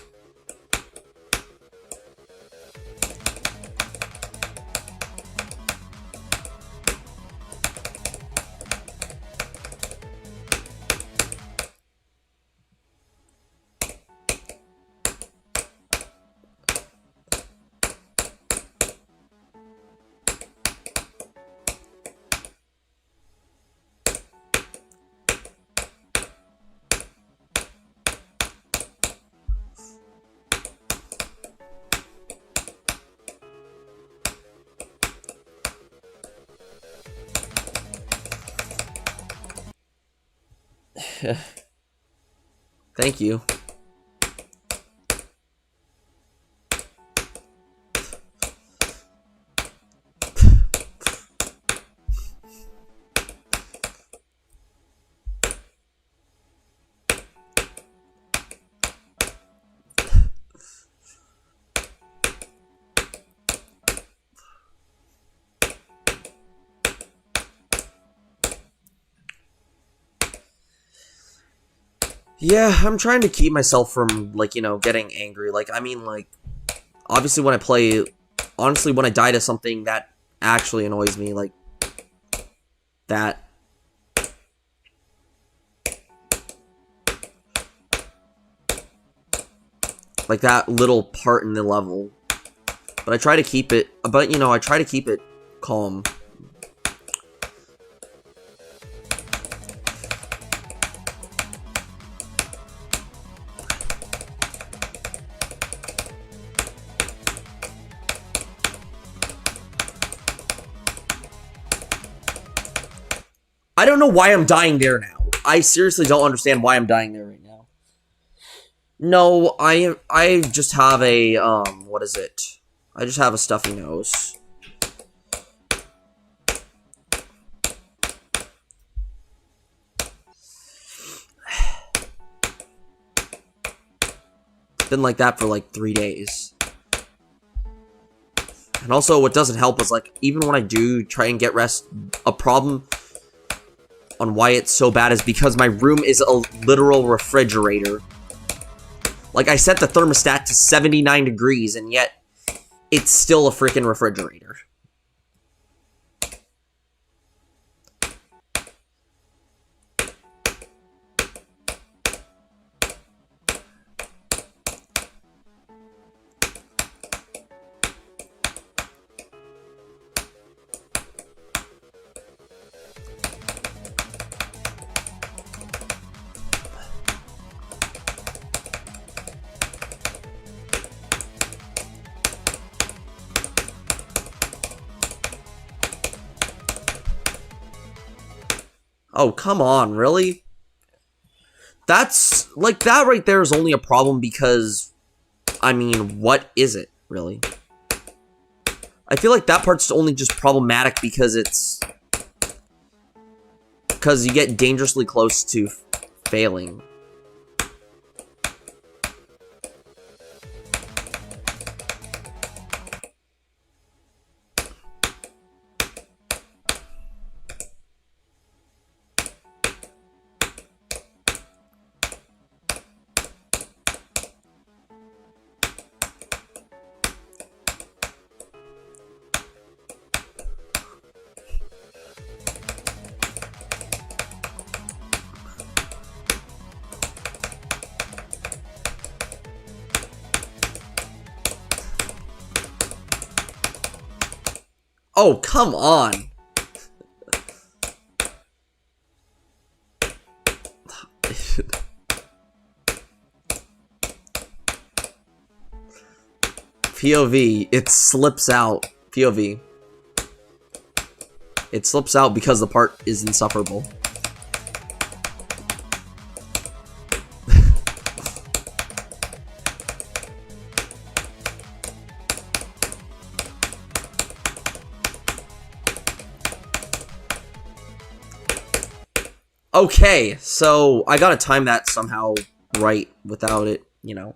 Thank you. Yeah, I'm trying to keep myself from, like, you know, getting angry. Like, I mean, like, obviously when I play, honestly, when I die to something that actually annoys me, like, that. Like, that little part in the level. But I try to keep it, but, you know, I try to keep it calm. I don't know why I'm dying there now. I seriously don't understand why I'm dying there right now. No, I just have a, what is it? I just have a stuffy nose. Been like that for like 3 days. And also, what doesn't help is, like, even when I do try and get rest, a problem on why it's so bad is because my room is a literal refrigerator. Like, I set the thermostat to 79 degrees, and yet it's still a freaking refrigerator. Oh, come on, really? That's, like, that right there is only a problem because, I mean, what is it, really? I feel like that part's only just problematic because it's... because you get dangerously close to failing. Oh, come on. POV, it slips out. POV. It slips out because the part is insufferable. Okay, so I gotta time that somehow right without it, you know.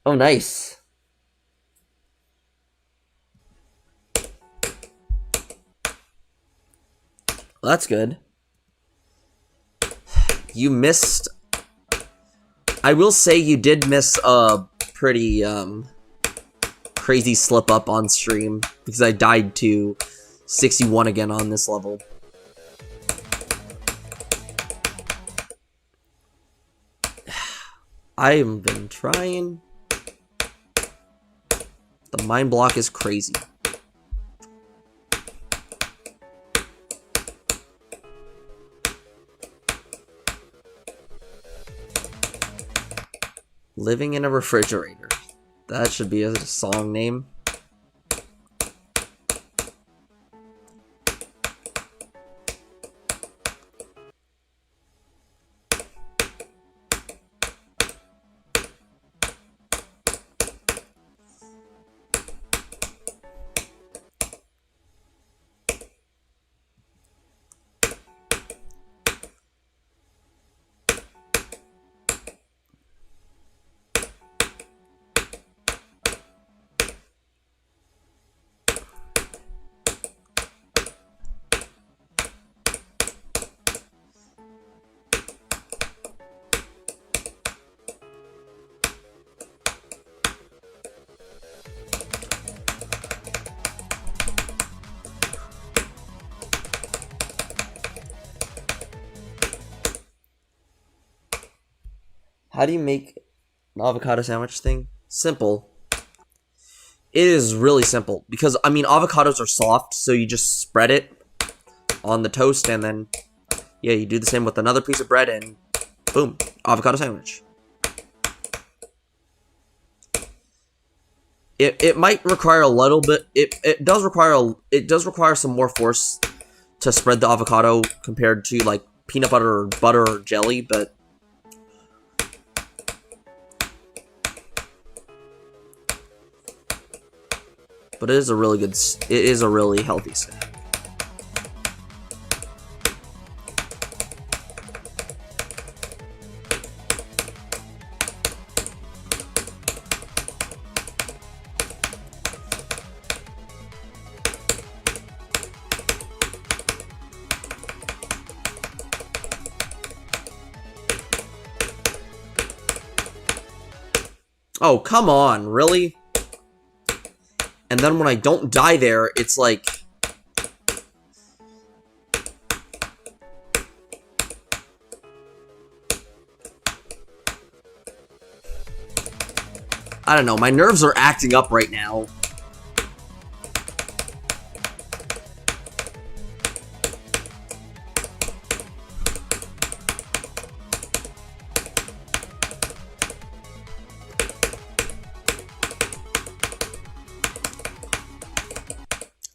Oh, nice. Well, that's good. You missed. I will say you did miss a pretty crazy slip up on stream because I died to 61 again on this level. I've been trying. The mind block is crazy. Living in a refrigerator. That should be a song name. How do you make an avocado sandwich thing? Simple. It is really simple because, I mean, avocados are soft, so you just spread it on the toast and then, yeah, you do the same with another piece of bread and boom, avocado sandwich. It might require a little bit, it does require some more force to spread the avocado compared to like peanut butter or jelly, but it is a really good, it is a really healthy snack. Oh, come on, really? And then when I don't die there, it's like... I don't know, my nerves are acting up right now.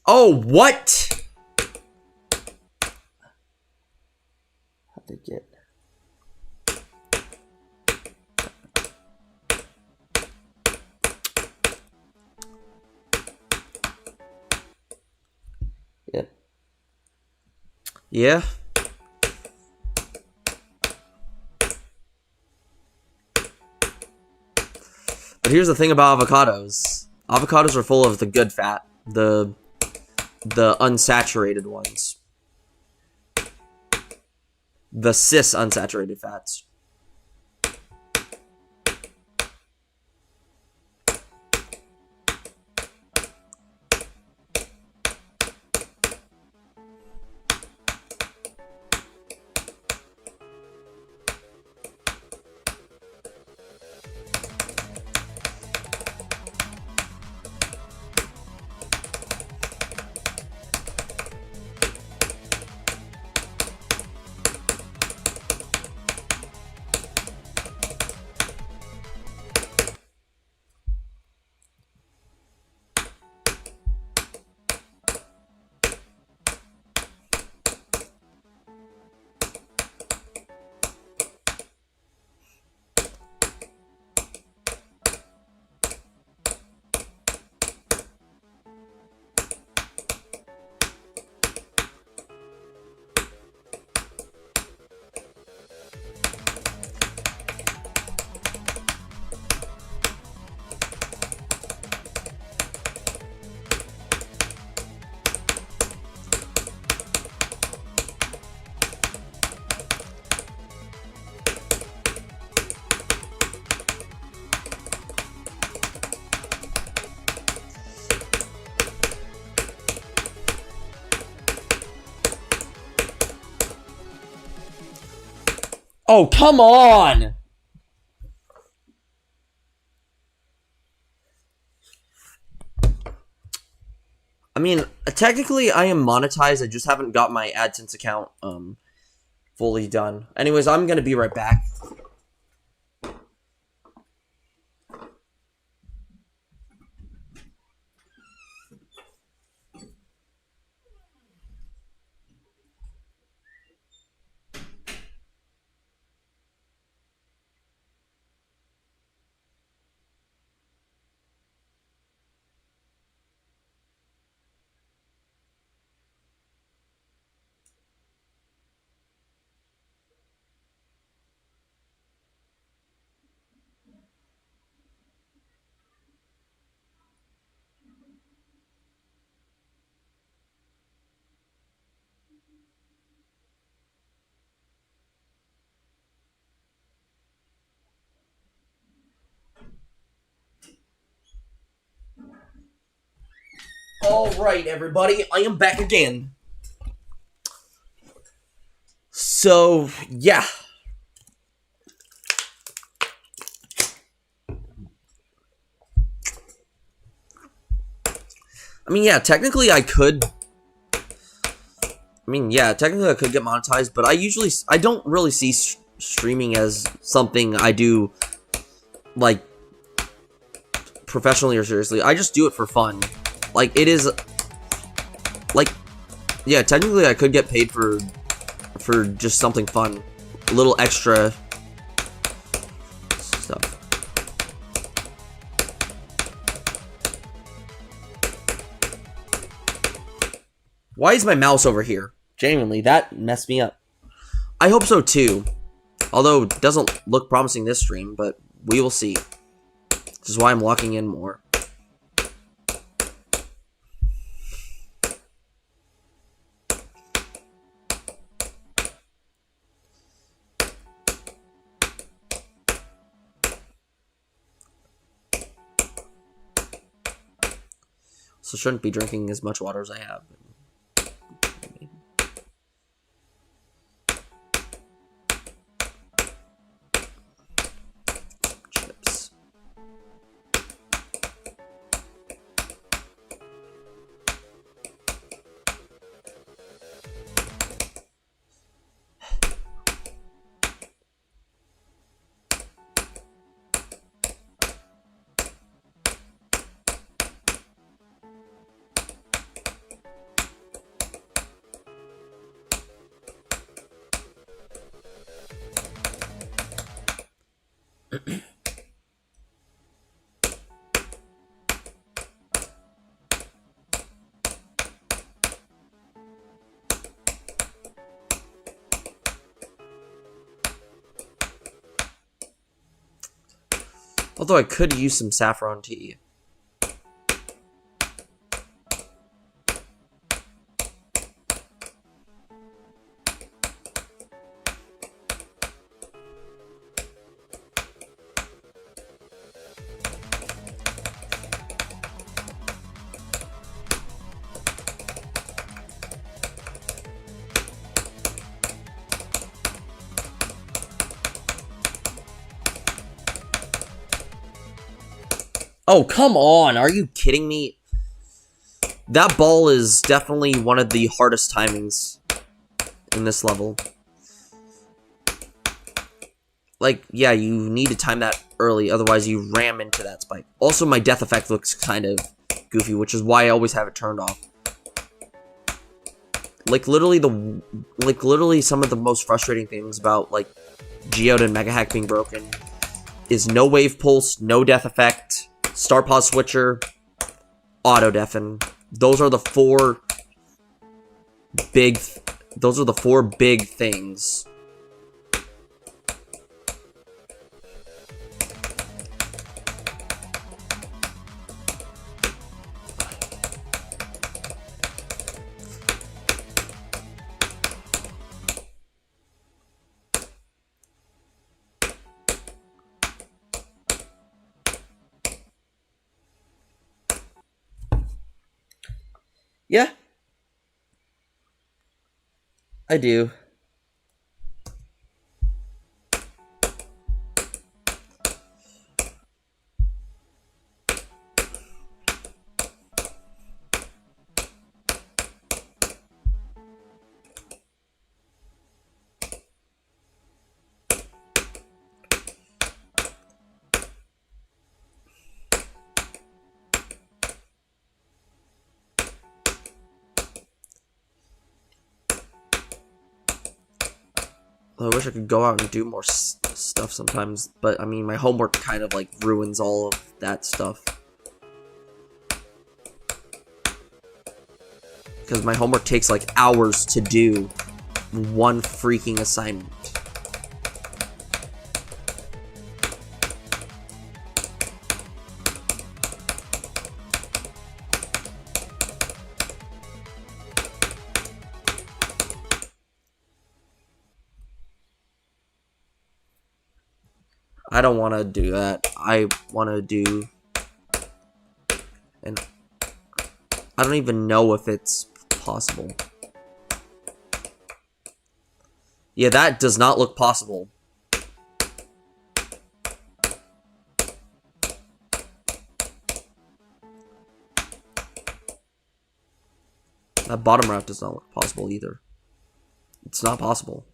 Oh, what? How'd they get? Yep. Yeah. But here's the thing about avocados. Avocados are full of the good fat. The unsaturated ones. The cis unsaturated fats. Oh, come on! I mean, technically, I am monetized. I just haven't got my AdSense account fully done. Anyways, I'm gonna be right back. All right, everybody, I am back again. So, yeah. I mean, yeah, technically I could. Technically I could get monetized, but I don't really see streaming as something I do, like, professionally or seriously. I just do it for fun. Like, it is, like, yeah, technically I could get paid for just something fun. A little extra stuff. Why is my mouse over here? Genuinely, that messed me up. I hope so too. Although, it doesn't look promising this stream, but we will see. This is why I'm locking in more. So shouldn't be drinking as much water as I have. Chips. Although I could use some saffron tea. Oh, come on. Are you kidding me? That ball is definitely one of the hardest timings in this level. Like, yeah, you need to time that early, otherwise you ram into that spike. Also, my death effect looks kind of goofy, which is why I always have it turned off. Like, literally some of the most frustrating things about, like, Geode and Mega Hack being broken is no wave pulse, no death effect, star pause switcher, auto deafen. Those are the four big things. Yeah, I do. I wish I could go out and do more stuff sometimes, but I mean, my homework kind of like ruins all of that stuff. Because my homework takes like hours to do one freaking assignment. I don't want to do that. I want to do... And I don't even know if it's possible. Yeah, that does not look possible. That bottom route does not look possible either. It's not possible.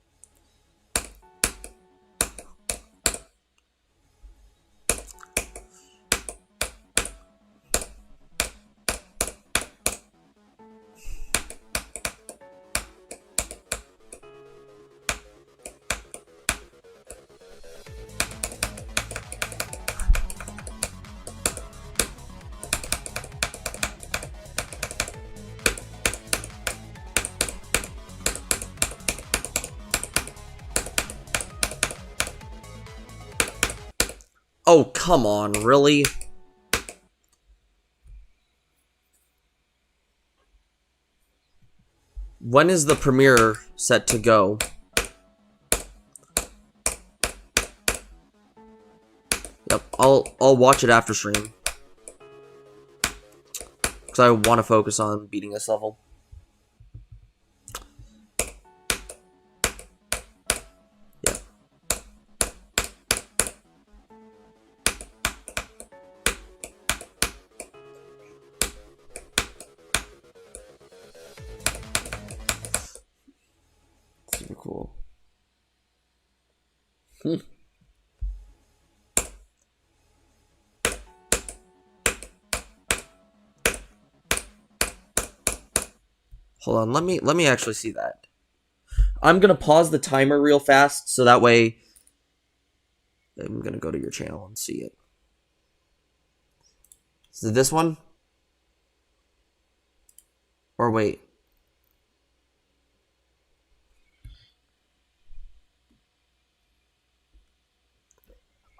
Oh, come on, really? When is the premiere set to go? Yep, I'll watch it after stream. Because I want to focus on beating this level. Super cool. Hold on, let me actually see that. I'm gonna pause the timer real fast so that way I'm gonna go to your channel and see it. Is it this one? Or wait.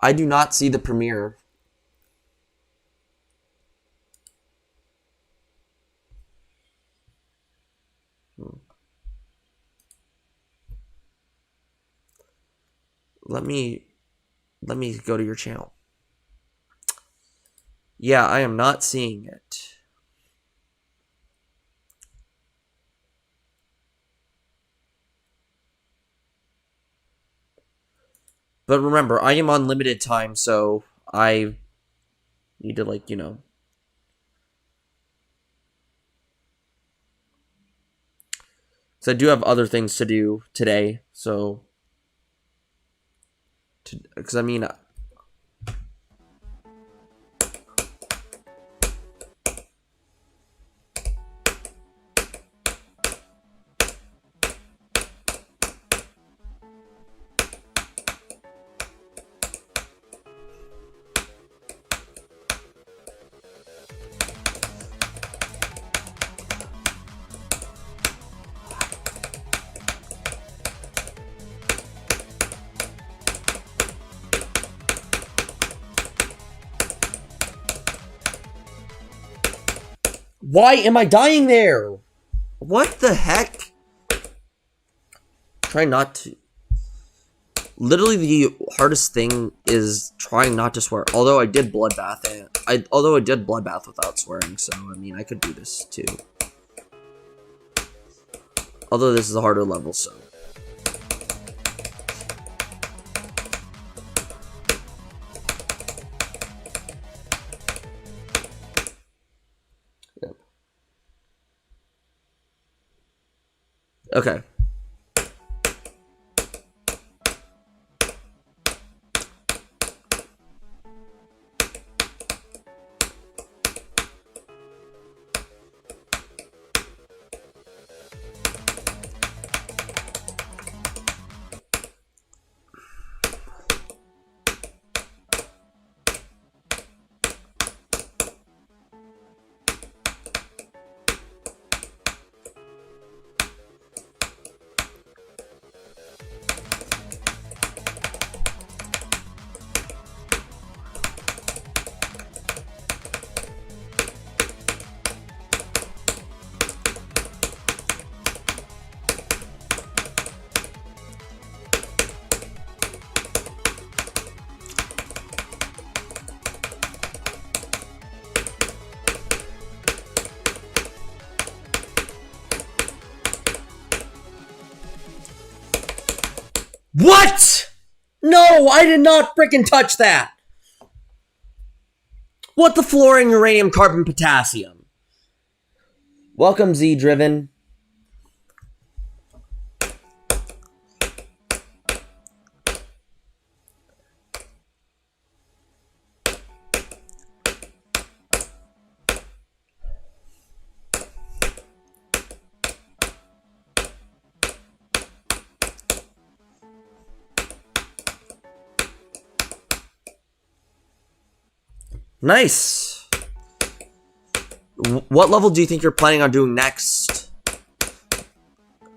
I do not see the premiere. Let me go to your channel. Yeah, I am not seeing it. But remember, I am on limited time, so I need to, like, you know. Because I do have other things to do today, so. Because, I mean. Why am I dying there? What the heck? Try not to. Literally, the hardest thing is trying not to swear. Although I did bloodbath it. Although I did bloodbath without swearing, so I mean I could do this too. Although this is a harder level, so. Yep. Okay. What? No, I did not freaking touch that. What the fluorine, uranium, carbon, potassium? Welcome, Z-Driven. Nice. What level do you think you're planning on doing next?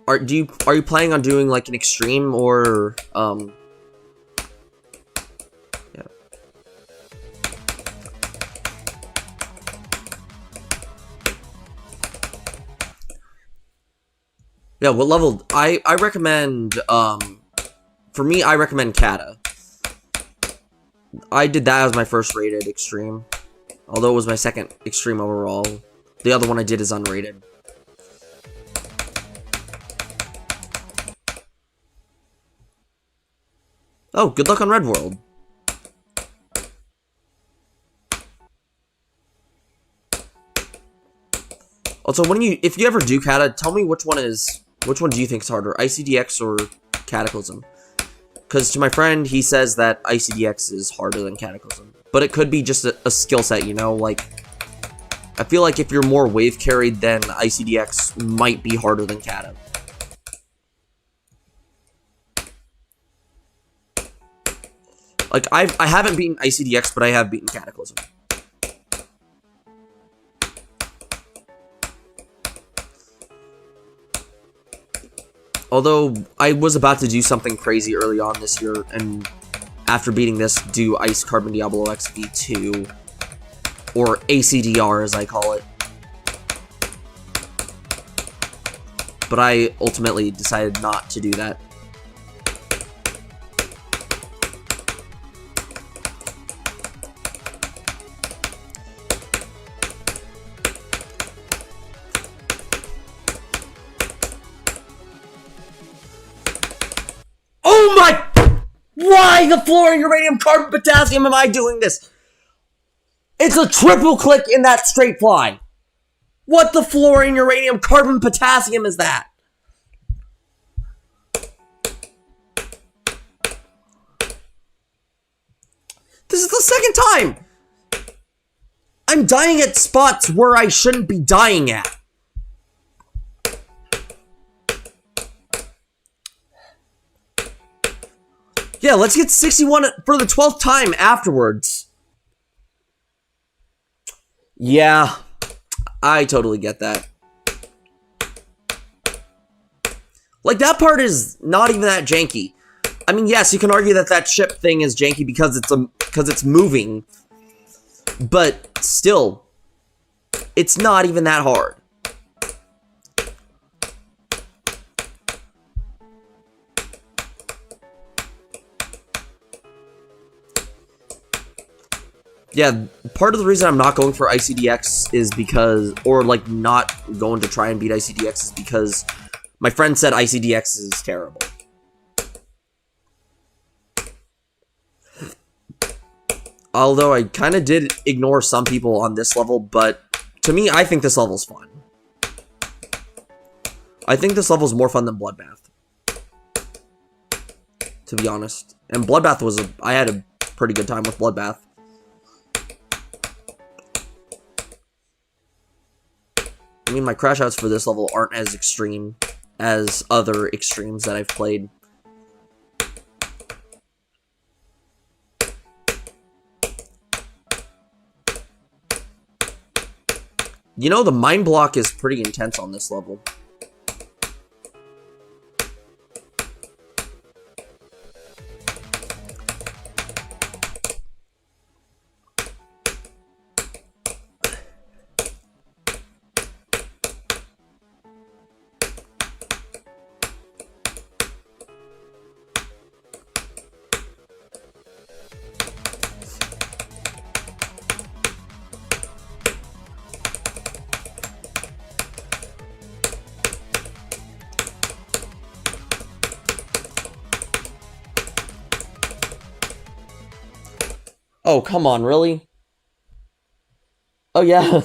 Are you planning on doing like an extreme or yeah. Yeah, what level? I recommend for me I recommend Kata. I did that as my first rated extreme. Although it was my second extreme overall. The other one I did is unrated. Oh, good luck on Red World. Also, if you ever do Kata, tell me which one do you think is harder, ICDX or Cataclysm? Because to my friend, he says that ICDX is harder than Cataclysm. But it could be just a skill set, you know? Like, I feel like if you're more wave carried, then ICDX might be harder than Kata. Like, I haven't beaten ICDX, but I have beaten Cataclysm. Although, I was about to do something crazy early on this year, and after beating this, do Ice Carbon Diablo X V2, or ACDR as I call it. But I ultimately decided not to do that. Oh my! Why the fluorine, uranium, carbon, potassium am I doing this? It's a triple click in that straight fly. What the fluorine, uranium, carbon, potassium is that? This is the second time! I'm dying at spots where I shouldn't be dying at. Yeah, let's get 61 for the 12th time afterwards. Yeah, I totally get that. Like, that part is not even that janky. I mean, yes, you can argue that that ship thing is janky because it's moving. But still, it's not even that hard. Yeah, part of the reason I'm not going for ICDX is because, or like not going to try and beat ICDX is because my friend said ICDX is terrible. Although I kind of did ignore some people on this level, but to me, I think this level's fun. I think this level's more fun than Bloodbath, to be honest. And Bloodbath I had a pretty good time with Bloodbath. I mean, my crash outs for this level aren't as extreme as other extremes that I've played. You know, the mind block is pretty intense on this level. Oh, come on, really? Oh, yeah.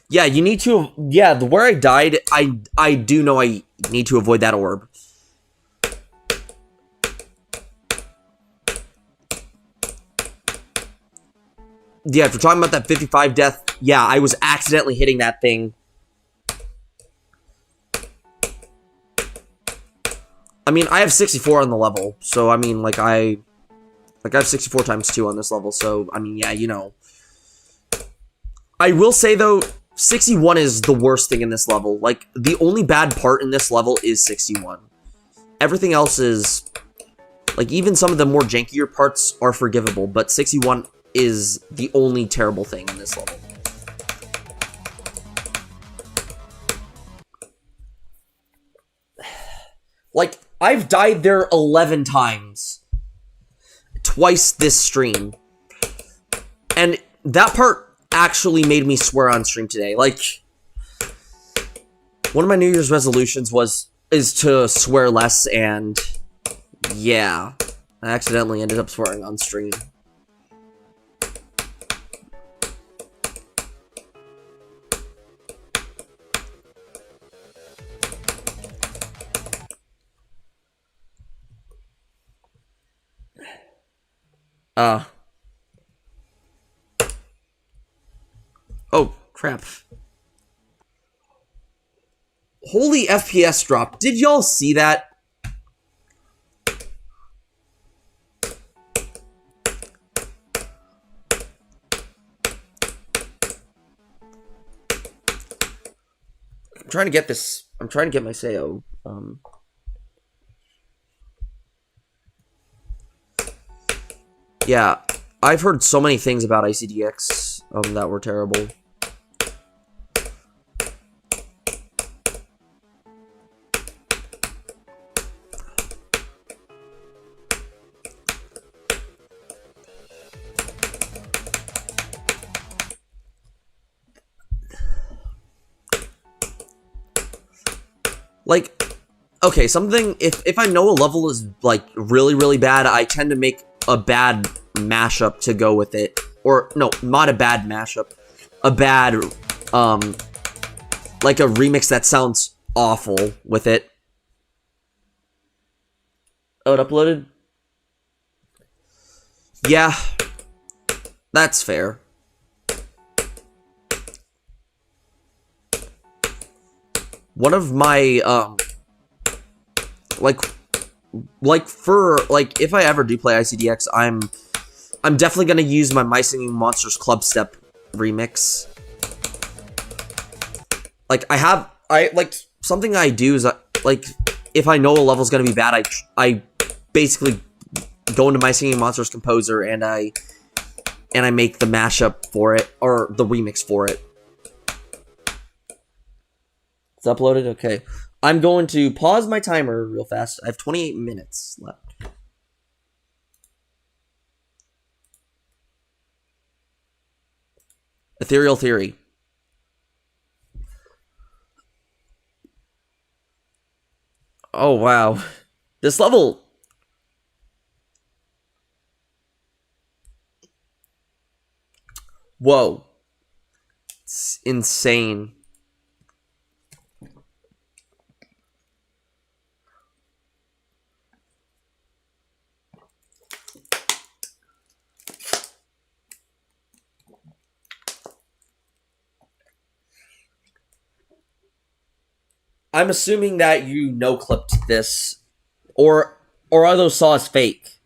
Yeah, you need to. Yeah, where I died, I do know I need to avoid that orb. Yeah, if you're talking about that 55 death, yeah, I was accidentally hitting that thing. I mean, I have 64 on the level, so I mean, I have 64 times 2 on this level, so I mean, yeah, you know. I will say though, 61 is the worst thing in this level. Like, the only bad part in this level is 61. Everything else is, like, even some of the more jankier parts are forgivable, but 61 is the only terrible thing in this level. Like, I've died there 11 times. Twice this stream. And that part actually made me swear on stream today. Like, one of my New Year's resolutions is to swear less, and yeah, I accidentally ended up swearing on stream. Oh, crap. Holy FPS drop. Did y'all see that? I'm trying to get this. I'm trying to get my SEO. Yeah, I've heard so many things about ICDX that were terrible. Like, okay, something, if I know a level is, like, really, really bad, I tend to make a bad mashup to go with it. Or, no, not a bad mashup. A bad, like a remix that sounds awful with it. Oh, it uploaded? Yeah, that's fair. One of my, if I ever do play ICDX, I'm definitely gonna use my My Singing Monsters Club Step remix. Like, something I do is, like, if I know a level's gonna be bad, I basically go into My Singing Monsters Composer and I make the mashup for it, or the remix for it. It's uploaded? Okay. I'm going to pause my timer real fast. I have 28 minutes left. Ethereal Theory. Oh, wow. This level... Whoa. It's insane. I'm assuming that you no-clipped this, or are those saws fake?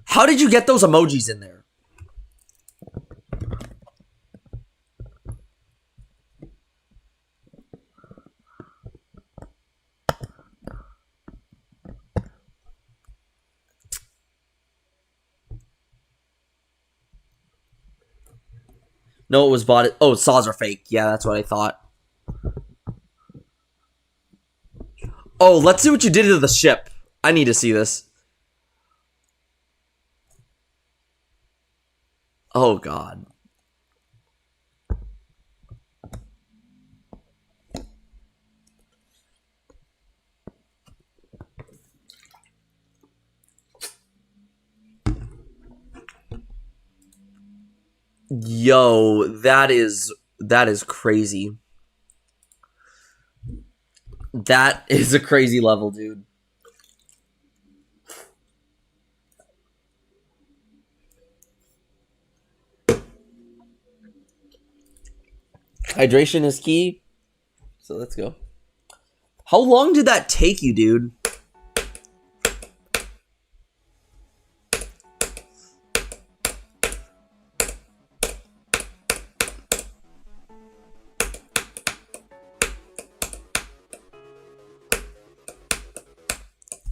How did you get those emojis in there? No, it was bought. Oh, saws are fake. Yeah, that's what I thought. Oh, let's see what you did to the ship. I need to see this. Oh, God. Yo, that is crazy. That is a crazy level, dude. Hydration is key. So let's go. How long did that take you, dude?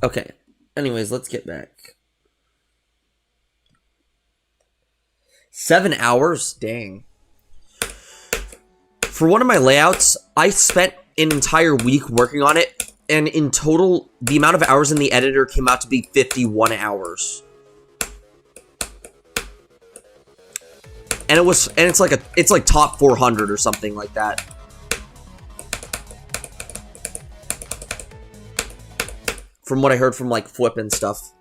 Okay. Anyways, let's get back. 7 hours? Dang. For one of my layouts, I spent an entire week working on it, and in total, the amount of hours in the editor came out to be 51 hours. And it's like top 400 or something like that. From what I heard from like Flip and stuff.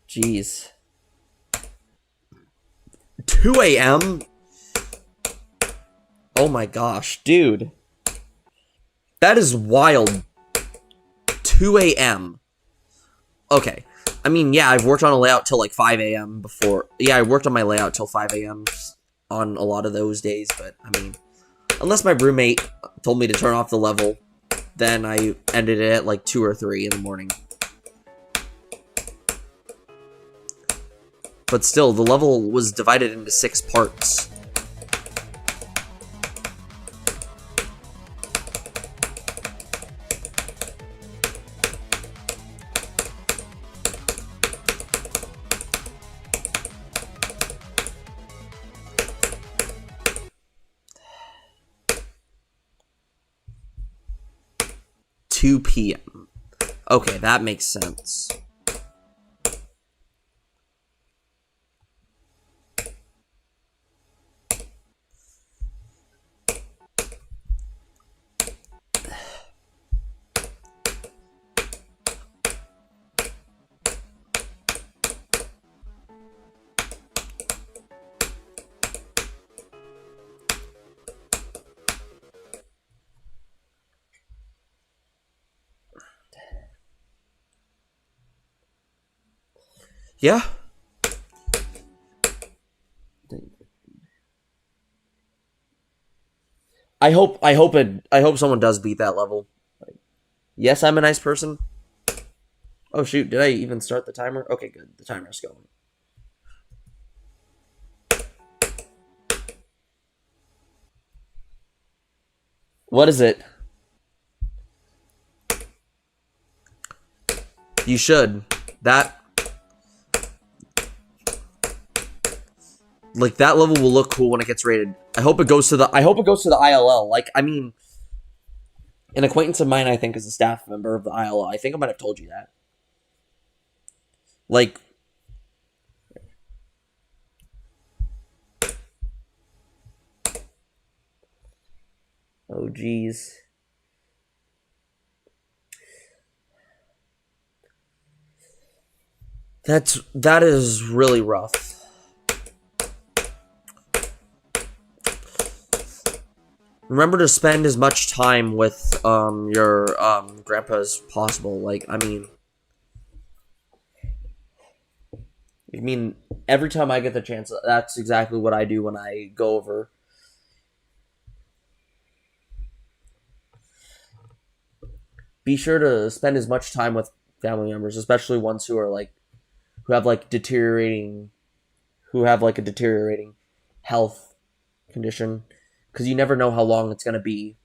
Jeez. 2 a.m.? Oh my gosh, dude. That is wild. 2 a.m. Okay. I mean, yeah, I've worked on a layout till like 5 a.m. before. Yeah, I worked on my layout till 5 a.m. on a lot of those days, but I mean, unless my roommate told me to turn off the level, then I ended it at like 2 or 3 in the morning. But still, the level was divided into 6 parts. $2 p.m. Okay, that makes sense. Yeah. I hope someone does beat that level. Yes, I'm a nice person. Oh shoot, did I even start the timer? Okay, good. The timer's going. What is it? You should. That like that level will look cool when it gets rated. I hope it goes to the ILL. Like, I mean, an acquaintance of mine, I think, is a staff member of the ILL. I think I might have told you that. Like, oh geez. That is really rough. Remember to spend as much time with your grandpa as possible. Like, I mean, every time I get the chance, that's exactly what I do when I go over. Be sure to spend as much time with family members, especially ones who have a deteriorating health condition, because you never know how long it's going to be.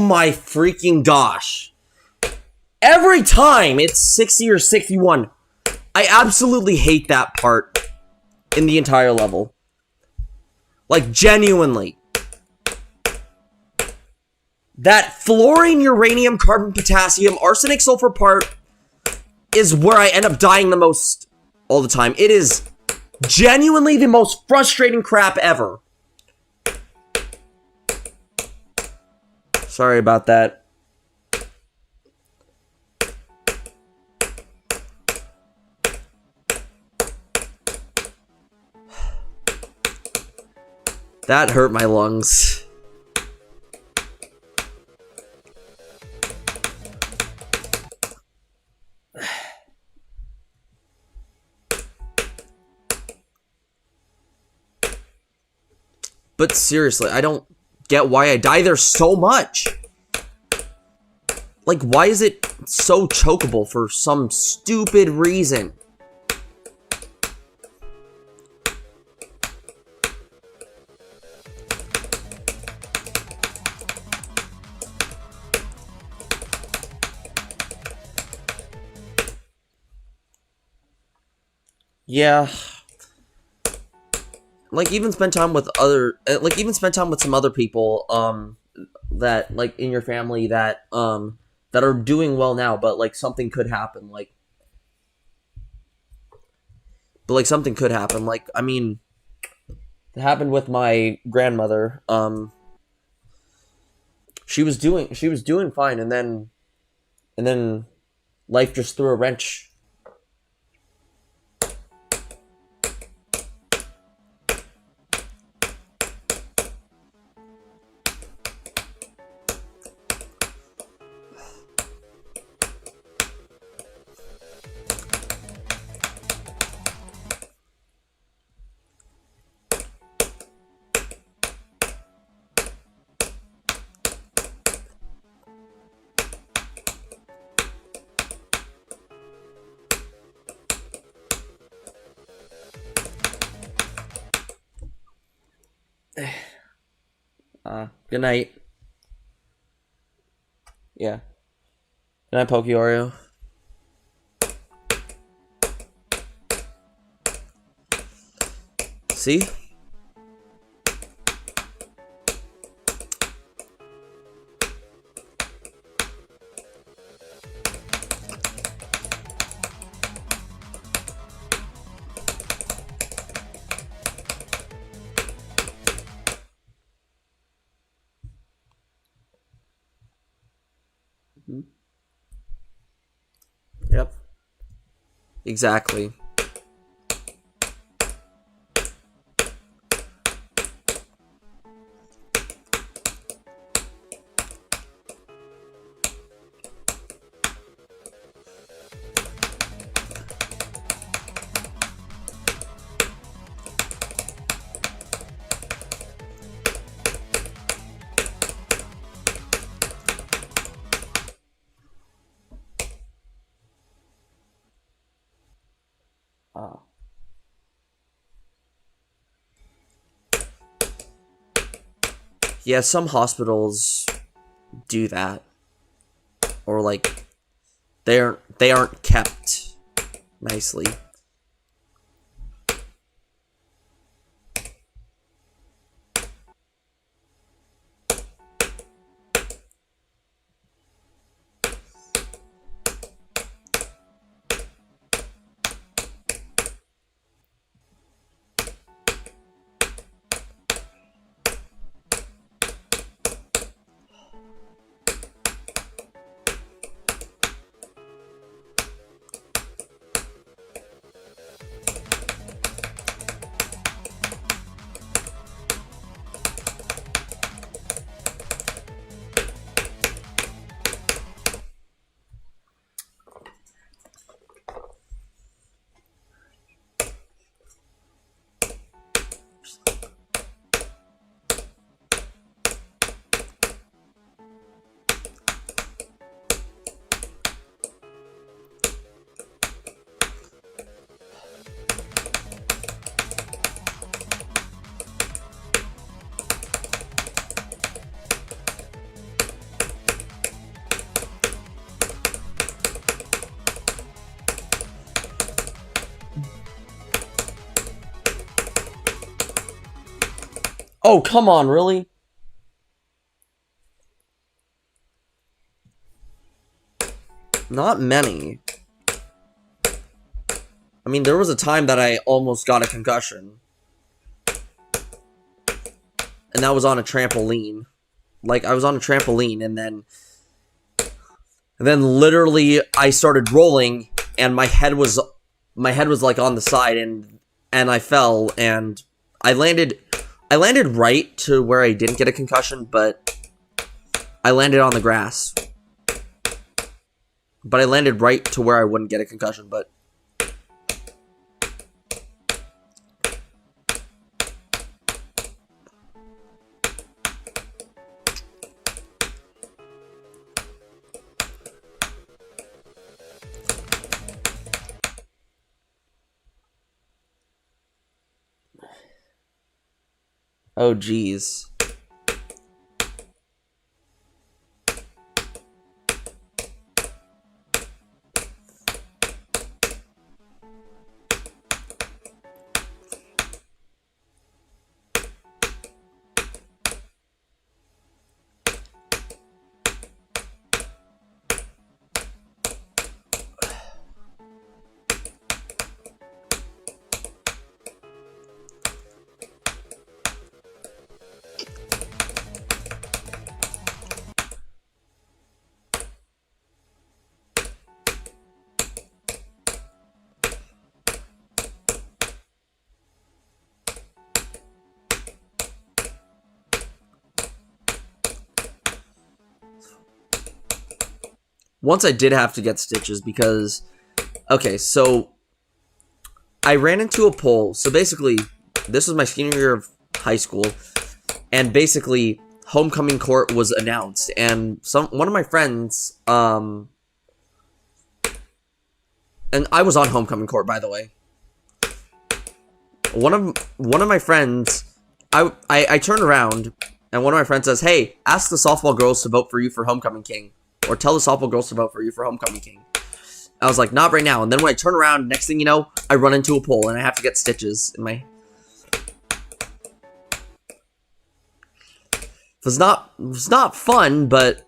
my freaking gosh. Every time it's 60 or 61. I absolutely hate that part in the entire level. Like, genuinely. That fluorine, uranium, carbon, potassium, arsenic, sulfur part is where I end up dying the most all the time. It is genuinely the most frustrating crap ever. Sorry about that. That hurt my lungs. But seriously, I don't get why I die there so much. Like, why is it so chokeable for some stupid reason? Yeah. Like, even spend time with some other people, that, like, in your family that are doing well now, but, like, something could happen, something could happen, like, I mean, it happened with my grandmother, she was doing fine, and then life just threw a wrench. Good night. Yeah. Good night, Poke Oreo. See? Yep. Exactly. Yeah, some hospitals do that, or like they aren't kept nicely. Oh, come on, really? Not many. I mean, there was a time that I almost got a concussion. And that was on a trampoline. Like, I was on a trampoline, and then literally I started rolling, and my head was like on the side, and I fell, and I landed right to where I didn't get a concussion, but I landed on the grass. But I landed right to where I wouldn't get a concussion, but oh geez. Once I did have to get stitches because, okay, so I ran into a pole. So basically, this was my senior year of high school, and basically, homecoming court was announced, and one of my friends, and I was on homecoming court, by the way. One of my friends, I turned around, and one of my friends says, "Hey, ask the softball girls to vote for you for homecoming king." Or tell the softball girls to vote for you for homecoming king. I was like, not right now. And then when I turn around, next thing you know, I run into a pole and I have to get stitches in my... It's not fun, but...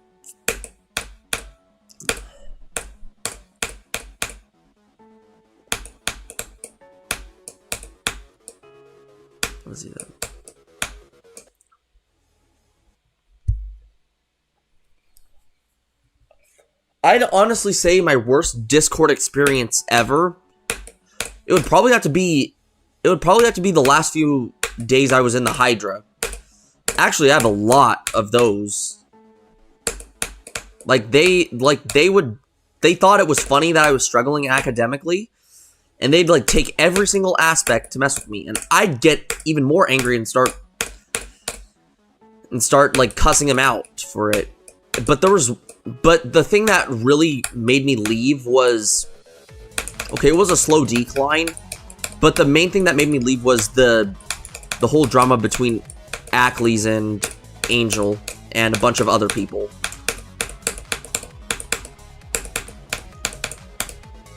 Let's see that. I'd honestly say my worst Discord experience ever. It would probably have to be the last few days I was in the Hydra. Actually, I have a lot of those. They thought it was funny that I was struggling academically, and they'd like take every single aspect to mess with me, and I'd get even more angry and start like cussing them out for it. But the thing that really made me leave was, okay, it was a slow decline, but the main thing that made me leave was the whole drama between Ackley's and Angel and a bunch of other people.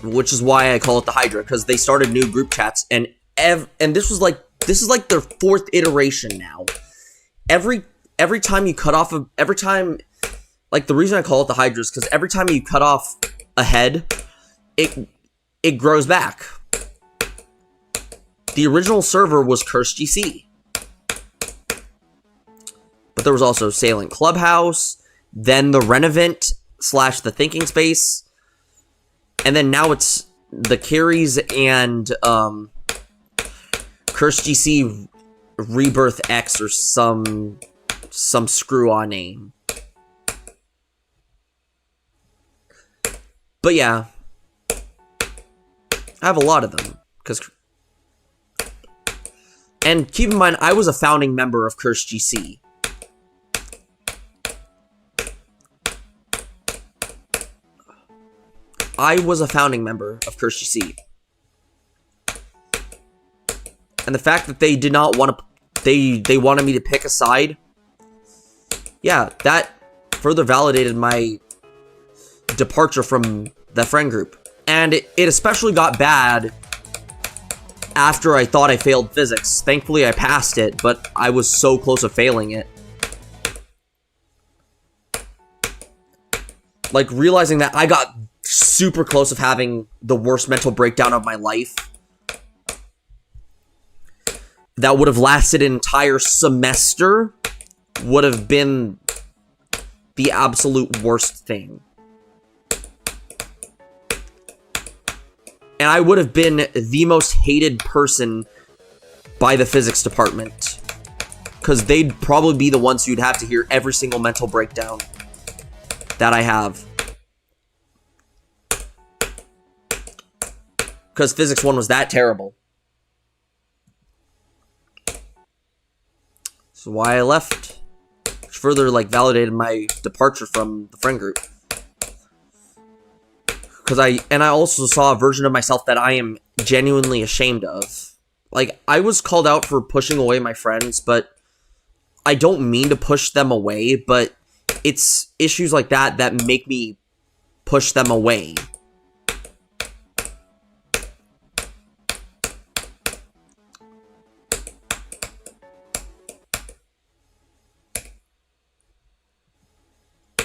Which is why I call it the Hydra, because they started new group chats, and this is like their 4th iteration now. Every time you cut off like, the reason I call it the Hydra is because every time you cut off a head, it grows back. The original server was Curse GC. But there was also Sailing Clubhouse, then the Renovant / the Thinking Space, and then now it's the Carries and Curse GC Rebirth X or some screw-on name. But yeah, I have a lot of them. And keep in mind, I was a founding member of Curse GC. I was a founding member of Curse GC. And the fact that they did not want to... They wanted me to pick a side. Yeah, that further validated my departure from the friend group. And it especially got bad after I thought I failed physics. Thankfully, I passed it, but I was so close to failing it. Like, realizing that I got super close of having the worst mental breakdown of my life. That would have lasted an entire semester. Would have been the absolute worst thing. And I would have been the most hated person by the physics department. Because they'd probably be the ones who'd have to hear every single mental breakdown that I have. Because Physics 1 was that terrible. This is why I left. Which further, like, validated my departure from the friend group. Because I also saw a version of myself that I am genuinely ashamed of. Like, I was called out for pushing away my friends, but I don't mean to push them away, but it's issues like that that make me push them away.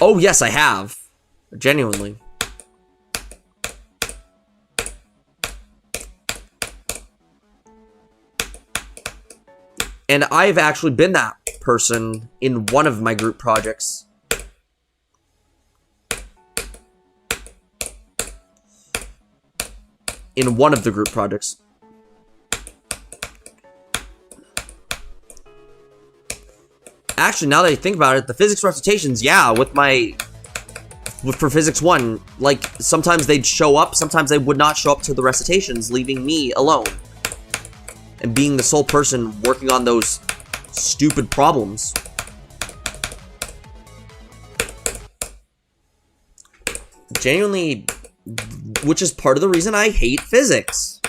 Oh, yes, I have. Genuinely. And I've actually been that person in one of my group projects. In one of the group projects. Actually, now that I think about it, the physics recitations, yeah, for Physics 1, like, sometimes they'd show up, sometimes they would not show up to the recitations, leaving me alone. And being the sole person working on those stupid problems. Genuinely, which is part of the reason I hate physics.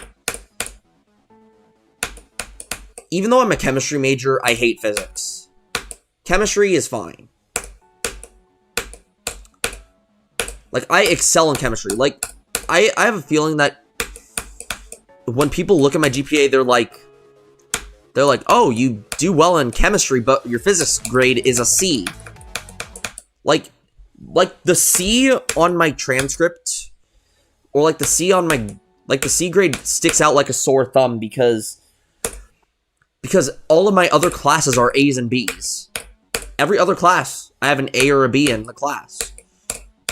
Even though I'm a chemistry major, I hate physics. Chemistry is fine. Like, I excel in chemistry. Like, I have a feeling that when people look at my GPA, they're like, oh, you do well in chemistry, but your physics grade is a C. Like the C on my transcript, or like the C on my, like the C grade sticks out like a sore thumb because all of my other classes are A's and B's. Every other class, I have an A or a B in the class.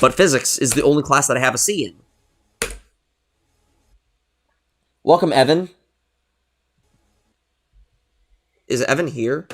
But physics is the only class that I have a C in. Welcome, Evan. Is Evan here?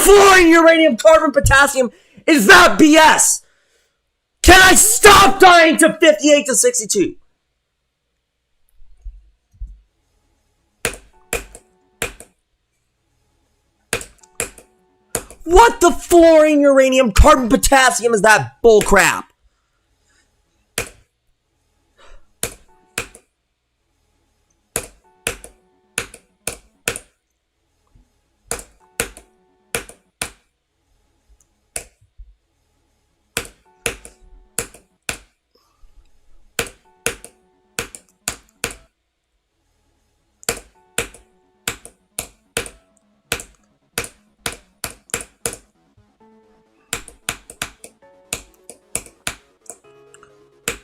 Fluorine, uranium, carbon, potassium is that BS? Can I stop dying to 58 to 62? What the fluorine, uranium, carbon, potassium is that bullcrap?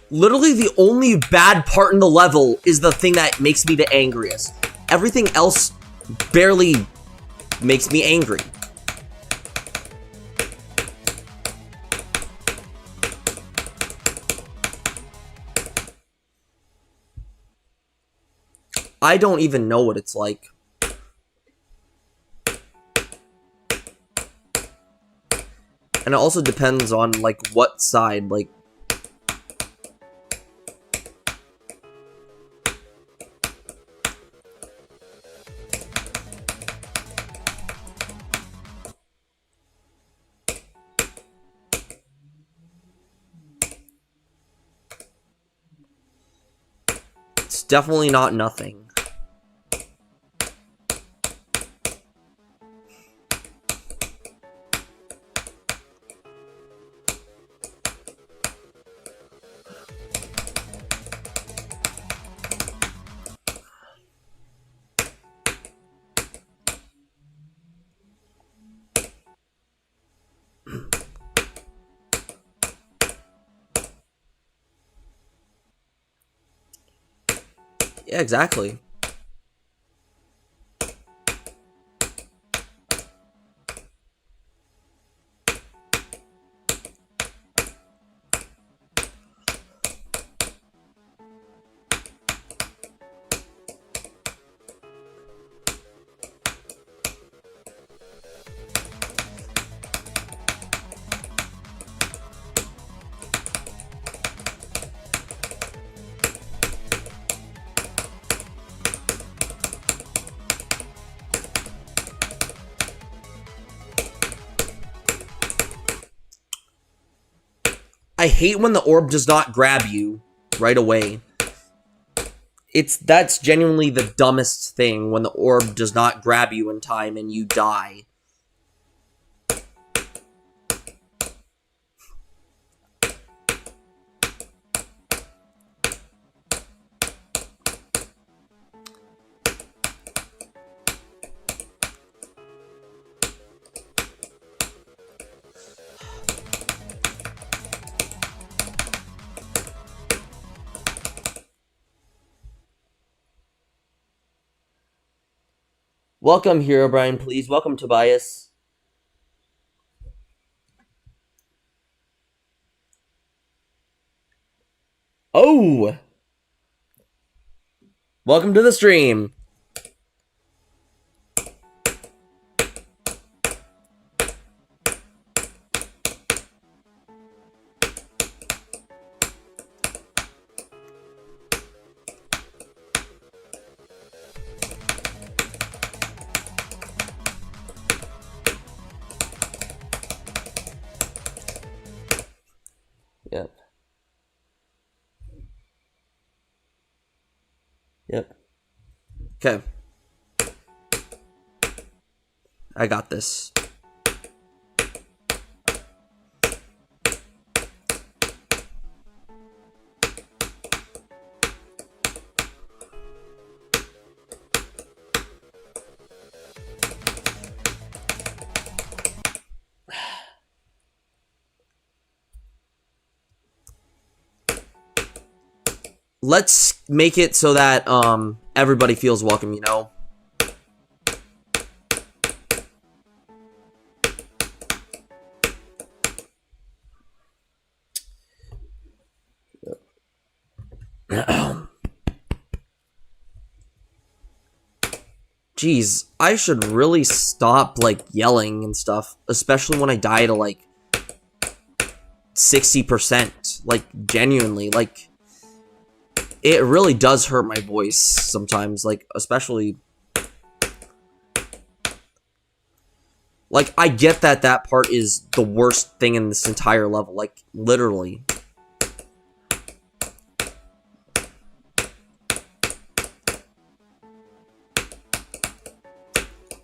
Literally, the only bad part in the level is the thing that makes me the angriest. Everything else barely makes me angry. I don't even know what it's like. And it also depends on, like, what side, like... It's definitely not nothing. Yeah, exactly. I hate when the orb does not grab you right away. That's genuinely the dumbest thing, when the orb does not grab you in time and you die. Welcome, Hero Brian, please. Welcome, Tobias. Oh! Welcome to the stream. Yep. Yep. Okay. I got this. Let's make it so that everybody feels welcome, you know? Jeez, I should really stop, like, yelling and stuff, especially when I die to, like, 60%. Like, genuinely, like, it really does hurt my voice sometimes, like, especially... Like, I get that that part is the worst thing in this entire level, like, literally.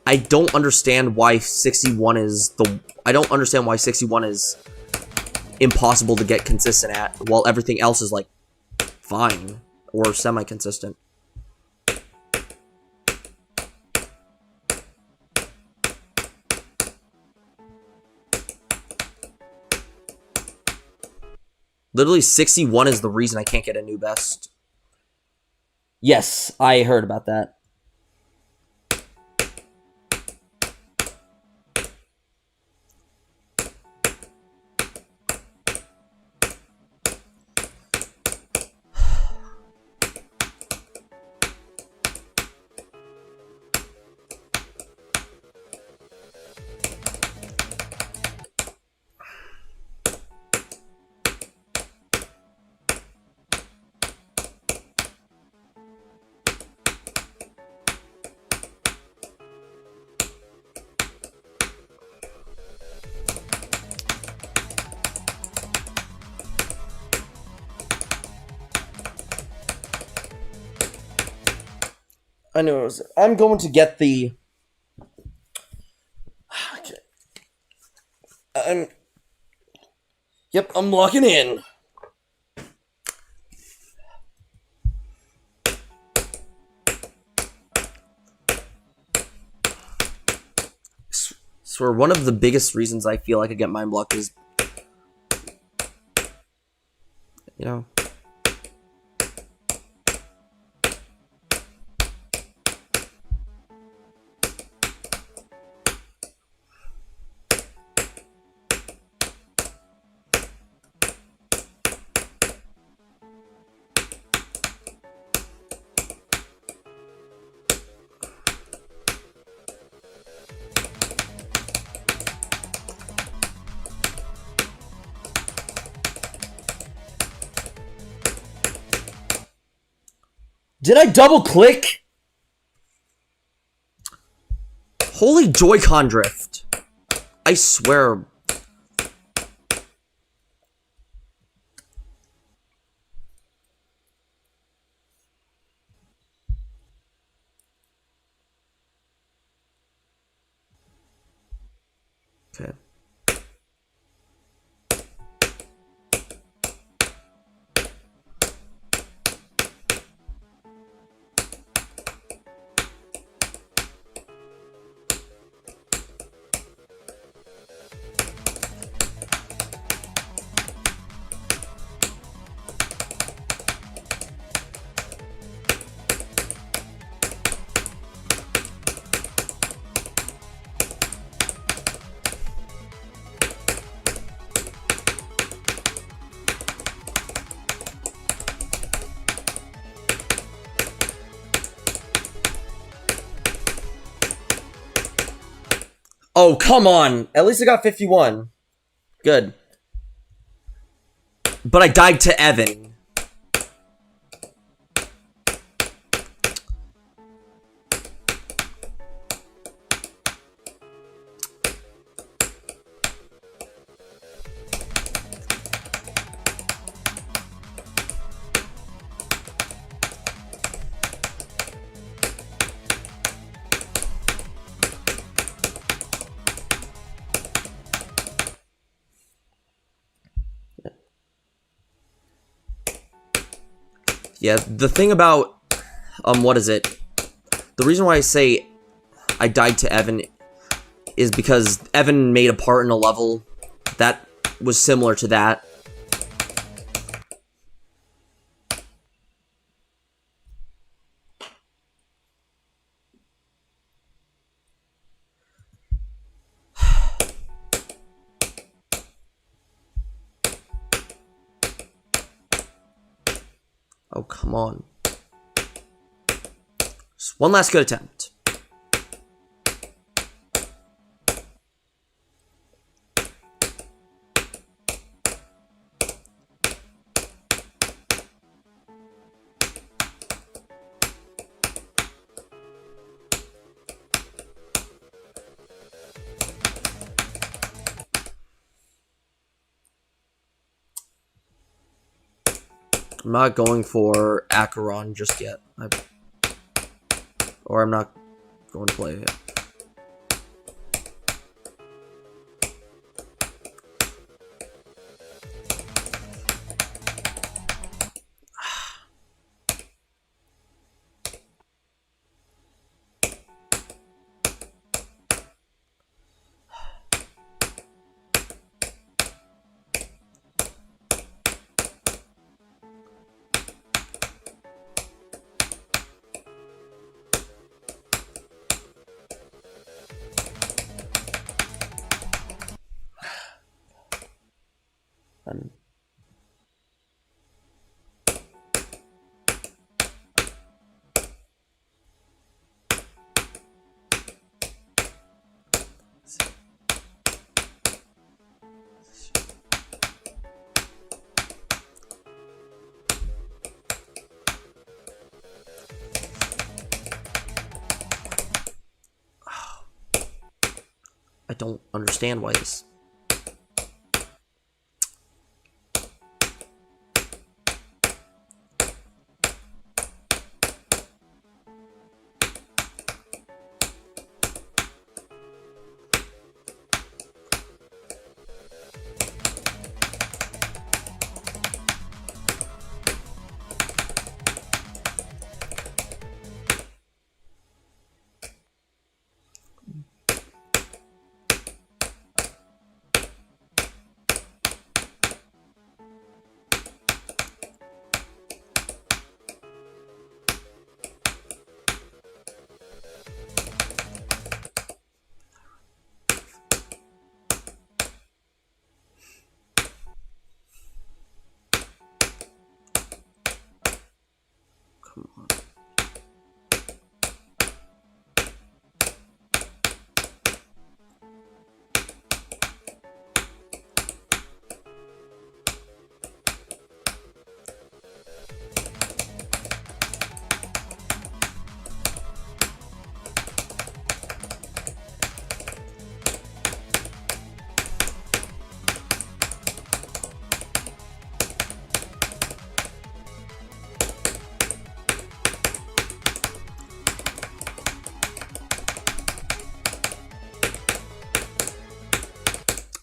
I don't understand why 61 is I don't understand why 61 is impossible to get consistent at, while everything else is, like, fine. Or semi-consistent. Literally, 61 is the reason I can't get a new best. Yes, I heard about that. I knew it was. I'm going to get the. Okay. I'm. Yep, I'm logging in. Swear, one of the biggest reasons I feel like I get mind blocked is, you know. Did I double click? Holy Joy-Con drift. I swear. Okay. Oh, come on. At least I got 51. Good. But I died to Evan. Yeah, the thing about, what is it? The reason why I say I died to Evan is because Evan made a part in a level that was similar to that. Oh, come on. Just one last good attempt. I'm not going for Acheron just yet. Or I'm not going to play it. I don't understand why this.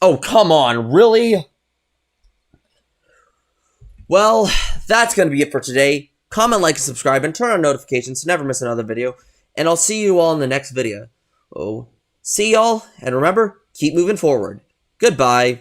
Oh, come on, really? Well, that's going to be it for today. Comment, like, and subscribe, and turn on notifications to never miss another video. And I'll see you all in the next video. Oh, see y'all, and remember, keep moving forward. Goodbye.